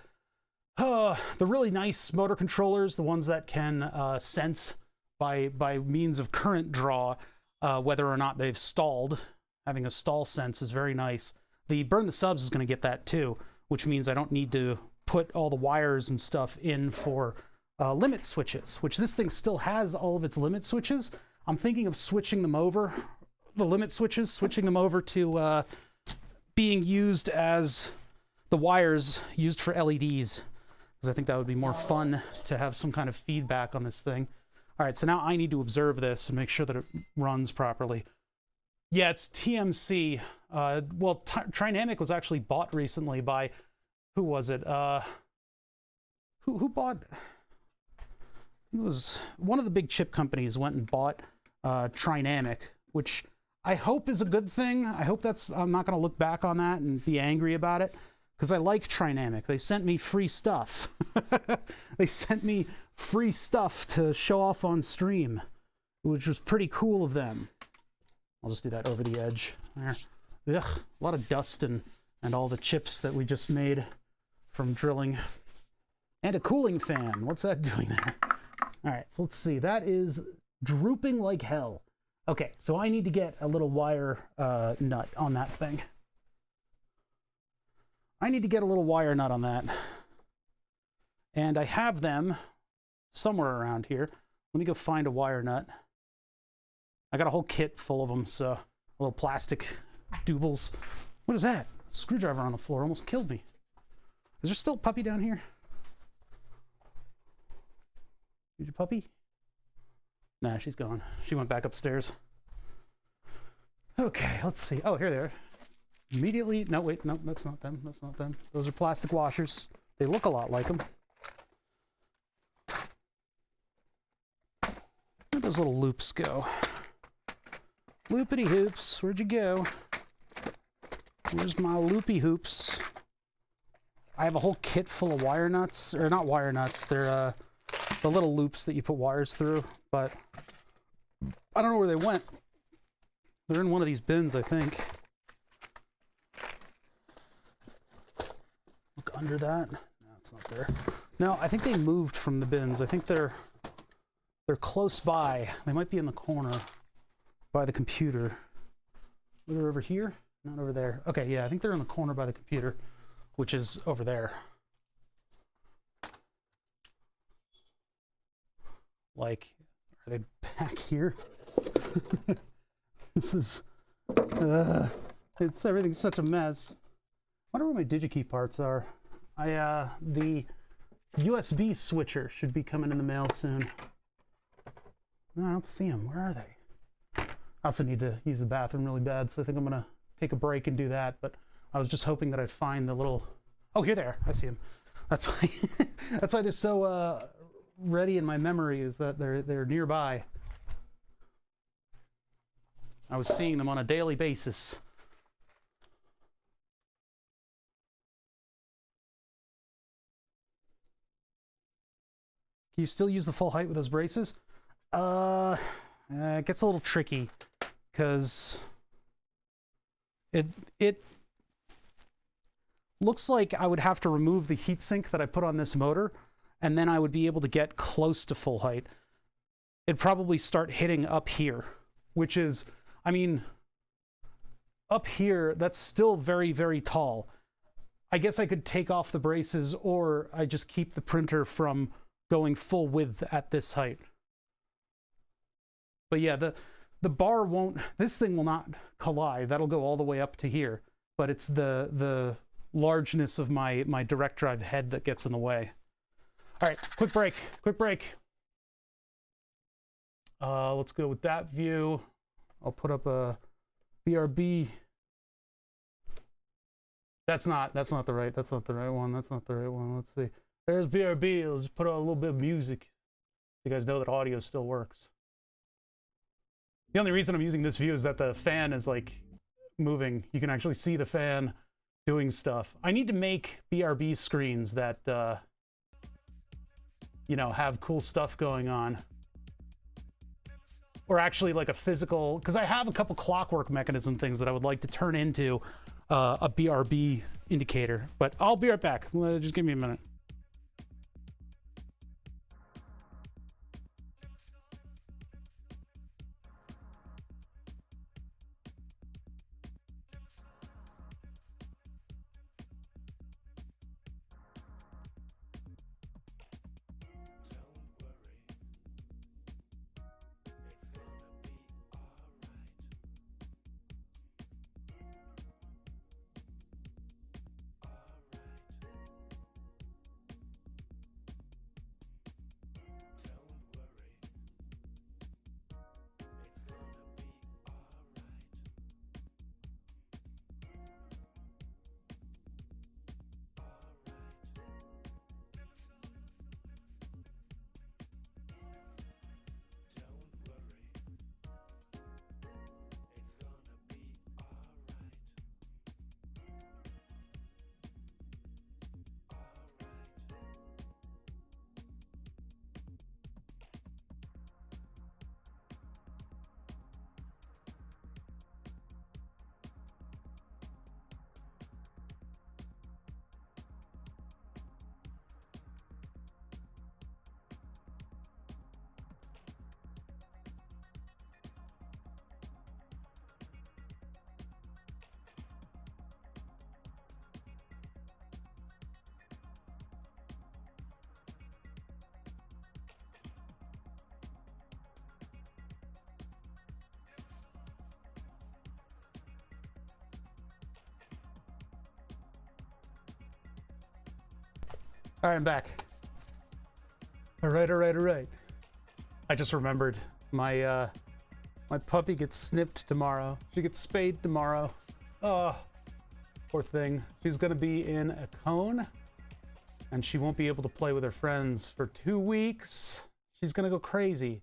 really nice motor controllers, the ones that can sense by means of current draw whether or not they've stalled. Having a stall sense is very nice. The Burn the Subs is going to get that too, which means I don't need to put all the wires and stuff in for limit switches, which this thing still has all of its limit switches. I'm thinking of switching them over. The limit switches, switching them over to being used as the wires used for LEDs, because I think that would be more fun to have some kind of feedback on this thing. All right, so now I need to observe this and make sure that it runs properly. Yeah, it's TMC. Well, Trinamic was actually bought recently by, who was it? Who bought? It was one of the big chip companies went and bought Trinamic, which I hope is a good thing. I hope I'm not going to look back on that and be angry about it, because I like Trinamic. They sent me free stuff. They sent me free stuff to show off on stream, which was pretty cool of them. I'll just do that over the edge there. Ugh, a lot of dust and all the chips that we just made from drilling. And a cooling fan. What's that doing there? All right, so let's see. That is drooping like hell. Okay, so I need to get a little wire nut on that thing. I need to get a little wire nut on that. And I have them somewhere around here. Let me go find a wire nut. I got a whole kit full of them, so little plastic doobles. What is that? A screwdriver on the floor almost killed me. Is there still a puppy down here? Did you puppy? Nah, she's gone. She went back upstairs. Okay, let's see. Oh, here they are. Immediately, no, wait, no, that's not them. That's not them. Those are plastic washers. They look a lot like them. Where'd those little loops go? Loopity hoops, where'd you go? Where's my loopy hoops? I have a whole kit full of wire nuts, or not wire nuts, they're the little loops that you put wires through, but I don't know where they went. They're in one of these bins, I think. Look under that. No, it's not there. No, I think they moved from the bins. I think they're close by. They might be in the corner by the computer. They're over here? Not over there. Okay, yeah, I think they're in the corner by the computer, which is over there. Like, are they back here? This is, everything's such a mess. I wonder where my DigiKey parts are. The USB switcher should be coming in the mail soon. No, I don't see them. Where are they? I also need to use the bathroom really bad, so I think I'm gonna take a break and do that, but I was just hoping that I'd find the little... Oh, here they are. I see them. That's why, that's why they're so ready in my memory, is that they're nearby. I was seeing them on a daily basis. Can you still use the full height with those braces? It gets a little tricky because it looks like I would have to remove the heatsink that I put on this motor, and then I would be able to get close to full height. It'd probably start hitting up here, which is, I mean, up here, that's still very, very tall. I guess I could take off the braces, or I just keep the printer from going full width at this height. But yeah, the bar won't, this thing will not collide. That'll go all the way up to here. But it's the largeness of my direct drive head that gets in the way. All right, quick break. Let's go with that view. I'll put up a BRB. That's not the right one. Let's see. There's BRB. I'll just put on a little bit of music. You guys know that audio still works. The only reason I'm using this view is that the fan is like moving. You can actually see the fan doing stuff. I need to make BRB screens that, you know, have cool stuff going on. Or actually like a physical, because I have a couple clockwork mechanism things that I would like to turn into a BRB indicator. But I'll be right back. Just give me a minute. All right, I'm back. All right. I just remembered my my puppy gets snipped tomorrow. She gets spayed tomorrow. Oh, poor thing. She's gonna be in a cone, and she won't be able to play with her friends for 2 weeks. She's gonna go crazy.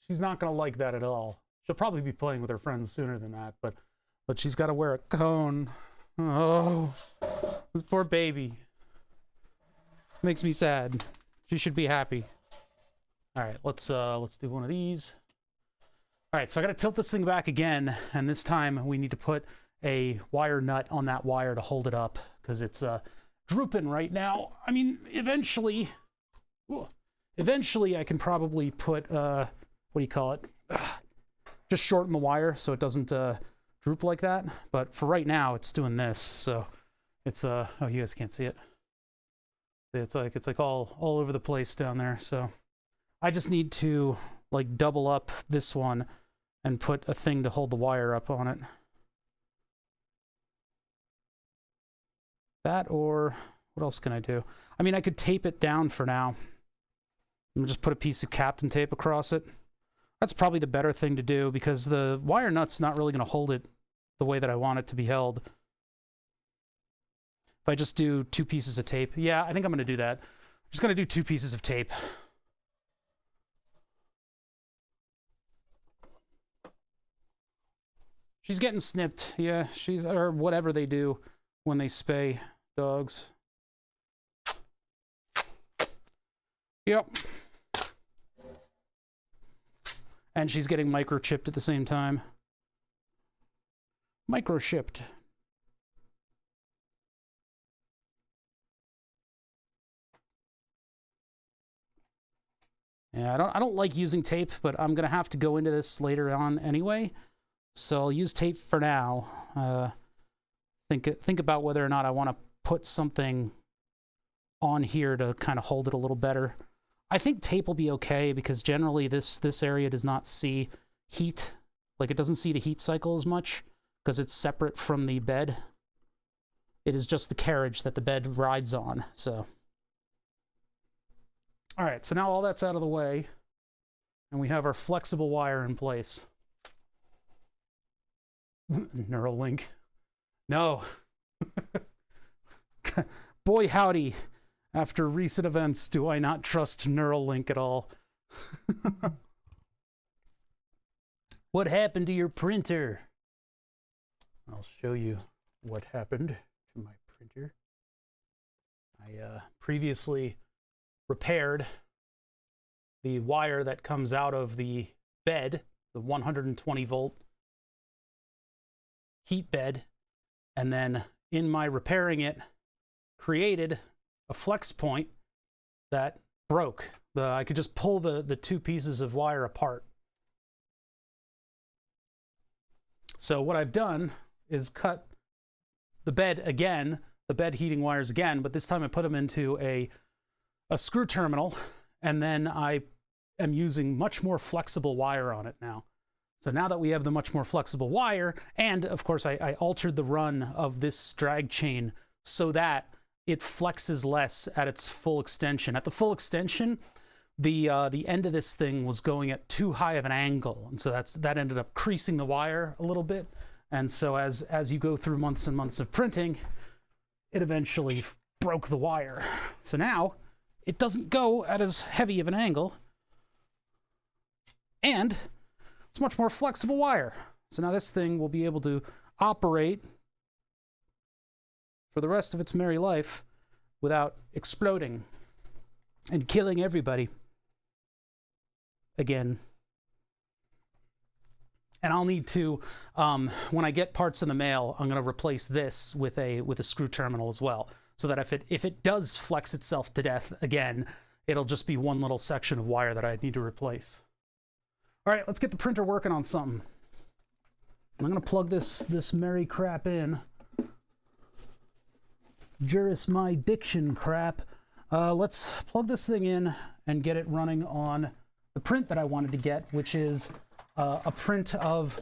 She's not gonna like that at all. She'll probably be playing with her friends sooner than that, but she's got to wear a cone. Oh, this poor baby. Makes me sad. She should be happy. All right, let's do one of these. All right, so I got to tilt this thing back again, and this time we need to put a wire nut on that wire to hold it up because it's drooping right now. I mean, eventually I can probably put what do you call it? Just shorten the wire so it doesn't droop like that. But for right now, it's doing this. So it's oh, you guys can't see it. It's like all over the place down there. So I just need to like double up this one and put a thing to hold the wire up on it. That, or what else can I do? I mean, I could tape it down for now. And just put a piece of Captain tape across it. That's probably the better thing to do because the wire nut's not really going to hold it the way that I want it to be held. If I just do 2 pieces of tape, yeah, I think I'm going to do that. I'm just going to do 2 pieces of tape. She's getting snipped, yeah, or whatever they do when they spay dogs. Yep. And she's getting microchipped at the same time. Microchipped. Yeah, I don't like using tape, but I'm gonna have to go into this later on anyway. So I'll use tape for now. Think about whether or not I want to put something on here to kind of hold it a little better. I think tape will be okay because generally this area does not see heat. Like it doesn't see the heat cycle as much because it's separate from the bed. It is just the carriage that the bed rides on. So, all right, so now all that's out of the way and we have our flexible wire in place. Neuralink. No. Boy, howdy. After recent events, do I not trust Neuralink at all? What happened to your printer? I'll show you what happened to my printer. I previously repaired the wire that comes out of the bed, the 120 volt heat bed, and then in my repairing it, created a flex point that broke. I could just pull the 2 pieces of wire apart. So what I've done is cut the bed again, the bed heating wires again, but this time I put them into a screw terminal, and then I am using much more flexible wire on it now. So now that we have the much more flexible wire, and of course I altered the run of this drag chain so that it flexes less at its full extension. At the full extension, the end of this thing was going at too high of an angle, and so that ended up creasing the wire a little bit. And so as you go through months and months of printing, it eventually broke the wire. So now it doesn't go at as heavy of an angle, and it's much more flexible wire. So now this thing will be able to operate for the rest of its merry life without exploding and killing everybody again. And I'll need to, when I get parts in the mail, I'm going to replace this with a screw terminal as well, so that if it does flex itself to death again, it'll just be one little section of wire that I need to replace. All right, let's get the printer working on something. I'm going to plug this merry crap in. Juris my diction crap. Let's plug this thing in and get it running on the print that I wanted to get, which is a print of,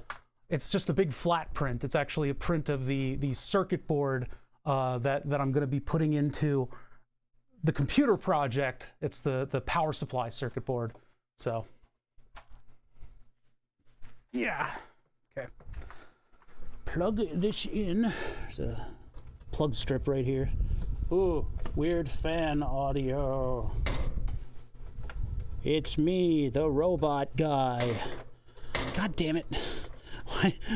it's just a big flat print. It's actually a print of the circuit board that I'm going to be putting into the computer project, it's the power supply circuit board. So yeah, okay. Plug this in. There's a plug strip right here. Ooh, weird fan audio. It's me, the robot guy. God damn it.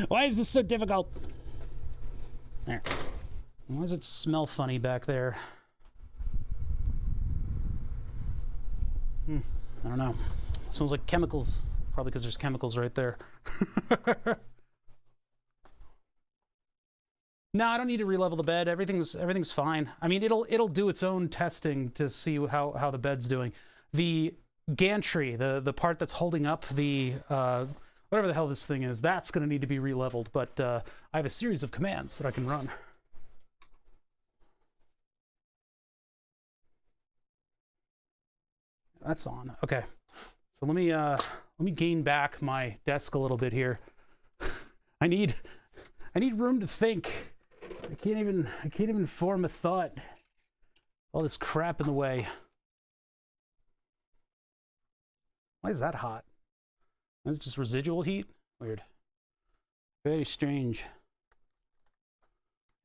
Why is this so difficult? There. Why does it smell funny back there? I don't know. It smells like chemicals. Probably because there's chemicals right there. No, I don't need to re-level the bed. Everything's fine. I mean, it'll do its own testing to see how the bed's doing. The gantry, the part that's holding up the whatever the hell this thing is, that's going to need to be re-leveled. But I have a series of commands that I can run. That's on. Okay, so let me gain back my desk a little bit here. I need room to think. I can't even form a thought. All this crap in the way. Why is that hot? That's just residual heat? Weird. Very strange.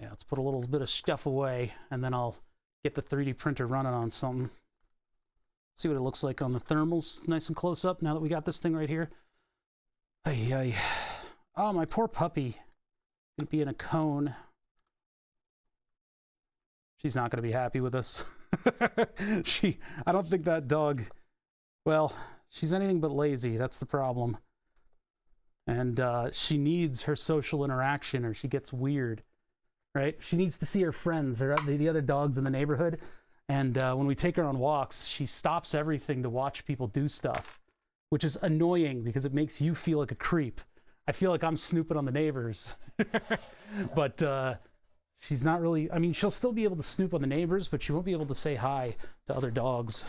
Yeah, let's put a little bit of stuff away, and then I'll get the 3D printer running on something. See what it looks like on the thermals, nice and close up, now that we got this thing right here. Ay, ay. Oh, my poor puppy. Gonna be in a cone. She's not gonna be happy with us. I don't think that dog, well, she's anything but lazy, that's the problem. And she needs her social interaction or she gets weird, right? She needs to see her friends or the other dogs in the neighborhood. And when we take her on walks, she stops everything to watch people do stuff, which is annoying because it makes you feel like a creep. I feel like I'm snooping on the neighbors. But she's not really, I mean, she'll still be able to snoop on the neighbors, but she won't be able to say hi to other dogs,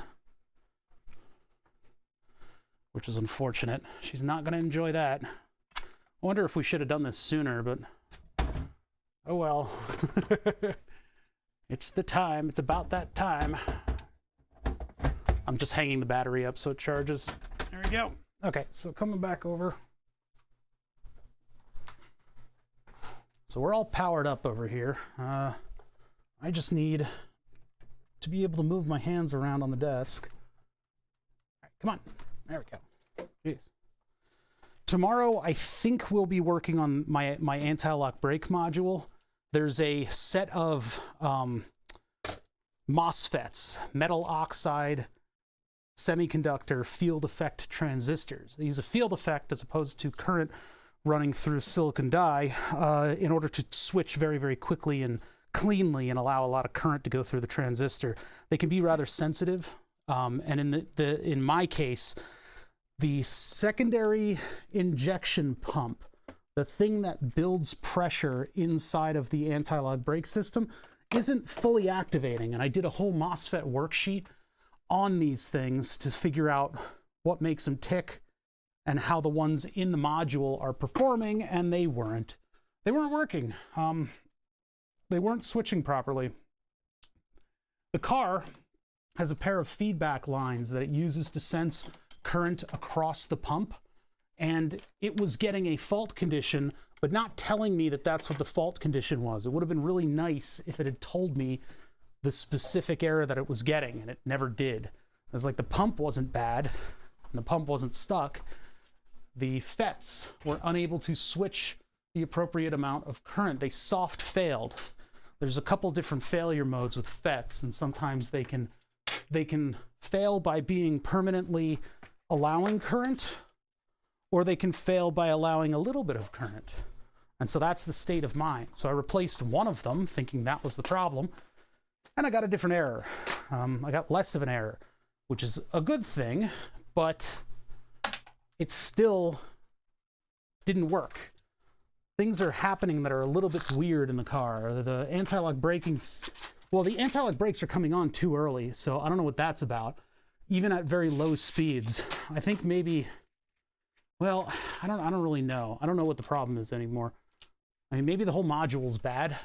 which is unfortunate. She's not going to enjoy that. I wonder if we should have done this sooner, but oh well. It's the time. It's about that time. I'm just hanging the battery up so it charges. There we go. Okay, so coming back over. So we're all powered up over here. I just need to be able to move my hands around on the desk. All right, come on. There we go. Jeez. Tomorrow, I think we'll be working on my anti-lock brake module. There's a set of MOSFETs, metal oxide semiconductor field effect transistors. They use a field effect as opposed to current running through silicon die in order to switch very, very quickly and cleanly and allow a lot of current to go through the transistor. They can be rather sensitive, and in my case, the secondary injection pump, the thing that builds pressure inside of the anti-lock brake system, isn't fully activating. And I did a whole MOSFET worksheet on these things to figure out what makes them tick and how the ones in the module are performing, and they weren't working. They weren't switching properly. The car has a pair of feedback lines that it uses to sense current across the pump, and it was getting a fault condition, but not telling me that that's what the fault condition was. It would have been really nice if it had told me the specific error that it was getting, and it never did. It was like the pump wasn't bad, and the pump wasn't stuck. The FETs were unable to switch the appropriate amount of current. They soft failed. There's a couple different failure modes with FETs, and sometimes they can fail by being permanently allowing current, or they can fail by allowing a little bit of current. And so that's the state of mind. So I replaced one of them, thinking that was the problem, and I got a different error. I got less of an error, which is a good thing, but it still didn't work. Things are happening that are a little bit weird in the car. The anti-lock braking, well, the anti-lock brakes are coming on too early, so I don't know what that's about. Even at very low speeds, I think maybe, well, I don't really know. I don't know what the problem is anymore. I mean, maybe the whole module's bad.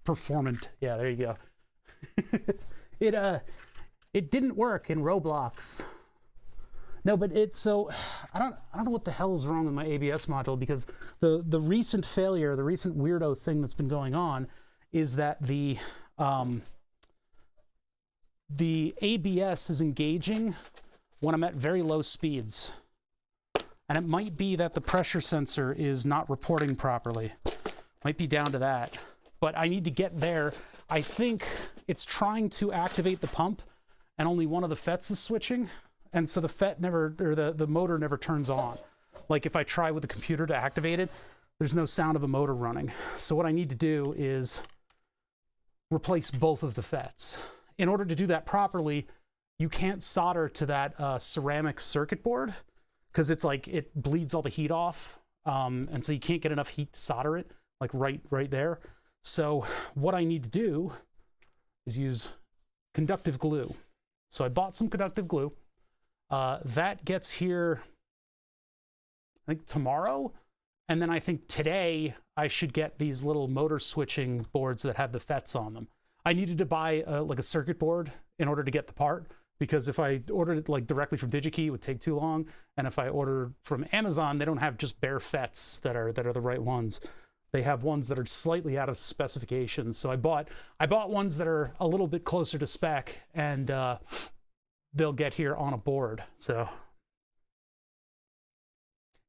Performant. Yeah, there you go. It didn't work in Roblox. No, but it's so I don't know what the hell is wrong with my ABS module, because the recent failure, the recent weirdo thing that's been going on is that the ABS is engaging when I'm at very low speeds. And it might be that the pressure sensor is not reporting properly. Might be down to that. But I need to get there. I think it's trying to activate the pump and only one of the FETs is switching. And so the FET never, or the motor never turns on. Like if I try with the computer to activate it, there's no sound of a motor running. So what I need to do is replace both of the FETs. In order to do that properly, you can't solder to that ceramic circuit board, because it's like it bleeds all the heat off. And so you can't get enough heat to solder it, like right there. So what I need to do is use conductive glue. So I bought some conductive glue. That gets here, I think tomorrow. And then I think today I should get these little motor switching boards that have the FETs on them. I needed to buy like a circuit board in order to get the part, because if I ordered it like directly from DigiKey, it would take too long. And if I order from Amazon, they don't have just bare FETs that are the right ones. They have ones that are slightly out of specifications. So I bought ones that are a little bit closer to spec, and they'll get here on a board. So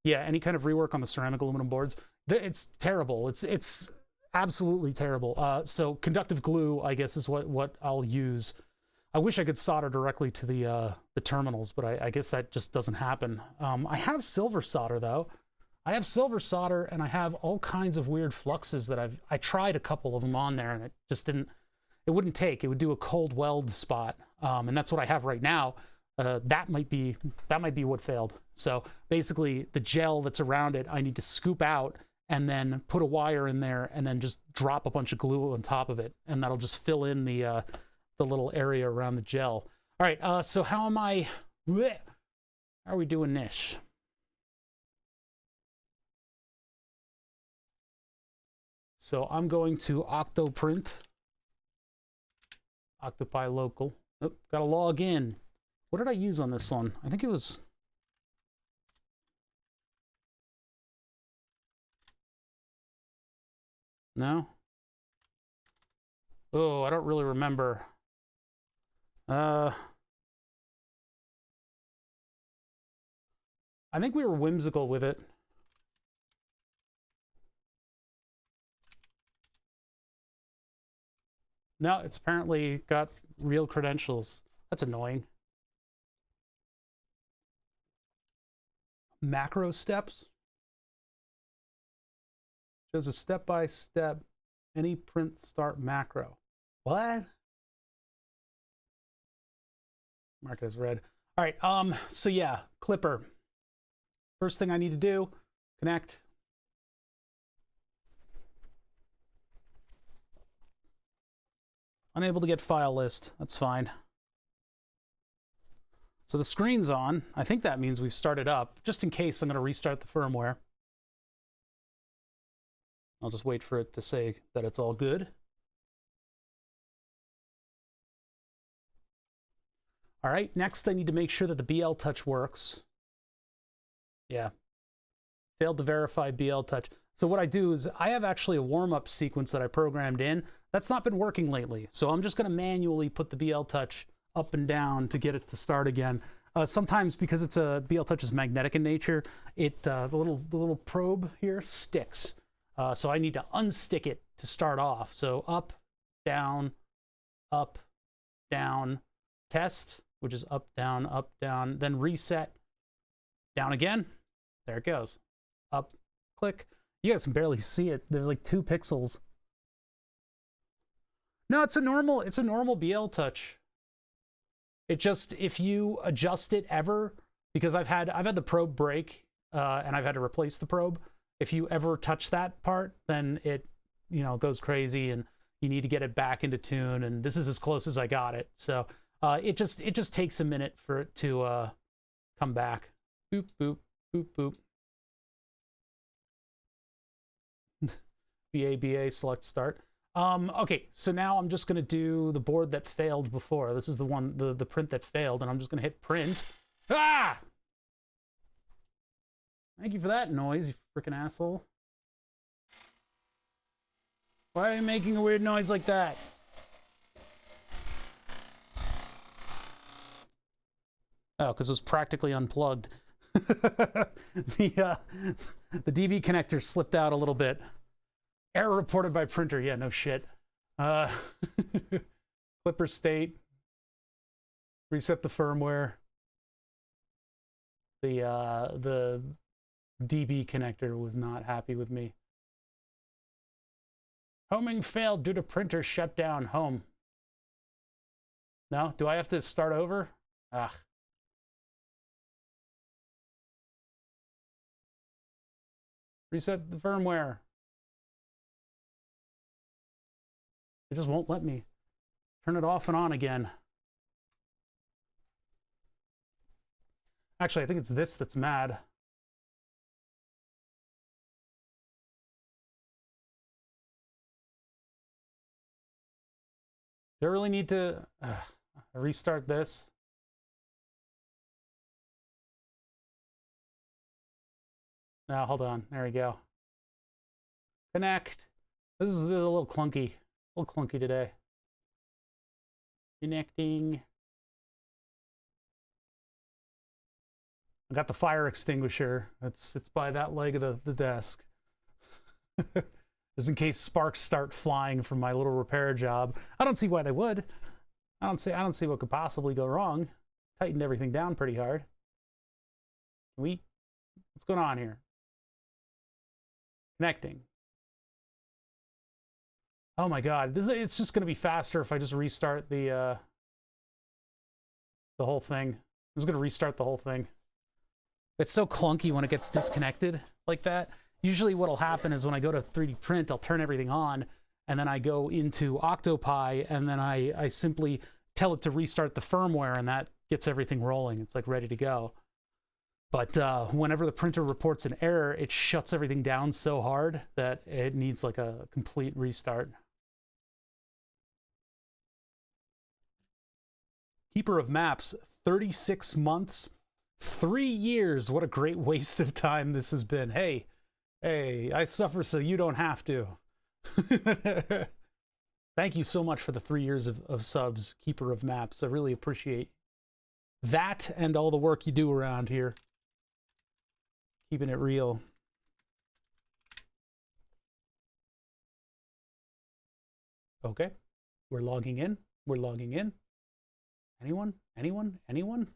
yeah, any kind of rework on the ceramic aluminum boards, it's terrible. It's absolutely terrible. So conductive glue, I guess, is what I'll use. I wish I could solder directly to the terminals, but I guess that just doesn't happen. I have silver solder though. I have silver solder, and I have all kinds of weird fluxes that I tried a couple of them on there, and it just didn't. It wouldn't take. It would do a cold weld spot, and that's what I have right now. That might be what failed. So basically, the gel that's around it, I need to scoop out and then put a wire in there, and then just drop a bunch of glue on top of it, and that'll just fill in the little area around the gel. All right. So how am I? How are we doing this? So I'm going to Octoprint. Octopi local. Oh, gotta log in. What did I use on this one? I think it was... No? Oh, I don't really remember. I think we were whimsical with it. No, it's apparently got real credentials. That's annoying. Macro steps. Shows a step-by-step any print start macro. What? Mark it as red. All right, so yeah, Clipper. First thing I need to do, connect. Unable to get file list. That's fine. So the screen's on. I think that means we've started up. Just in case, I'm going to restart the firmware. I'll just wait for it to say that it's all good. All right, next I need to make sure that the BL Touch works. Yeah. Failed to verify BL Touch. So what I do is I have actually a warm-up sequence that I programmed in. That's not been working lately. So I'm just going to manually put the BL Touch up and down to get it to start again. Sometimes because it's a BL Touch is magnetic in nature, the little probe here sticks. So I need to unstick it to start off. So up, down, test, which is up, down, then reset, down again. There it goes. Up, click. You guys can barely see it. There's like 2 pixels. No, it's a normal BL Touch. It just, if you adjust it ever, because I've had the probe break, and I've had to replace the probe. If you ever touch that part, then it, goes crazy, and you need to get it back into tune. And this is as close as I got it. So it just takes a minute for it to come back. Boop, boop, boop, boop. BA, select start. Okay, so now I'm just gonna do the board that failed before. This is the one, the print that failed, and I'm just gonna hit print. Ah! Thank you for that noise, you freaking asshole. Why are you making a weird noise like that? Oh, because it was practically unplugged. The DB connector slipped out a little bit. Error reported by printer. Yeah, no shit. Clipper state. Reset the firmware. The DB connector was not happy with me. Homing failed due to printer shutdown. Home. No? Do I have to start over? Ugh. Reset the firmware. It just won't let me turn it off and on again. Actually, I think it's this that's mad. Do I really need to restart this? No, hold on. There we go. Connect. This is a little clunky. A little clunky today. Connecting. I got the fire extinguisher. It's by that leg of the desk. Just in case sparks start flying from my little repair job. I don't see why they would. I don't see what could possibly go wrong. Tightened everything down pretty hard. What's going on here? Connecting. Oh my god, it's just gonna be faster if I just restart the whole thing. I'm just gonna restart the whole thing. It's so clunky when it gets disconnected like that. Usually what'll happen is when I go to 3D print, I'll turn everything on, and then I go into Octopi, and then I simply tell it to restart the firmware, and that gets everything rolling. It's like ready to go. But whenever the printer reports an error, it shuts everything down so hard that it needs like a complete restart. Keeper of Maps, 36 months, 3 years. What a great waste of time this has been. Hey, I suffer so you don't have to. Thank you so much for the 3 years of subs, Keeper of Maps. I really appreciate that and all the work you do around here. Keeping it real. Okay, we're logging in. We're logging in. Anyone? Anyone? Anyone?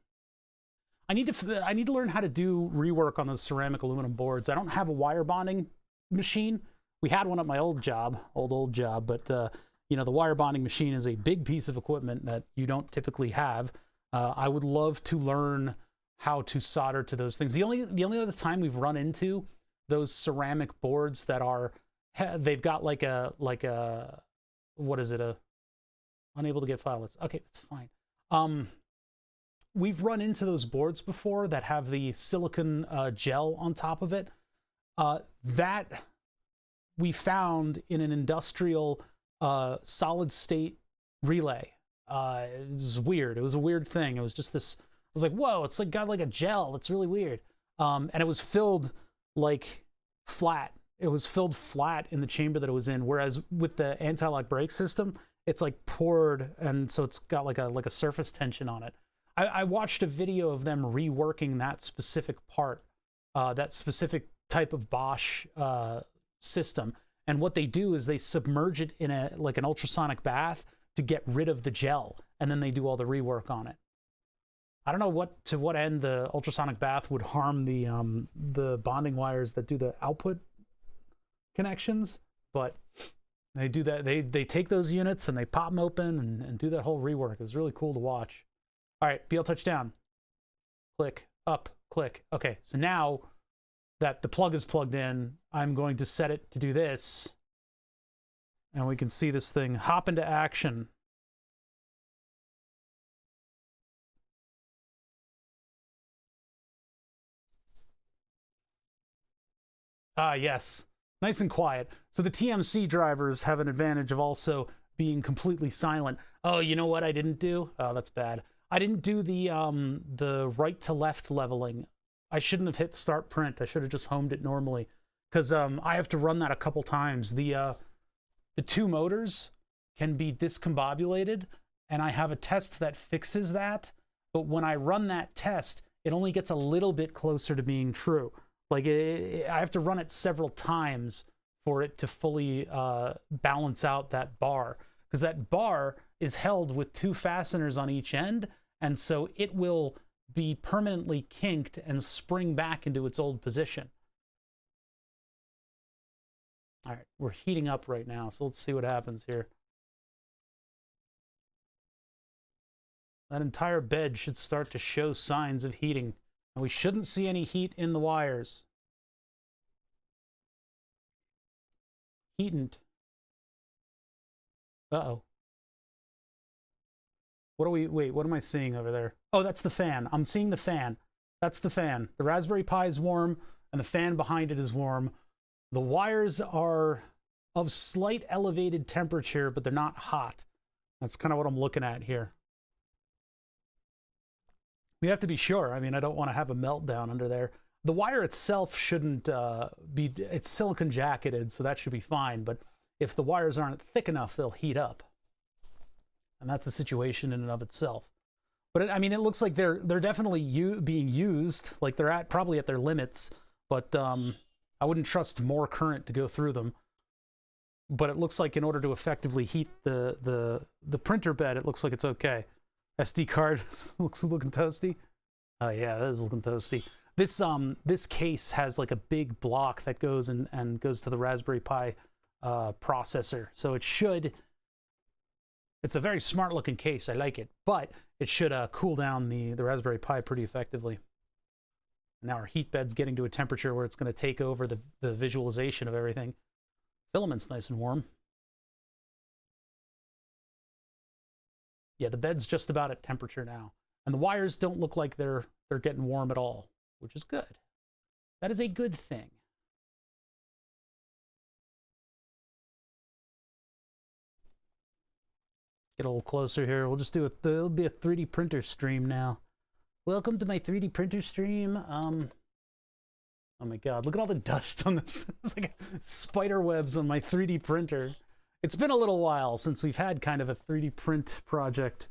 I need to learn how to do rework on those ceramic aluminum boards. I don't have a wire bonding machine. We had one at my old job, but you know, the wire bonding machine is a big piece of equipment that you don't typically have. I would love to learn how to solder to those things. The only other time we've run into those ceramic boards that are, they've got like a what is it, unable to get file lists. Okay, that's fine. We've run into those boards before that have the silicon gel on top of it. That we found in an industrial solid state relay. It was weird. It was a weird thing. It was just this, I was like, whoa, it's like got like a gel. It's really weird. And it was filled like flat. It was filled flat in the chamber that it was in. Whereas with the anti-lock brake system, it's like poured, and so it's got like a surface tension on it. I watched a video of them reworking that specific part, that specific type of Bosch system. And what they do is they submerge it in like an ultrasonic bath to get rid of the gel, and then they do all the rework on it. I don't know to what end the ultrasonic bath would harm the bonding wires that do the output connections, but they do that. They take those units and they pop them open and do that whole rework. It was really cool to watch. All right, BL touchdown. Click, up, click. Okay, so now that the plug is plugged in, I'm going to set it to do this. And we can see this thing hop into action. Ah, yes. Nice and quiet. So the TMC drivers have an advantage of also being completely silent. Oh, you know what I didn't do? Oh, that's bad. I didn't do the right to left leveling. I shouldn't have hit start print. I should have just homed it normally, because I have to run that a couple times. The two motors can be discombobulated, and I have a test that fixes that. But when I run that test, it only gets a little bit closer to being true. Like I have to run it several times for it to fully balance out that bar, because that bar is held with two fasteners on each end, and so it will be permanently kinked and spring back into its old position. All right, we're heating up right now, so let's see what happens here. That entire bed should start to show signs of heating, and we shouldn't see any heat in the wires. Heatant. Uh-oh. Wait, what am I seeing over there? Oh, that's the fan. I'm seeing the fan. That's the fan. The Raspberry Pi is warm, and the fan behind it is warm. The wires are of slight elevated temperature, but they're not hot. That's kind of what I'm looking at here. We have to be sure. I mean, I don't want to have a meltdown under there. The wire itself shouldn't be, it's silicon jacketed, so that should be fine. But if the wires aren't thick enough, they'll heat up. And that's a situation in and of itself. But I mean, it looks like they're definitely being used. Like they're probably at their limits, but I wouldn't trust more current to go through them. But it looks like in order to effectively heat the printer bed, it looks like it's okay. SD card looking toasty. Oh yeah, that is looking toasty. This case has like a big block that goes and goes to the Raspberry Pi processor. So it should. It's a very smart looking case. I like it, but it should cool down the Raspberry Pi pretty effectively. Now our heat bed's getting to a temperature where it's going to take over the visualization of everything. Filament's nice and warm. Yeah, the bed's just about at temperature now. And the wires don't look like they're getting warm at all, which is good. That is a good thing. Get a little closer here. We'll just do it. It'll be a 3D printer stream now. Welcome to my 3D printer stream. Oh my god, look at all the dust on this. It's like spider webs on my 3D printer. It's been a little while since we've had kind of a 3D print project.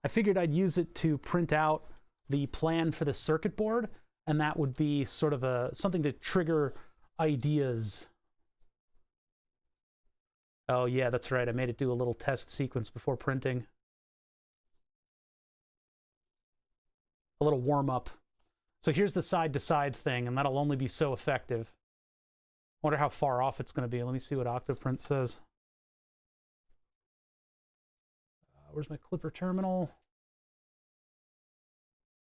I figured I'd use it to print out the plan for the circuit board, and that would be sort of something to trigger ideas. Oh yeah, that's right. I made it do a little test sequence before printing. A little warm up. So here's the side-to-side thing, and that'll only be so effective. I wonder how far off it's going to be. Let me see what Octoprint says. Where's my clipper terminal?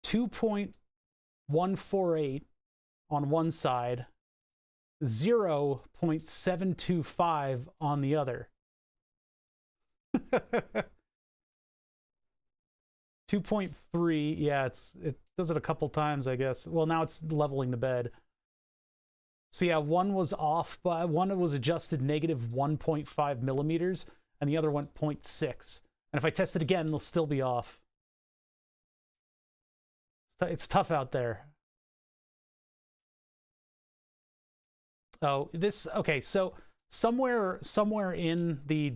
2.148 on one side, 0.725 on the other. 2.3, yeah, it does it a couple times, I guess. Well, now it's leveling the bed. So yeah, one was off, but one was adjusted negative 1.5 millimeters, and the other went 0.6. And if I test it again, they'll still be off. It's tough out there. Oh, okay, so somewhere in the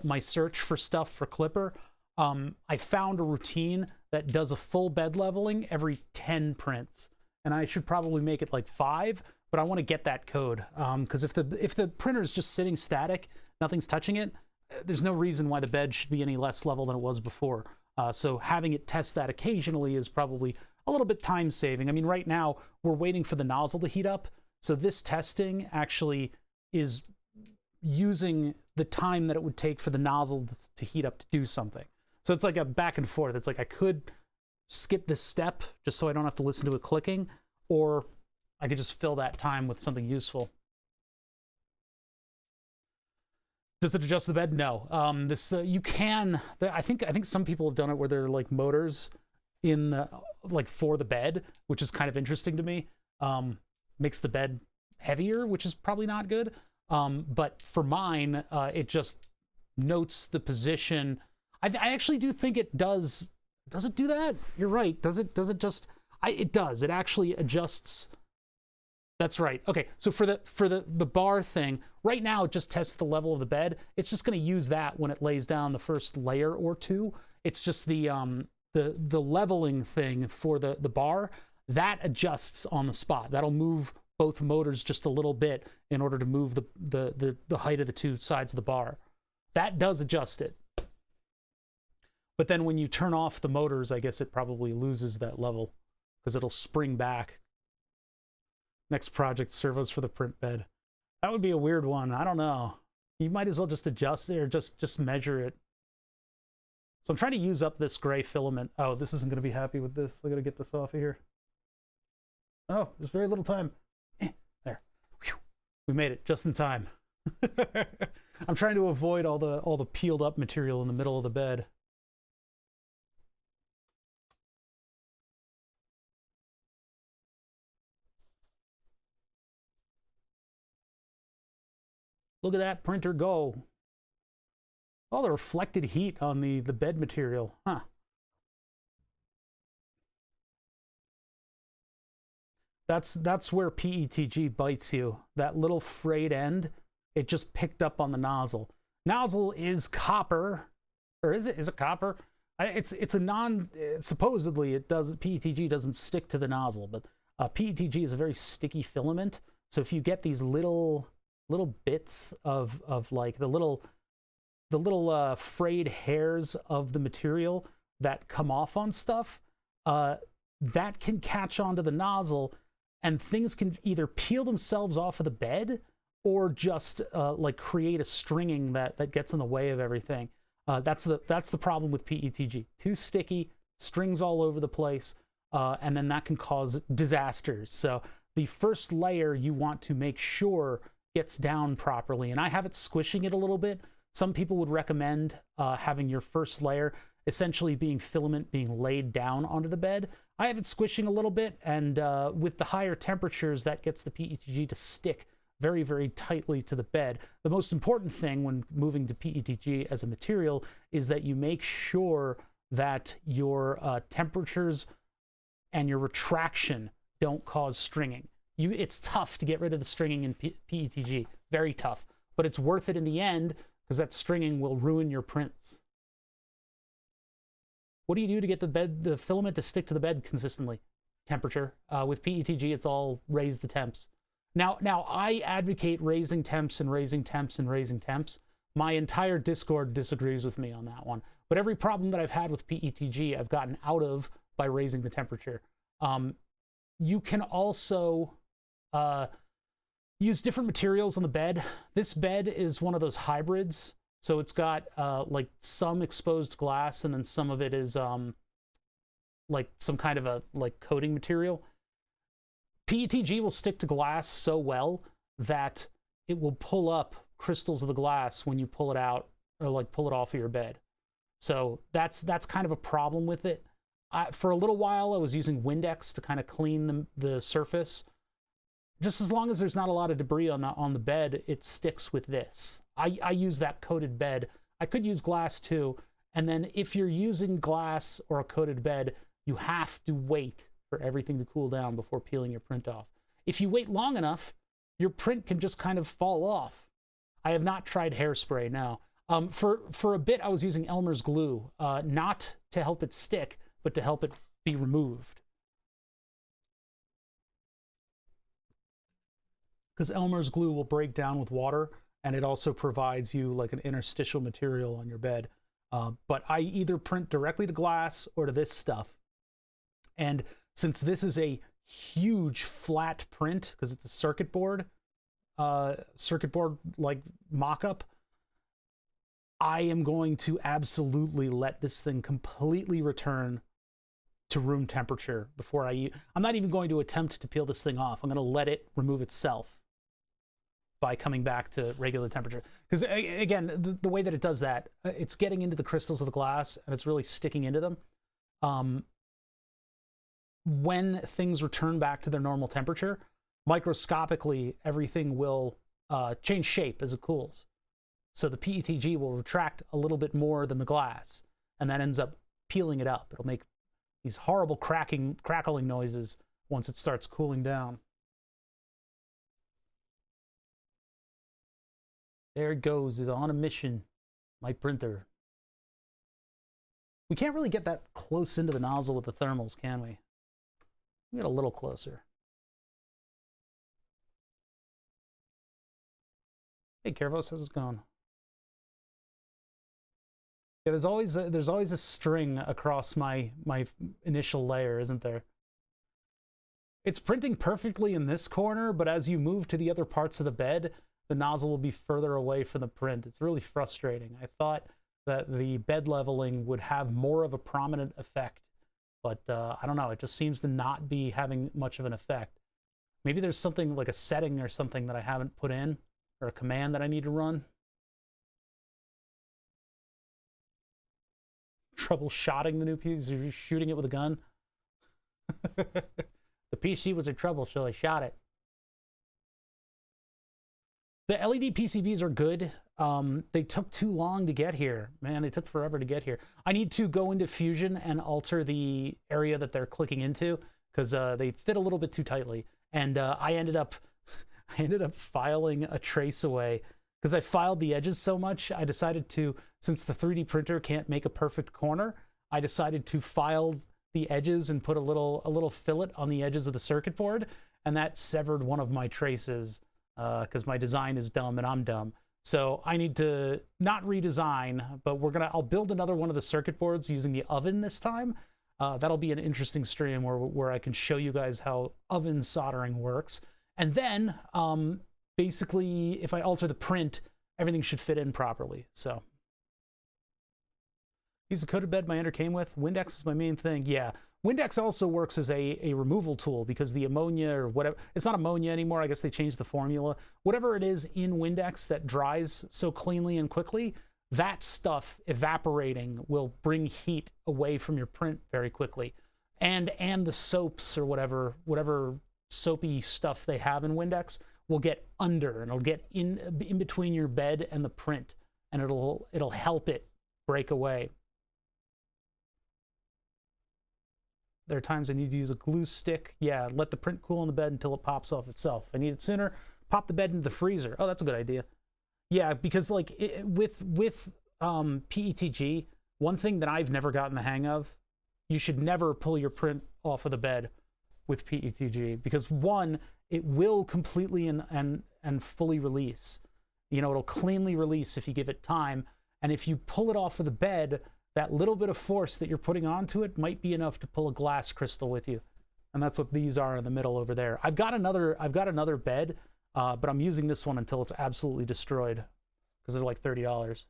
my search for stuff for Clipper, I found a routine that does a full bed leveling every 10 prints. And I should probably make it like 5, but I want to get that code. Because if the printer is just sitting static, nothing's touching it, there's no reason why the bed should be any less level than it was before. So having it test that occasionally is probably a little bit time saving. I mean, right now we're waiting for the nozzle to heat up. So this testing actually is using the time that it would take for the nozzle to heat up to do something. So it's like a back and forth. It's like I could skip this step just so I don't have to listen to it clicking, or I could just fill that time with something useful. Does it adjust the bed? No. You can. I think some people have done it where there are like motors in the, like for the bed, which is kind of interesting to me. Makes the bed heavier, which is probably not good. But for mine, it just notes the position. I actually do think it does. Does it do that? You're right. Does it just? It does. It actually adjusts. That's right. Okay, so for the bar thing, right now it just tests the level of the bed. It's just going to use that when it lays down the first layer or two. It's just the leveling thing for the bar that adjusts on the spot. That'll move both motors just a little bit in order to move the height of the two sides of the bar. That does adjust it. But then when you turn off the motors, I guess it probably loses that level because it'll spring back. Next project, servos for the print bed. That would be a weird one. I don't know. You might as well just adjust it or just measure it. So I'm trying to use up this gray filament. Oh, this isn't going to be happy with this. I got to get this off of here. Oh, there's very little time. There. Whew. We made it just in time. I'm trying to avoid all the peeled up material in the middle of the bed. Look at that printer go. Oh, the reflected heat on the bed material. Huh. That's where PETG bites you. That little frayed end, it just picked up on the nozzle. Nozzle is copper. Or is it copper? It's a supposedly it does, PETG doesn't stick to the nozzle, but PETG is a very sticky filament. So if you get these little bits of like the little frayed hairs of the material that come off on stuff, that can catch onto the nozzle, and things can either peel themselves off of the bed or just like create a stringing that gets in the way of everything. That's the problem with PETG. Too sticky, strings all over the place, and then that can cause disasters. So the first layer you want to make sure gets down properly, and I have it squishing it a little bit. Some people would recommend having your first layer essentially being filament being laid down onto the bed. I have it squishing a little bit, and with the higher temperatures, that gets the PETG to stick very, very tightly to the bed. The most important thing when moving to PETG as a material is that you make sure that your temperatures and your retraction don't cause stringing. It's tough to get rid of the stringing in PETG, very tough, but it's worth it in the end because that stringing will ruin your prints. What do you do to get the filament to stick to the bed consistently? Temperature. With PETG, it's all raise the temps. Now I advocate raising temps and raising temps and raising temps. My entire Discord disagrees with me on that one. But every problem that I've had with PETG, I've gotten out of by raising the temperature. You can also use different materials on the bed. This bed is one of those hybrids. So it's got like some exposed glass, and then some of it is like some kind of a coating material. PETG will stick to glass so well that it will pull up crystals of the glass when you pull it out or like pull it off of your bed. So that's kind of a problem with it. For a little while, I was using Windex to kind of clean the surface. Just as long as there's not a lot of debris on the bed, it sticks with this. I use that coated bed. I could use glass too. And then if you're using glass or a coated bed, you have to wait for everything to cool down before peeling your print off. If you wait long enough, your print can just kind of fall off. I have not tried hairspray now. For a bit, I was using Elmer's glue, not to help it stick, but to help it be removed. Because Elmer's glue will break down with water, and it also provides you like an interstitial material on your bed. But I either print directly to glass or to this stuff. And since this is a huge flat print, because it's a circuit board like mock-up, I am going to absolutely let this thing completely return to room temperature before I'm not even going to attempt to peel this thing off. I'm going to let it remove itself by coming back to regular temperature. Because again, the way that it does that, it's getting into the crystals of the glass and it's really sticking into them. When things return back to their normal temperature, microscopically, everything will change shape as it cools. So the PETG will retract a little bit more than the glass, and that ends up peeling it up. It'll make these horrible crackling noises once it starts cooling down. There it goes. It's on a mission. My printer. We can't really get that close into the nozzle with the thermals, can we? Get a little closer. Hey, Kervos, how's it going? Yeah, there's always a string across my initial layer, isn't there? It's printing perfectly in this corner, but as you move to the other parts of the bed, the nozzle will be further away from the print. It's really frustrating. I thought that the bed leveling would have more of a prominent effect, but I don't know. It just seems to not be having much of an effect. Maybe there's something like a setting or something that I haven't put in, or a command that I need to run. Troubleshotting the new piece? You're shooting it with a gun? The PC was in trouble, so I shot it. The LED PCBs are good. They took too long to get here. Man, they took forever to get here. I need to go into Fusion and alter the area that they're clicking into, because they fit a little bit too tightly. And I ended up filing a trace away because I filed the edges so much. I decided to, since the 3D printer can't make a perfect corner, I decided to file the edges and put a little fillet on the edges of the circuit board, and that severed one of my traces because my design is dumb and I'm dumb. So I need to not redesign, but I'll build another one of the circuit boards using the oven this time. That'll be an interesting stream where I can show you guys how oven soldering works. And then, basically, if I alter the print, everything should fit in properly. So, use the coated bed my ender came with. Windex is my main thing. Yeah, Windex also works as a removal tool because the ammonia or whatever, it's not ammonia anymore. I guess they changed the formula. Whatever it is in Windex that dries so cleanly and quickly, that stuff evaporating will bring heat away from your print very quickly. And the soaps or whatever soapy stuff they have in Windex will get under, and it'll get in between your bed and the print, and it'll help it break away. There are times I need to use a glue stick. Yeah, let the print cool in the bed until it pops off itself. If I need it sooner, pop the bed into the freezer. Oh, that's a good idea. Yeah, because like with PETG, one thing that I've never gotten the hang of, you should never pull your print off of the bed with PETG, because one, it will completely and fully release. You know, it'll cleanly release if you give it time. And if you pull it off of the bed, that little bit of force that you're putting onto it might be enough to pull a glass crystal with you. And that's what these are in the middle over there. I've got another bed, but I'm using this one until it's absolutely destroyed, because they're like $30.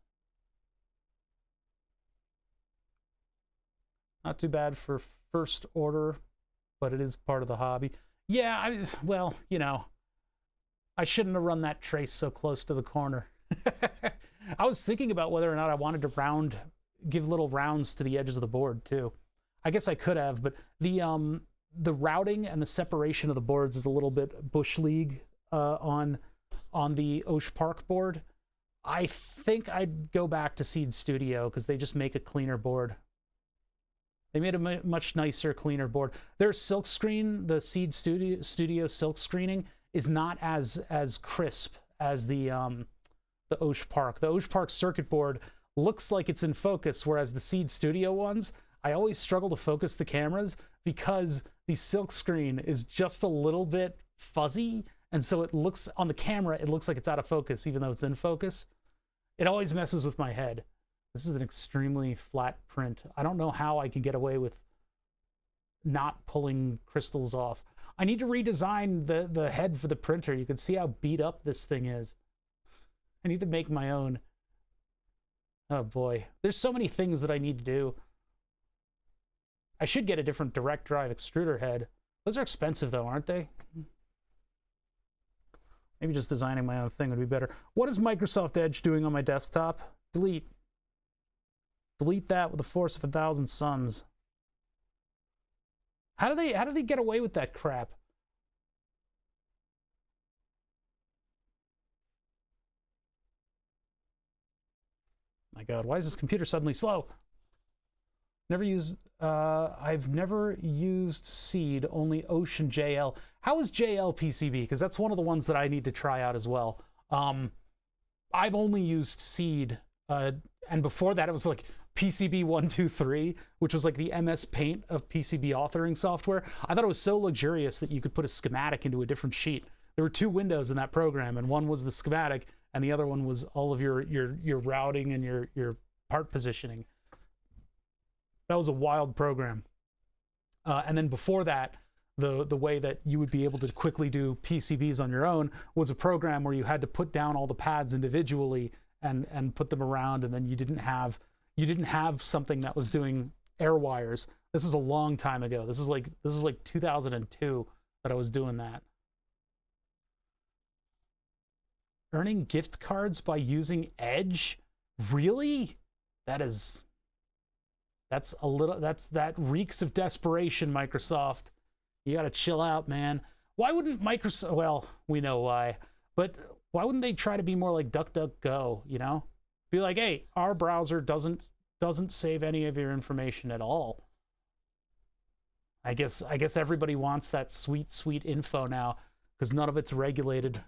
Not too bad for first order, but it is part of the hobby. Yeah, well, you know, I shouldn't have run that trace so close to the corner. I was thinking about whether or not I wanted to give little rounds to the edges of the board too. I guess I could have, but the routing and the separation of the boards is a little bit Bush League on the Osh Park board. I think I'd go back to Seed Studio because they just make a cleaner board. They made a much nicer, cleaner board. Their silk screen, the Seed Studio silk screening, is not as crisp as the Osh Park. The Osh Park circuit board looks like it's in focus, whereas the Seed Studio ones, I always struggle to focus the cameras because the silk screen is just a little bit fuzzy, and so it looks, on the camera, it looks like it's out of focus, even though it's in focus. It always messes with my head. This is an extremely flat print. I don't know how I can get away with not pulling crystals off. I need to redesign the head for the printer. You can see how beat up this thing is. I need to make my own. Oh boy. There's so many things that I need to do. I should get a different direct drive extruder head. Those are expensive though, aren't they? Maybe just designing my own thing would be better. What is Microsoft Edge doing on my desktop? Delete. Delete that with the force of 1,000 suns. How do they get away with that crap? My God, why is this computer suddenly slow? I've never used Seed, only Ocean JL. How is JL PCB? Because that's one of the ones that I need to try out as well. I've only used Seed, and before that it was like PCB 123, which was like the MS Paint of PCB authoring software. I thought it was so luxurious that you could put a schematic into a different sheet. There were two windows in that program, and one was the schematic, and the other one was all of your routing and your part positioning. That was a wild program. And then before that, the way that you would be able to quickly do PCBs on your own was a program where you had to put down all the pads individually and put them around, and then you didn't have something that was doing air wires. This is a long time ago. This is like 2002 that I was doing that. Earning gift cards by using Edge? Really? That reeks of desperation, Microsoft. You gotta chill out, man. Why wouldn't Microsoft, well, we know why, but why wouldn't they try to be more like DuckDuckGo, you know? Be like, hey, our browser doesn't save any of your information at all. I guess everybody wants that sweet, sweet info now because none of it's regulated.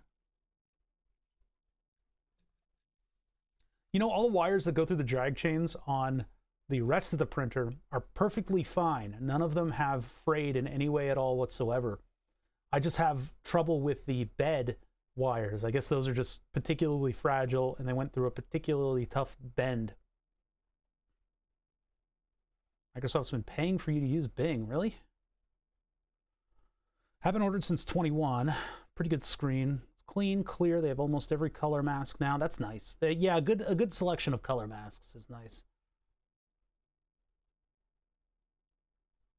You know, all the wires that go through the drag chains on the rest of the printer are perfectly fine. None of them have frayed in any way at all whatsoever. I just have trouble with the bed wires. I guess those are just particularly fragile and they went through a particularly tough bend. Microsoft's been paying for you to use Bing, really? Haven't ordered since 21. Pretty good screen. It's clean, clear. They have almost every color mask now. That's nice. Yeah, a good selection of color masks is nice.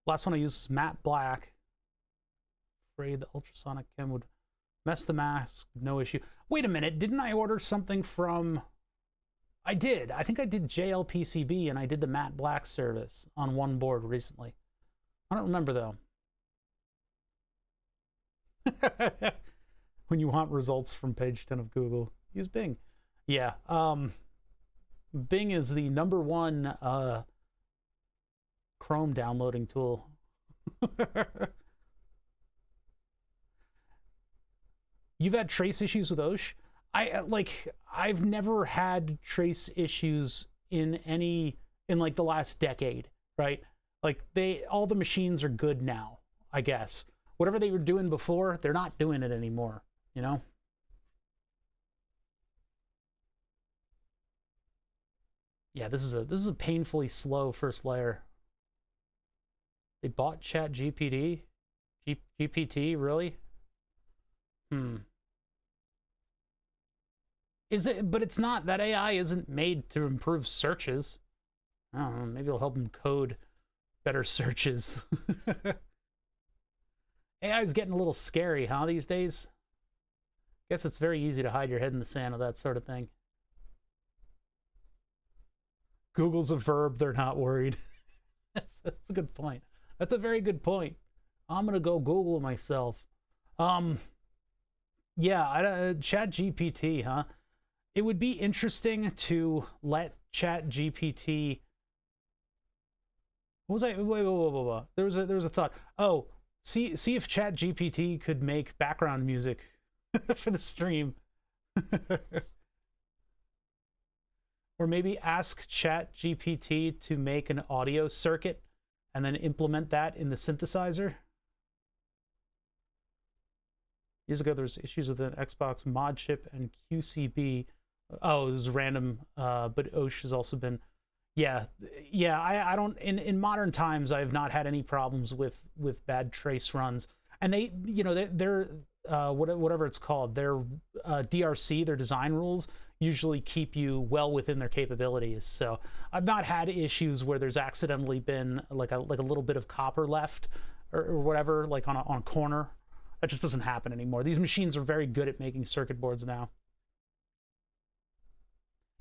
Last one I used is matte black. Afraid the ultrasonic chem would mess the mask. No issue. Wait a minute. Didn't I order something from... I did. I think I did JLPCB and I did the matte black service on one board recently. I don't remember though. When you want results from page 10 of Google, use Bing. Yeah. Bing is the #1 Chrome downloading tool. You've had trace issues with Osh? I've never had trace issues in like the last decade, right? Like all the machines are good now, I guess. Whatever they were doing before, they're not doing it anymore, you know? Yeah, this is a painfully slow first layer. They bought ChatGPT? GPT, really? Is it? But it's not. That AI isn't made to improve searches. I don't know. Maybe it'll help them code better searches. AI is getting a little scary, huh, these days? Guess it's very easy to hide your head in the sand with that sort of thing. Google's a verb. They're not worried. That's a good point. That's a very good point. I'm gonna go Google myself. Yeah, ChatGPT, huh? It would be interesting to let ChatGPT. What was I? Wait. There was a thought. Oh, see if ChatGPT could make background music for the stream. Or maybe ask ChatGPT to make an audio circuit and then implement that in the synthesizer. Years ago, there was issues with an Xbox mod chip and QCB. Oh, this is random, but Osh has also been... Yeah, I don't... In modern times, I have not had any problems with bad trace runs. And they, you know, they're whatever it's called, their DRC, their design rules, usually keep you well within their capabilities. So I've not had issues where there's accidentally been like a little bit of copper left or whatever, like on a corner. That just doesn't happen anymore. These machines are very good at making circuit boards now.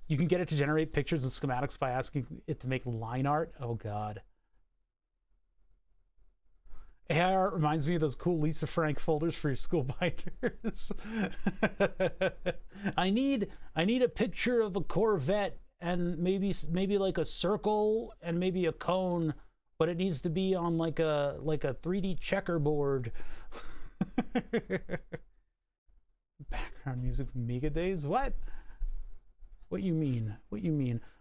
You can get it to generate pictures and schematics by asking it to make line art. Oh God. AI art reminds me of those cool Lisa Frank folders for your school binders. I need a picture of a Corvette and maybe like a circle and maybe a cone, but it needs to be on like a 3D checkerboard. Background music from Mega Days? What you mean? What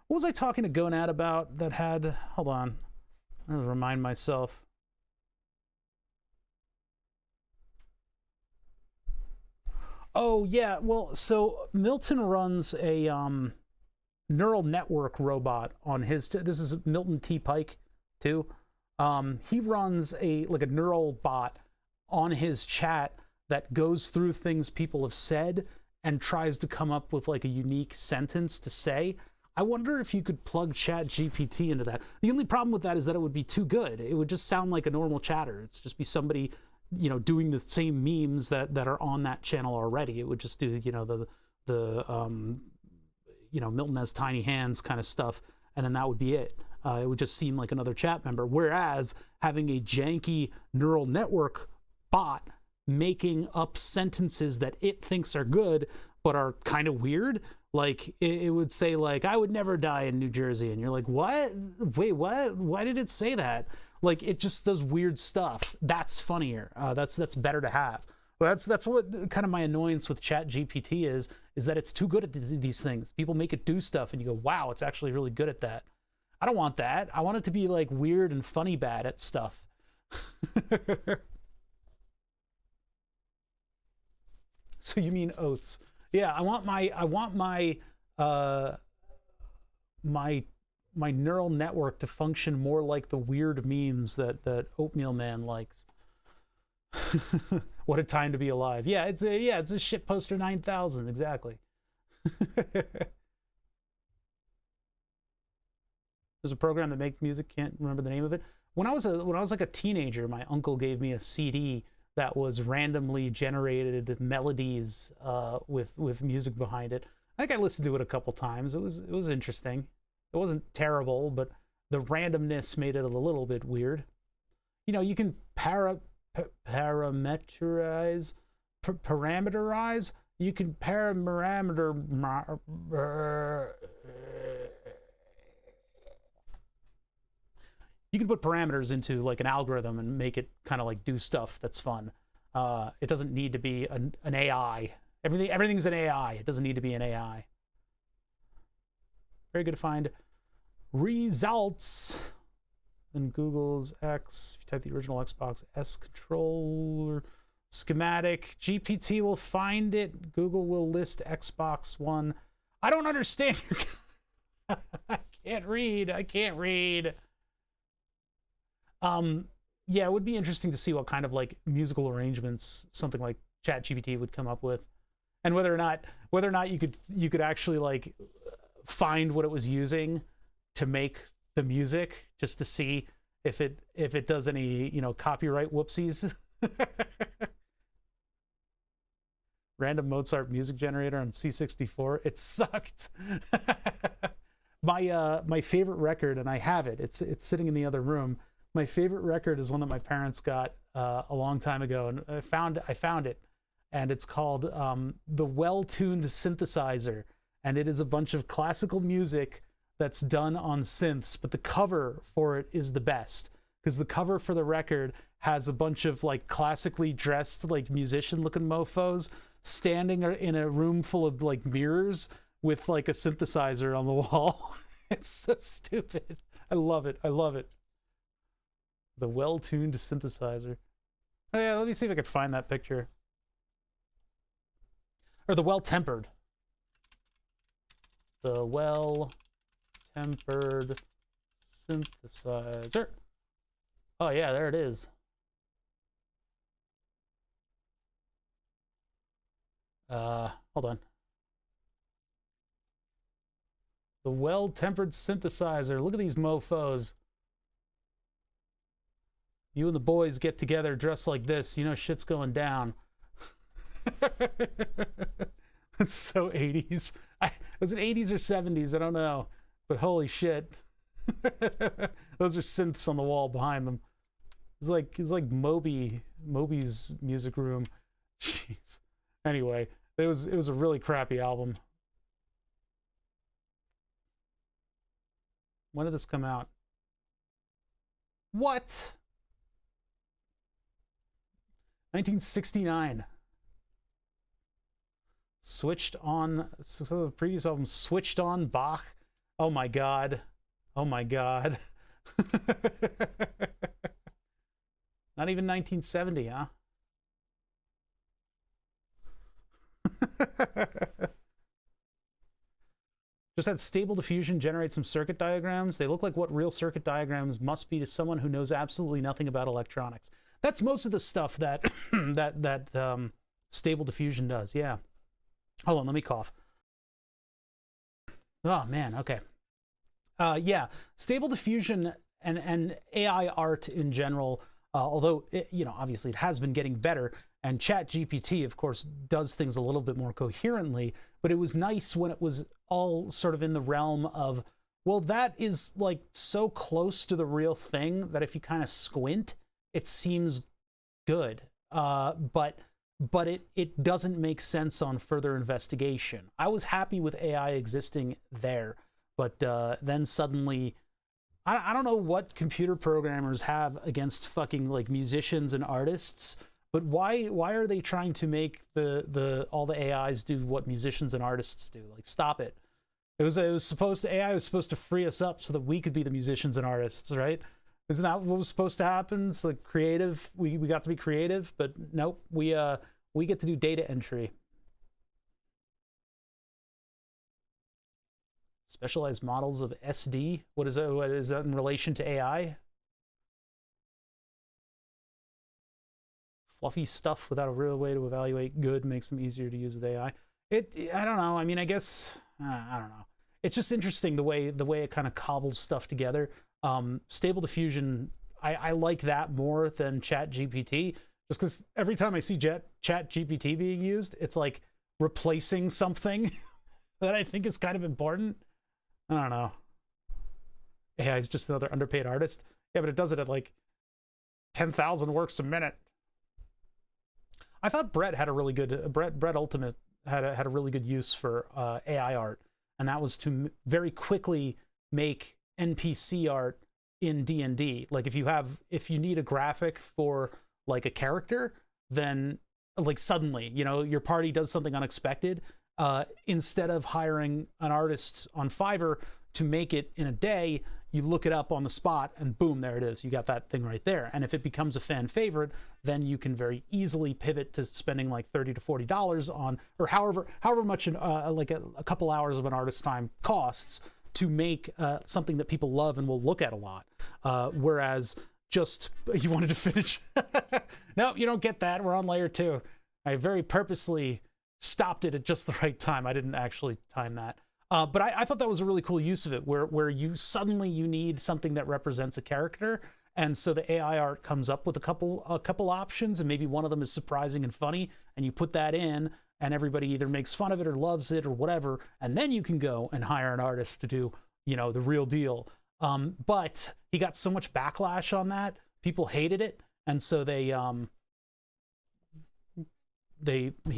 was I talking to Gonad about that had, hold on, I'll remind myself. Oh yeah, well, so Milton runs a neural network robot on his, this is Milton T. Pike too. He runs a neural bot on his chat that goes through things people have said and tries to come up with like a unique sentence to say. I wonder if you could plug Chat GPT into that. The only problem with that is that it would be too good. It would just sound like a normal chatter. It's just be somebody, you know, doing the same memes that are on that channel already. It would just do, you know, the you know, Milton has tiny hands kind of stuff, and then that would be it. It would just seem like another chat member. Whereas having a janky neural network bot making up sentences that it thinks are good but are kind of weird, like it would say like, I would never die in New Jersey, and you're like, what? Wait, what? Why did it say that? Like, it just does weird stuff. That's funnier. That's better to have. But that's what kind of my annoyance with Chat GPT is that it's too good at these things. People make it do stuff and you go, wow, it's actually really good at that. I don't want that. I want it to be like weird and funny bad at stuff. So you mean oats? Yeah, I want my my neural network to function more like the weird memes that Oatmeal Man likes. What a time to be alive. Yeah, it's a shitposter 9000, exactly. There's a program that makes music, can't remember the name of it. When I was like a teenager, my uncle gave me a CD that was randomly generated melodies with music behind it. I think I listened to it a couple times. It was interesting. It wasn't terrible, but the randomness made it a little bit weird. You know, you can parameterize. You can you can put parameters into like an algorithm and make it kind of like do stuff that's fun. It doesn't need to be an AI. Everything's an AI. It doesn't need to be an AI. Very good to find results. Then Google's X, if you type the original Xbox S controller schematic, GPT will find it. Google will list Xbox One. I don't understand. I can't read. Yeah, it would be interesting to see what kind of like musical arrangements something like ChatGPT would come up with, and whether or not you could actually like find what it was using to make the music, just to see if it does any, you know, copyright whoopsies. Random Mozart music generator on C64. It sucked. My favorite record, and I have it. It's sitting in the other room. My favorite record is one that my parents got a long time ago, and I found it, and it's called The Well-Tuned Synthesizer, and it is a bunch of classical music that's done on synths, but the cover for it is the best, because the cover for the record has a bunch of like classically dressed like musician-looking mofos standing in a room full of like mirrors with like a synthesizer on the wall. It's so stupid. I love it. The Well-Tuned Synthesizer. Oh yeah, let me see if I can find that picture. Or the Well-Tempered. The Well-Tempered Synthesizer. Oh yeah, there it is. Hold on. The Well-Tempered Synthesizer. Look at these mofos. You and the boys get together dressed like this, you know shit's going down. It's so 80s. Was it 80s or 70s? I don't know. But holy shit. Those are synths on the wall behind them. It's like Moby's music room. Jeez. Anyway, it was a really crappy album. When did this come out? What? 1969. Switched on, so the previous album, Switched on Bach. Oh my God. Oh my God. Not even 1970, huh? Just had Stable Diffusion generate some circuit diagrams. They look like what real circuit diagrams must be to someone who knows absolutely nothing about electronics. That's most of the stuff that Stable Diffusion does. Yeah. Hold on, let me cough. Oh man, okay. Yeah, Stable Diffusion and AI art in general, although it, obviously it has been getting better, and ChatGPT, of course, does things a little bit more coherently, but it was nice when it was all sort of in the realm of, well, that is like so close to the real thing that if you kind of squint, it seems good. But it doesn't make sense on further investigation. I was happy with AI existing there, but then suddenly, I don't know what computer programmers have against fucking like musicians and artists, but why are they trying to make all the AIs do what musicians and artists do? Like, stop it. AI was supposed to free us up so that we could be the musicians and artists, right? Isn't that what was supposed to happen? It's like creative. We got to be creative, but nope. We get to do data entry. Specialized models of SD. What is that? What is that in relation to AI? Fluffy stuff without a real way to evaluate good makes them easier to use with AI. I don't know. I mean, I guess I don't know. It's just interesting the way it kind of cobbles stuff together. Stable Diffusion, I like that more than ChatGPT, just because every time I see ChatGPT being used, it's like replacing something that I think is kind of important. I don't know. AI is just another underpaid artist. Yeah, but it does it at like 10,000 works a minute. I thought Brett had a really good Brett Ultimate had a really good use for AI art, and that was to very quickly make NPC art in D&D. Like if you need a graphic for like a character, then like suddenly, your party does something unexpected. Instead of hiring an artist on Fiverr to make it in a day, you look it up on the spot and boom, there it is. You got that thing right there. And if it becomes a fan favorite, then you can very easily pivot to spending like $30 to $40 on, or however much like a couple hours of an artist's time costs to make something that people love and will look at a lot. Whereas just, you wanted to finish. No, you don't get that. We're on layer 2. I very purposely stopped it at just the right time. I didn't actually time that. But I thought that was a really cool use of it, where you suddenly need something that represents a character, and so the AI art comes up with a couple options, and maybe one of them is surprising and funny, and you put that in, and everybody either makes fun of it or loves it or whatever, and then you can go and hire an artist to do, the real deal. But he got so much backlash on that, people hated it, and so he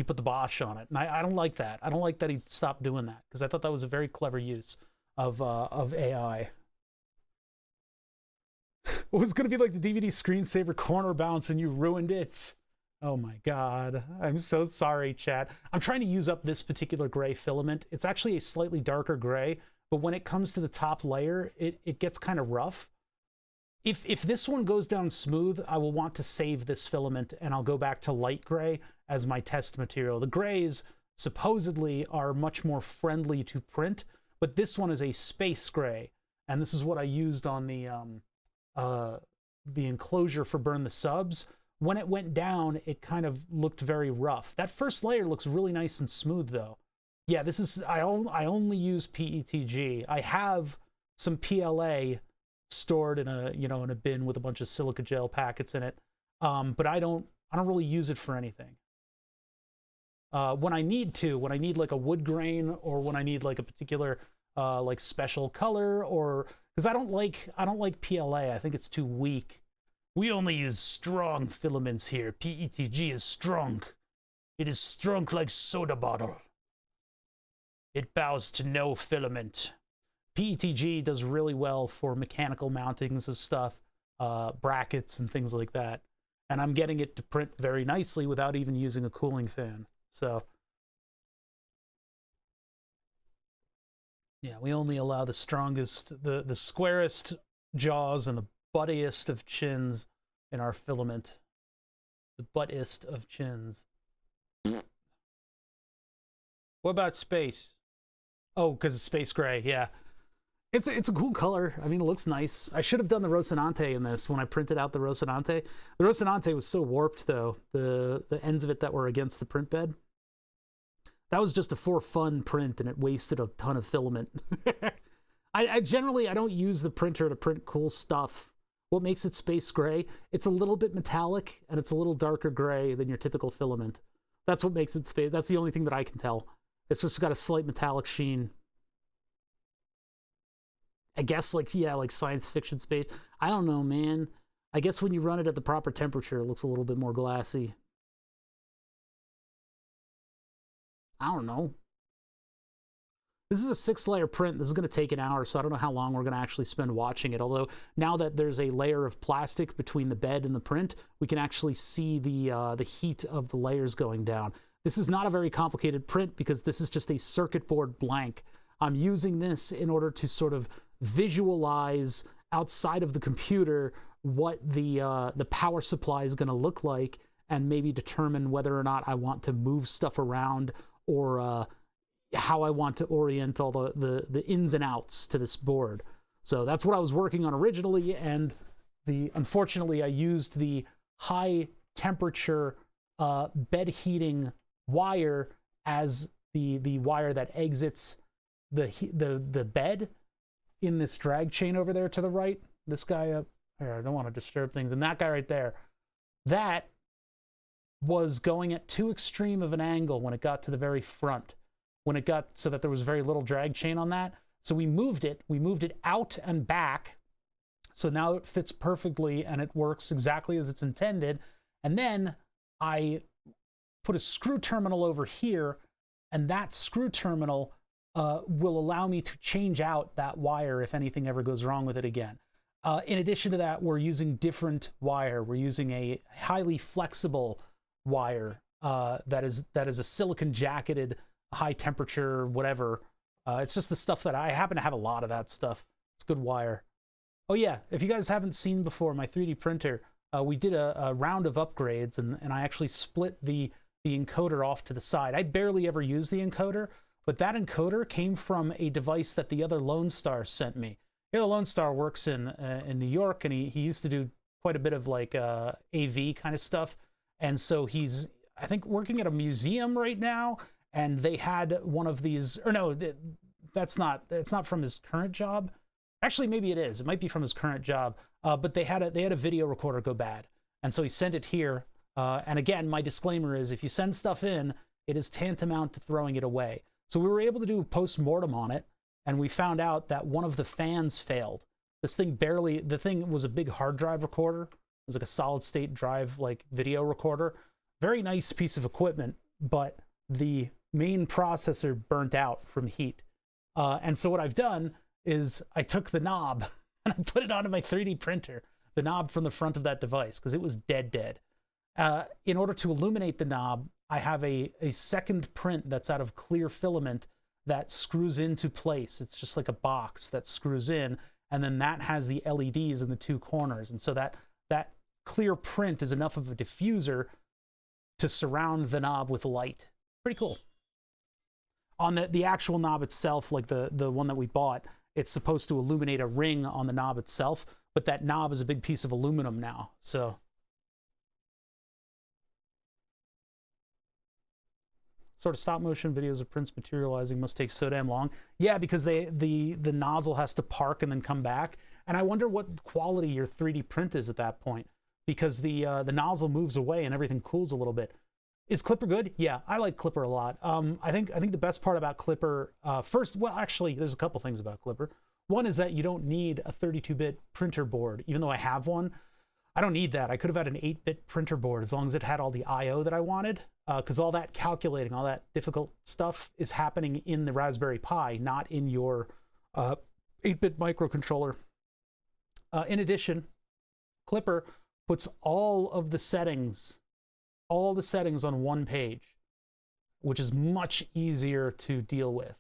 put the Bosch on it, and I don't like that. I don't like that he stopped doing that, because I thought that was a very clever use of AI. It was going to be like the DVD screensaver corner bounce, and you ruined it. Oh my God. I'm so sorry, chat. I'm trying to use up this particular gray filament. It's actually a slightly darker gray, but when it comes to the top layer, it gets kind of rough. If this one goes down smooth, I will want to save this filament, and I'll go back to light gray as my test material. The grays supposedly are much more friendly to print, but this one is a space gray, and this is what I used on the enclosure for Burn the Subs. When it went down, it kind of looked very rough. That first layer looks really nice and smooth, though. Yeah, this is I only use PETG. I have some PLA stored in a bin with a bunch of silica gel packets in it, but I don't really use it for anything. When I need like a wood grain, or when I need like a particular like special color, or because I don't like PLA. I think it's too weak. We only use strong filaments here. PETG is strong. It is strong like soda bottle. It bows to no filament. PETG does really well for mechanical mountings of stuff, brackets and things like that. And I'm getting it to print very nicely without even using a cooling fan. So yeah, we only allow the strongest, the squarest jaws and the buttiest of chins in our filament. The buttist of chins. What about space? Oh, because it's space gray, yeah. It's a cool color. I mean, it looks nice. I should have done the Rocinante in this when I printed out the Rocinante. The Rocinante was so warped, though. The ends of it that were against the print bed. That was just a for fun print, and it wasted a ton of filament. I generally don't use the printer to print cool stuff. What makes it space gray? It's a little bit metallic, and it's a little darker gray than your typical filament. That's what makes it space. That's the only thing that I can tell. It's just got a slight metallic sheen. I guess, like, yeah, like science fiction space. I don't know, man. I guess when you run it at the proper temperature, it looks a little bit more glassy. I don't know. This is a 6-layer print. This is going to take an hour, so I don't know how long we're going to actually spend watching it. Although, now that there's a layer of plastic between the bed and the print, we can actually see the heat of the layers going down. This is not a very complicated print because this is just a circuit board blank. I'm using this in order to sort of visualize outside of the computer what the power supply is going to look like, and maybe determine whether or not I want to move stuff around, or how I want to orient all the ins and outs to this board. So that's what I was working on originally, and unfortunately I used the high temperature bed heating wire as the wire that exits the bed in this drag chain over there to the right. This guy up here, I don't want to disturb things, and that guy right there, that was going at too extreme of an angle when it got to the very front, when it got so that there was very little drag chain on that. So we moved it out and back, so now it fits perfectly and it works exactly as it's intended. And then I put a screw terminal over here, and that screw terminal will allow me to change out that wire if anything ever goes wrong with it again. In addition to that, we're using different wire. We're using a highly flexible wire that is a silicon jacketed, high temperature, whatever. It's just the stuff that I happen to have a lot of that stuff. It's good wire. Oh yeah, if you guys haven't seen before my 3D printer, we did a round of upgrades, and I actually split the encoder off to the side. I barely ever use the encoder, but that encoder came from a device that the other Lone Star sent me. The other Lone Star works in New York, and he used to do quite a bit of like AV kind of stuff. And so he's, I think, working at a museum right now, and they had one of these, or no, it's not from his current job. Actually, maybe it is. It might be from his current job. But they had a video recorder go bad, and so he sent it here. And again, my disclaimer is, if you send stuff in, it is tantamount to throwing it away. So we were able to do a post-mortem on it, and we found out that one of the fans failed. The thing was a big hard drive recorder. It was like a solid state drive, like video recorder. Very nice piece of equipment, but the main processor burnt out from heat. And so what I've done is I took the knob and I put it onto my 3D printer, the knob from the front of that device, because it was dead. In order to illuminate the knob, I have a second print that's out of clear filament that screws into place. It's just like a box that screws in, and then that has the LEDs in the two corners. And so that clear print is enough of a diffuser to surround the knob with light. Pretty cool. On the actual knob itself, like the one that we bought, it's supposed to illuminate a ring on the knob itself, but that knob is a big piece of aluminum now. So sort of stop motion videos of prints materializing must take so damn long. Yeah, because the nozzle has to park and then come back. And I wonder what quality your 3D print is at that point, because the nozzle moves away and everything cools a little bit. Is Clipper good? Yeah, I like Clipper a lot. I think the best part about Clipper, well, actually, there's a couple things about Clipper. One is that you don't need a 32-bit printer board, even though I have one. I don't need that. I could have had an 8-bit printer board as long as it had all the I/O that I wanted, because all that calculating, all that difficult stuff is happening in the Raspberry Pi, not in your 8-bit microcontroller. In addition, Clipper puts all the settings on one page, which is much easier to deal with.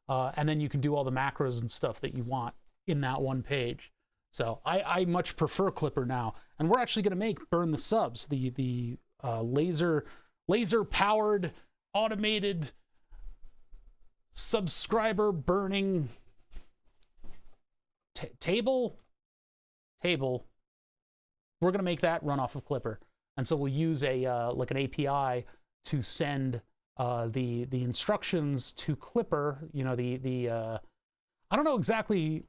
And then you can do all the macros and stuff that you want in that one page. So I much prefer Clipper now. And we're actually going to make Burn the Subs, the laser powered automated subscriber burning table. We're going to make that run off of Clipper. And so we'll use like an API to send the instructions to Clipper. You know, I don't know exactly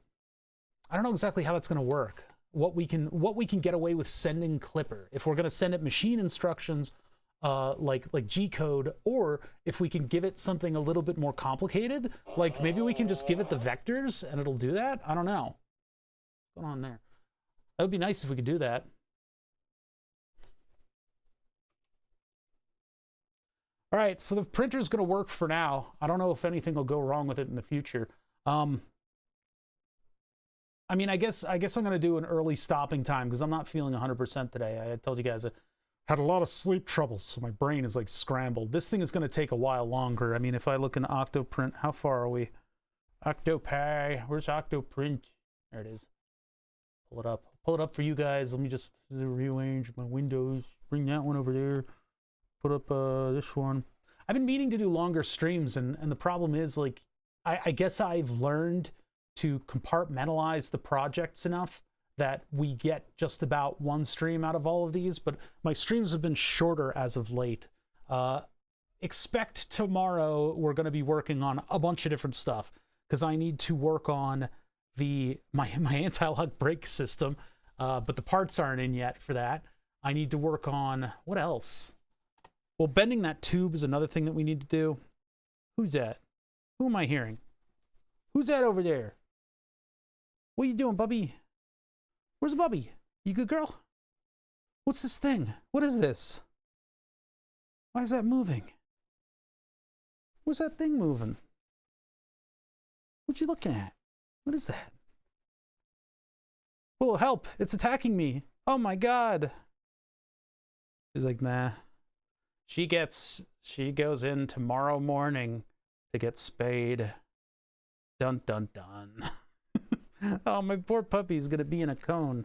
how that's going to work. What we can get away with sending Clipper, if we're going to send it machine instructions like G code, or if we can give it something a little bit more complicated, like maybe we can just give it the vectors and it'll do that. I don't know. What's going on there? That would be nice if we could do that. All right, so the printer's going to work for now. I don't know if anything will go wrong with it in the future. I mean, I guess I'm going to do an early stopping time because I'm not feeling 100% today. I told you guys I had a lot of sleep troubles, so my brain is like scrambled. This thing is going to take a while longer. I mean, if I look in Octoprint, how far are we? Octopi, where's Octoprint? There it is. Pull it up. Pull it up for you guys. Let me just rearrange my windows. Bring that one over there. Put up this one. I've been meaning to do longer streams, and the problem is, like, I guess I've learned to compartmentalize the projects enough that we get just about one stream out of all of these, but my streams have been shorter as of late. Expect tomorrow we're going to be working on a bunch of different stuff, because I need to work on my anti-lock brake system, but the parts aren't in yet for that. I need to work on, what else? Well, bending that tube is another thing that we need to do. Who's that? Who am I hearing? Who's that over there? What are you doing, Bubby? Where's Bubby? You good girl? What's this thing? What is this? Why is that moving? What's that thing moving? What you looking at? What is that? Oh, help! It's attacking me! Oh my god! He's like, nah. She goes in tomorrow morning to get spayed. Dun dun dun. Oh, my poor puppy's gonna be in a cone.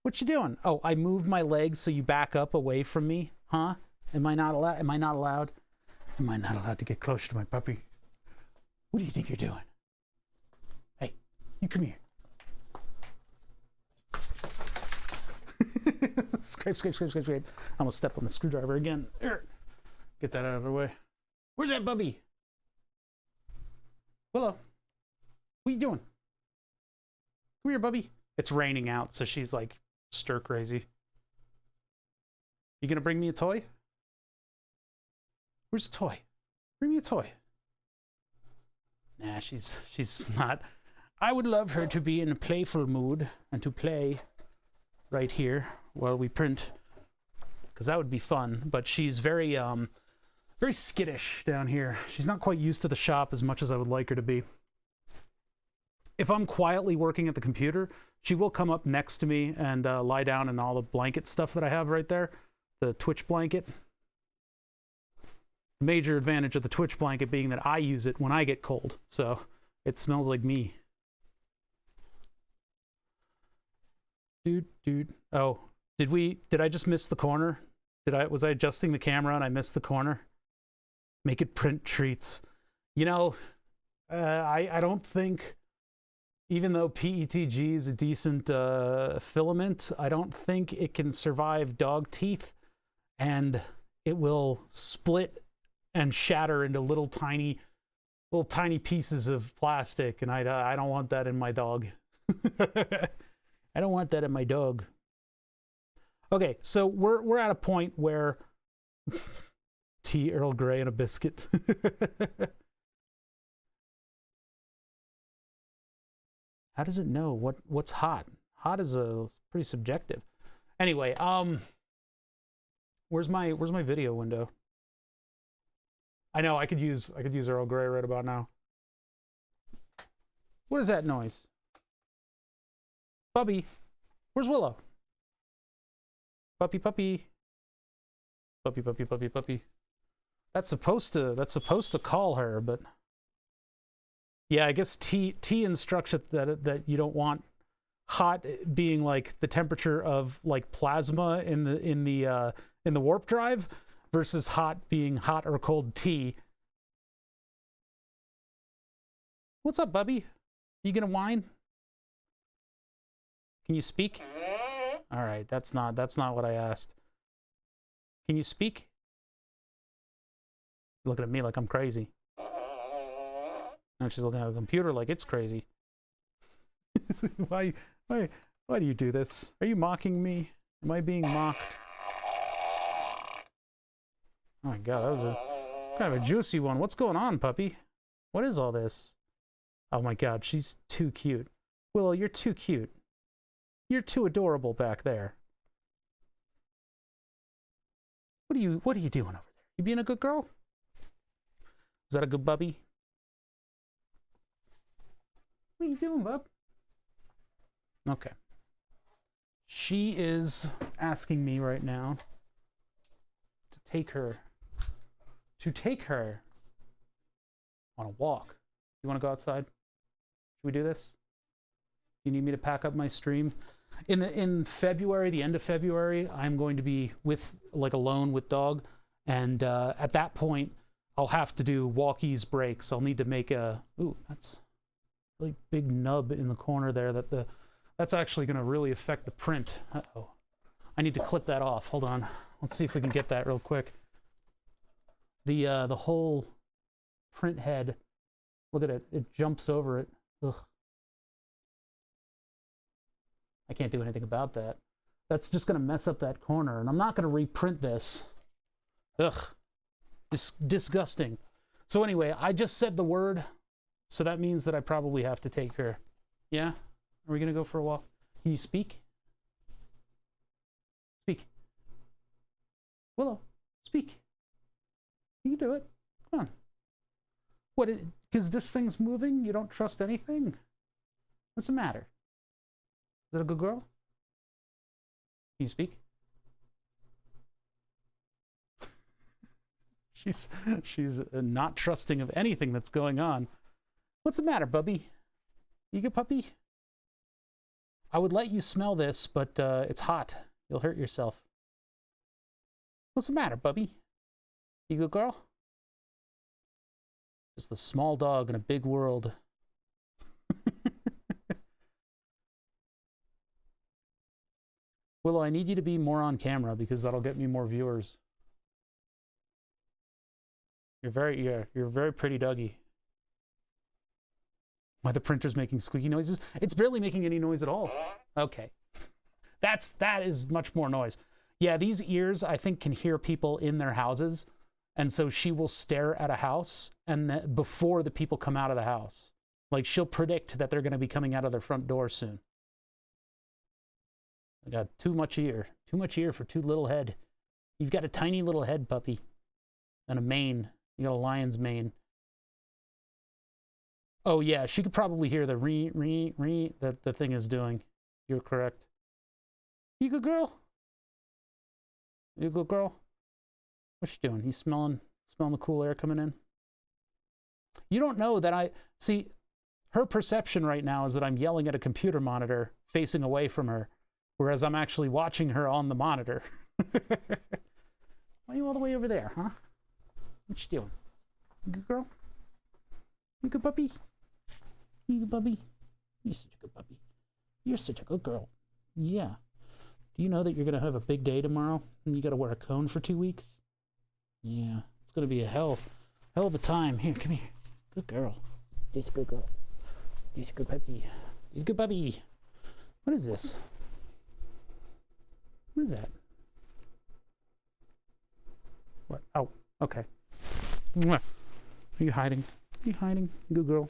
What you doing? Oh, I moved my legs so you back up away from me, huh? Am I not allowed? Am I not allowed? Am I not allowed to get close to my puppy? What do you think you're doing? Hey, you come here. Scrape. I almost stepped on the screwdriver again. Get that out of the way. Where's that Bubby? Willow, what are you doing? Come here, Bubby. It's raining out, so she's like stir crazy. You gonna bring me a toy? Where's the toy? Bring me a toy. Nah, she's not. I would love her to be in a playful mood and to play right here while we print, because that would be fun. But she's very skittish down here. She's not quite used to the shop as much as I would like her to be. If I'm quietly working at the computer, she will come up next to me and lie down in all the blanket stuff that I have right there, the Twitch blanket. Major advantage of the Twitch blanket being that I use it when I get cold, so it smells like me. Dude. Oh, did I just miss the corner? Was I adjusting the camera and I missed the corner? Make it print treats. You know, I don't think, even though PETG is a decent filament, I don't think it can survive dog teeth, and it will split and shatter into little tiny pieces of plastic, and I don't want that in my dog. I don't want that in my dog. Okay, so we're at a point where tea, Earl Grey, and a biscuit. How does it know what's hot? Hot is pretty subjective. Anyway, where's my video window? I know I could use Earl Grey right about now. What is that noise? Bubby, where's Willow? Puppy, puppy. Puppy, puppy, puppy, puppy. That's supposed to call her, but yeah, I guess T instructs it that you don't want hot being like the temperature of like plasma in the warp drive versus hot being hot or cold T. What's up, Bubby? You gonna whine? Can you speak? All right, that's not what I asked. Can you speak? Looking at me like I'm crazy. And she's looking at the computer like it's crazy. Why do you do this? Are you mocking me? Am I being mocked? Oh my god, that was a kind of a juicy one. What's going on, puppy? What is all this? Oh my god, she's too cute. Willow, you're too cute. You're too adorable back there. What are you doing over there? You being a good girl? Is that a good bubby? What are you doing, bub? Okay. She is asking me right now to take her on a walk. You want to go outside? Should we do this? You need me to pack up my stream? In February, the end of February, I'm going to be alone with dog, and at that point, I'll have to do walkies breaks. I'll need to make a that's a really big nub in the corner there. That's actually going to really affect the print. Uh-oh. I need to clip that off. Hold on. Let's see if we can get that real quick. The whole print head. Look at it. It jumps over it. Ugh. I can't do anything about that. That's just going to mess up that corner, and I'm not going to reprint this. Ugh. Disgusting. So anyway, I just said the word, so that means that I probably have to take her. Yeah? Are we going to go for a walk? Can you speak? Speak. Willow, speak. You can do it. Come on. What is, because this thing's moving? You don't trust anything? What's the matter? Is that a good girl? Can you speak? She's not trusting of anything that's going on. What's the matter, bubby? You good puppy? I would let you smell this, but it's hot. You'll hurt yourself. What's the matter, bubby? You good girl? Just a small dog in a big world. Willow, I need you to be more on camera because that'll get me more viewers. You're very pretty doggy. Why the printer's making squeaky noises? It's barely making any noise at all. Okay. That is much more noise. Yeah, these ears I think can hear people in their houses, and so she will stare at a house and before the people come out of the house. Like she'll predict that they're going to be coming out of their front door soon. I got too much ear for too little head. You've got a tiny little head, puppy, and a mane. You got a lion's mane. Oh yeah, she could probably hear the re that the thing is doing. You're correct. You good girl? You good girl? What's she doing? He's smelling the cool air coming in. You don't know that I see. Her perception right now is that I'm yelling at a computer monitor facing away from her, whereas I'm actually watching her on the monitor. Why are you all the way over there, huh? What you doing? You good girl? You good puppy? You good puppy? You're such a good puppy. You're such a good girl. Yeah. Do you know that you're going to have a big day tomorrow and you got to wear a cone for 2 weeks? Yeah. It's going to be a hell of a time. Here, come here. Good girl. She's a good girl. She's a good puppy. She's a good puppy. What is this? What is that? What? Oh, okay. Are you hiding? Are you hiding? Good girl.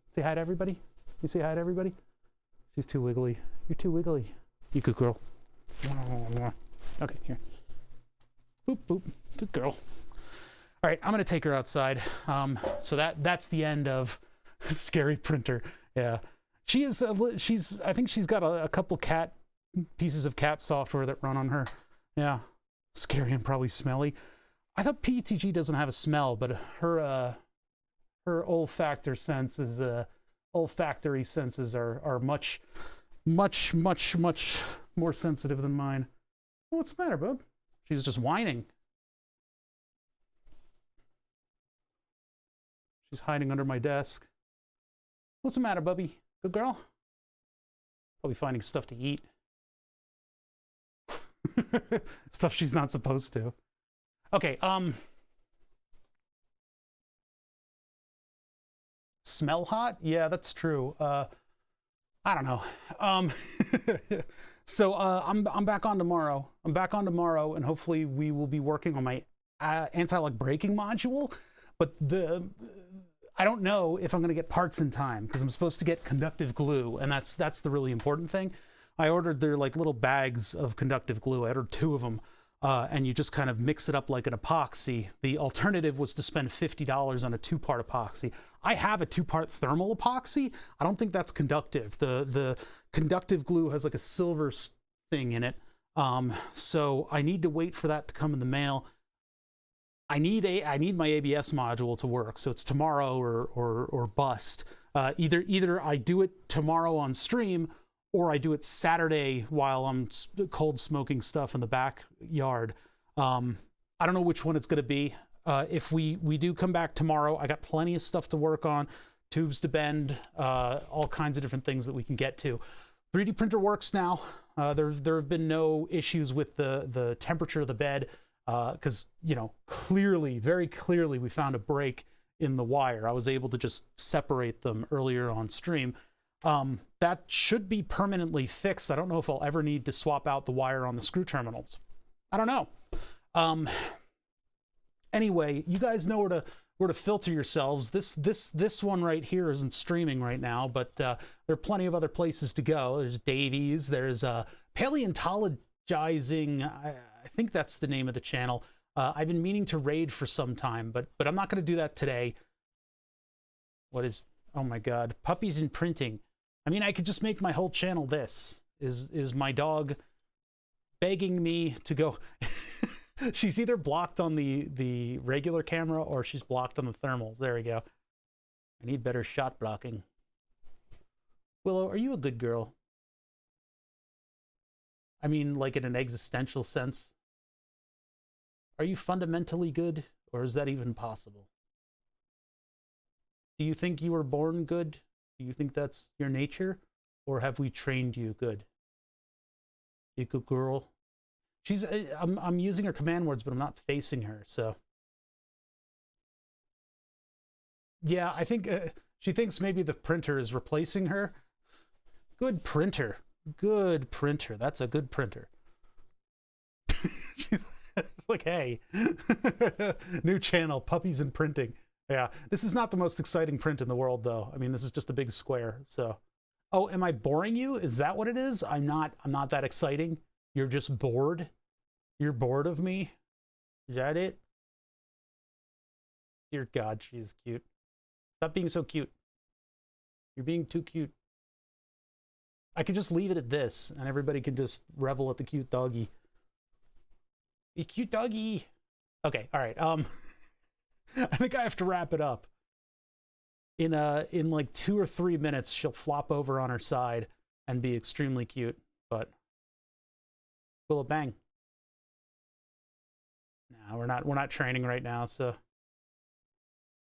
Say hi to everybody. You say hi to everybody? She's too wiggly. You're too wiggly. You good girl. Okay, here. Boop, boop. Good girl. All right, I'm going to take her outside. So that's the end of Scary Printer. Yeah. She is. I think she's got a couple pieces of cat software that run on her. Yeah, scary and probably smelly. I thought PTG doesn't have a smell, but her olfactory senses are much more sensitive than mine. What's the matter, bub? She's just whining. She's hiding under my desk. What's the matter, bubby? Good girl? Probably finding stuff to eat. Stuff she's not supposed to. Okay, smell hot? Yeah, that's true. I don't know. So I'm back on tomorrow. I'm back on tomorrow, and hopefully we will be working on my anti-lock braking module. But I don't know if I'm going to get parts in time because I'm supposed to get conductive glue, and that's the really important thing. I ordered their like little bags of conductive glue. I ordered 2 of them, and you just kind of mix it up like an epoxy. The alternative was to spend $50 on a 2-part epoxy. I have a 2-part thermal epoxy. I don't think that's conductive. The conductive glue has like a silver thing in it, so I need to wait for that to come in the mail. I need my ABS module to work, so it's tomorrow or bust. Either I do it tomorrow on stream, or I do it Saturday while I'm cold smoking stuff in the backyard. I don't know which one it's going to be. If we do come back tomorrow, I got plenty of stuff to work on, tubes to bend, all kinds of different things that we can get to. 3D printer works now. There have been no issues with the temperature of the bed. Because, you know, very clearly we found a break in the wire. I was able to just separate them earlier on stream. That should be permanently fixed. I don't know if I'll ever need to swap out the wire on the screw terminals. I don't know. Anyway, you guys know where to filter yourselves. This one right here isn't streaming right now, but there are plenty of other places to go. There's Davies. There's Paleontologizing. I think that's the name of the channel. I've been meaning to raid for some time, but I'm not going to do that today. Oh my God, puppies and printing. I mean, I could just make my whole channel this. Is my dog begging me to go? She's either blocked on the regular camera or she's blocked on the thermals. There we go. I need better shot blocking. Willow, are you a good girl? I mean, like in an existential sense. Are you fundamentally good, or is that even possible? Do you think you were born good? Do you think that's your nature, or have we trained you good? You good girl? I'm using her command words, but I'm not facing her, so. Yeah, I think she thinks maybe the printer is replacing her. Good printer. Good printer. That's a good printer. She's like, hey, new channel, puppies and printing. Yeah, this is not the most exciting print in the world, though. I mean, this is just a big square. So, oh, am I boring you? Is that what it is? I'm not that exciting. You're just bored. You're bored of me. Is that it? Dear God, she's cute. Stop being so cute. You're being too cute. I could just leave it at this, and everybody can just revel at the cute doggy. The cute doggy. Okay, all right. I think I have to wrap it up. In like 2 or 3 minutes, she'll flop over on her side and be extremely cute. But Willow, bang. No, we're not training right now, so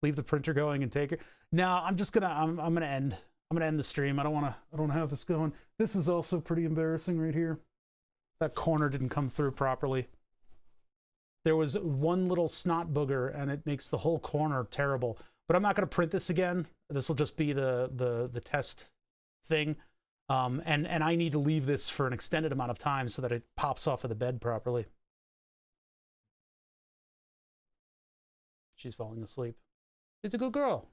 leave the printer going and take her. No, I'm gonna end the stream. I don't want to have this going. This is also pretty embarrassing right here. That corner didn't come through properly. There was one little snot booger, and it makes the whole corner terrible. But I'm not going to print this again. This will just be the test thing. And I need to leave this for an extended amount of time so that it pops off of the bed properly. She's falling asleep. It's a good girl.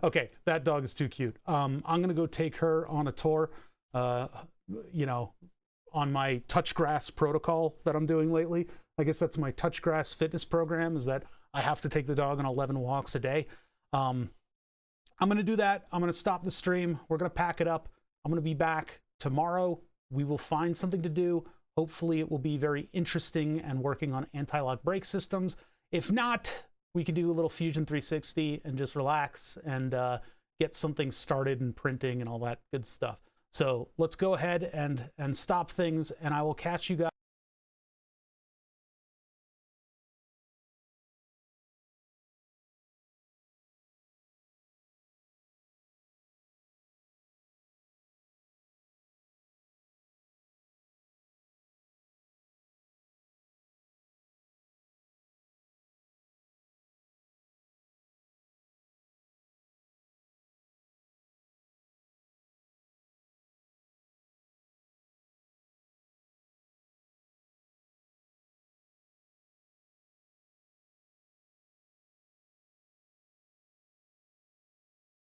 Okay, that dog is too cute. I'm going to go take her on a tour, you know, on my touch grass protocol that I'm doing lately. I guess that's my touch grass fitness program, is that I have to take the dog on 11 walks a day. I'm going to do that. I'm going to stop the stream. We're going to pack it up. I'm going to be back tomorrow. We will find something to do. Hopefully it will be very interesting and working on anti-lock brake systems. If not, we can do a little Fusion 360 and just relax and get something started and printing and all that good stuff. So let's go ahead and stop things, and I will catch you guys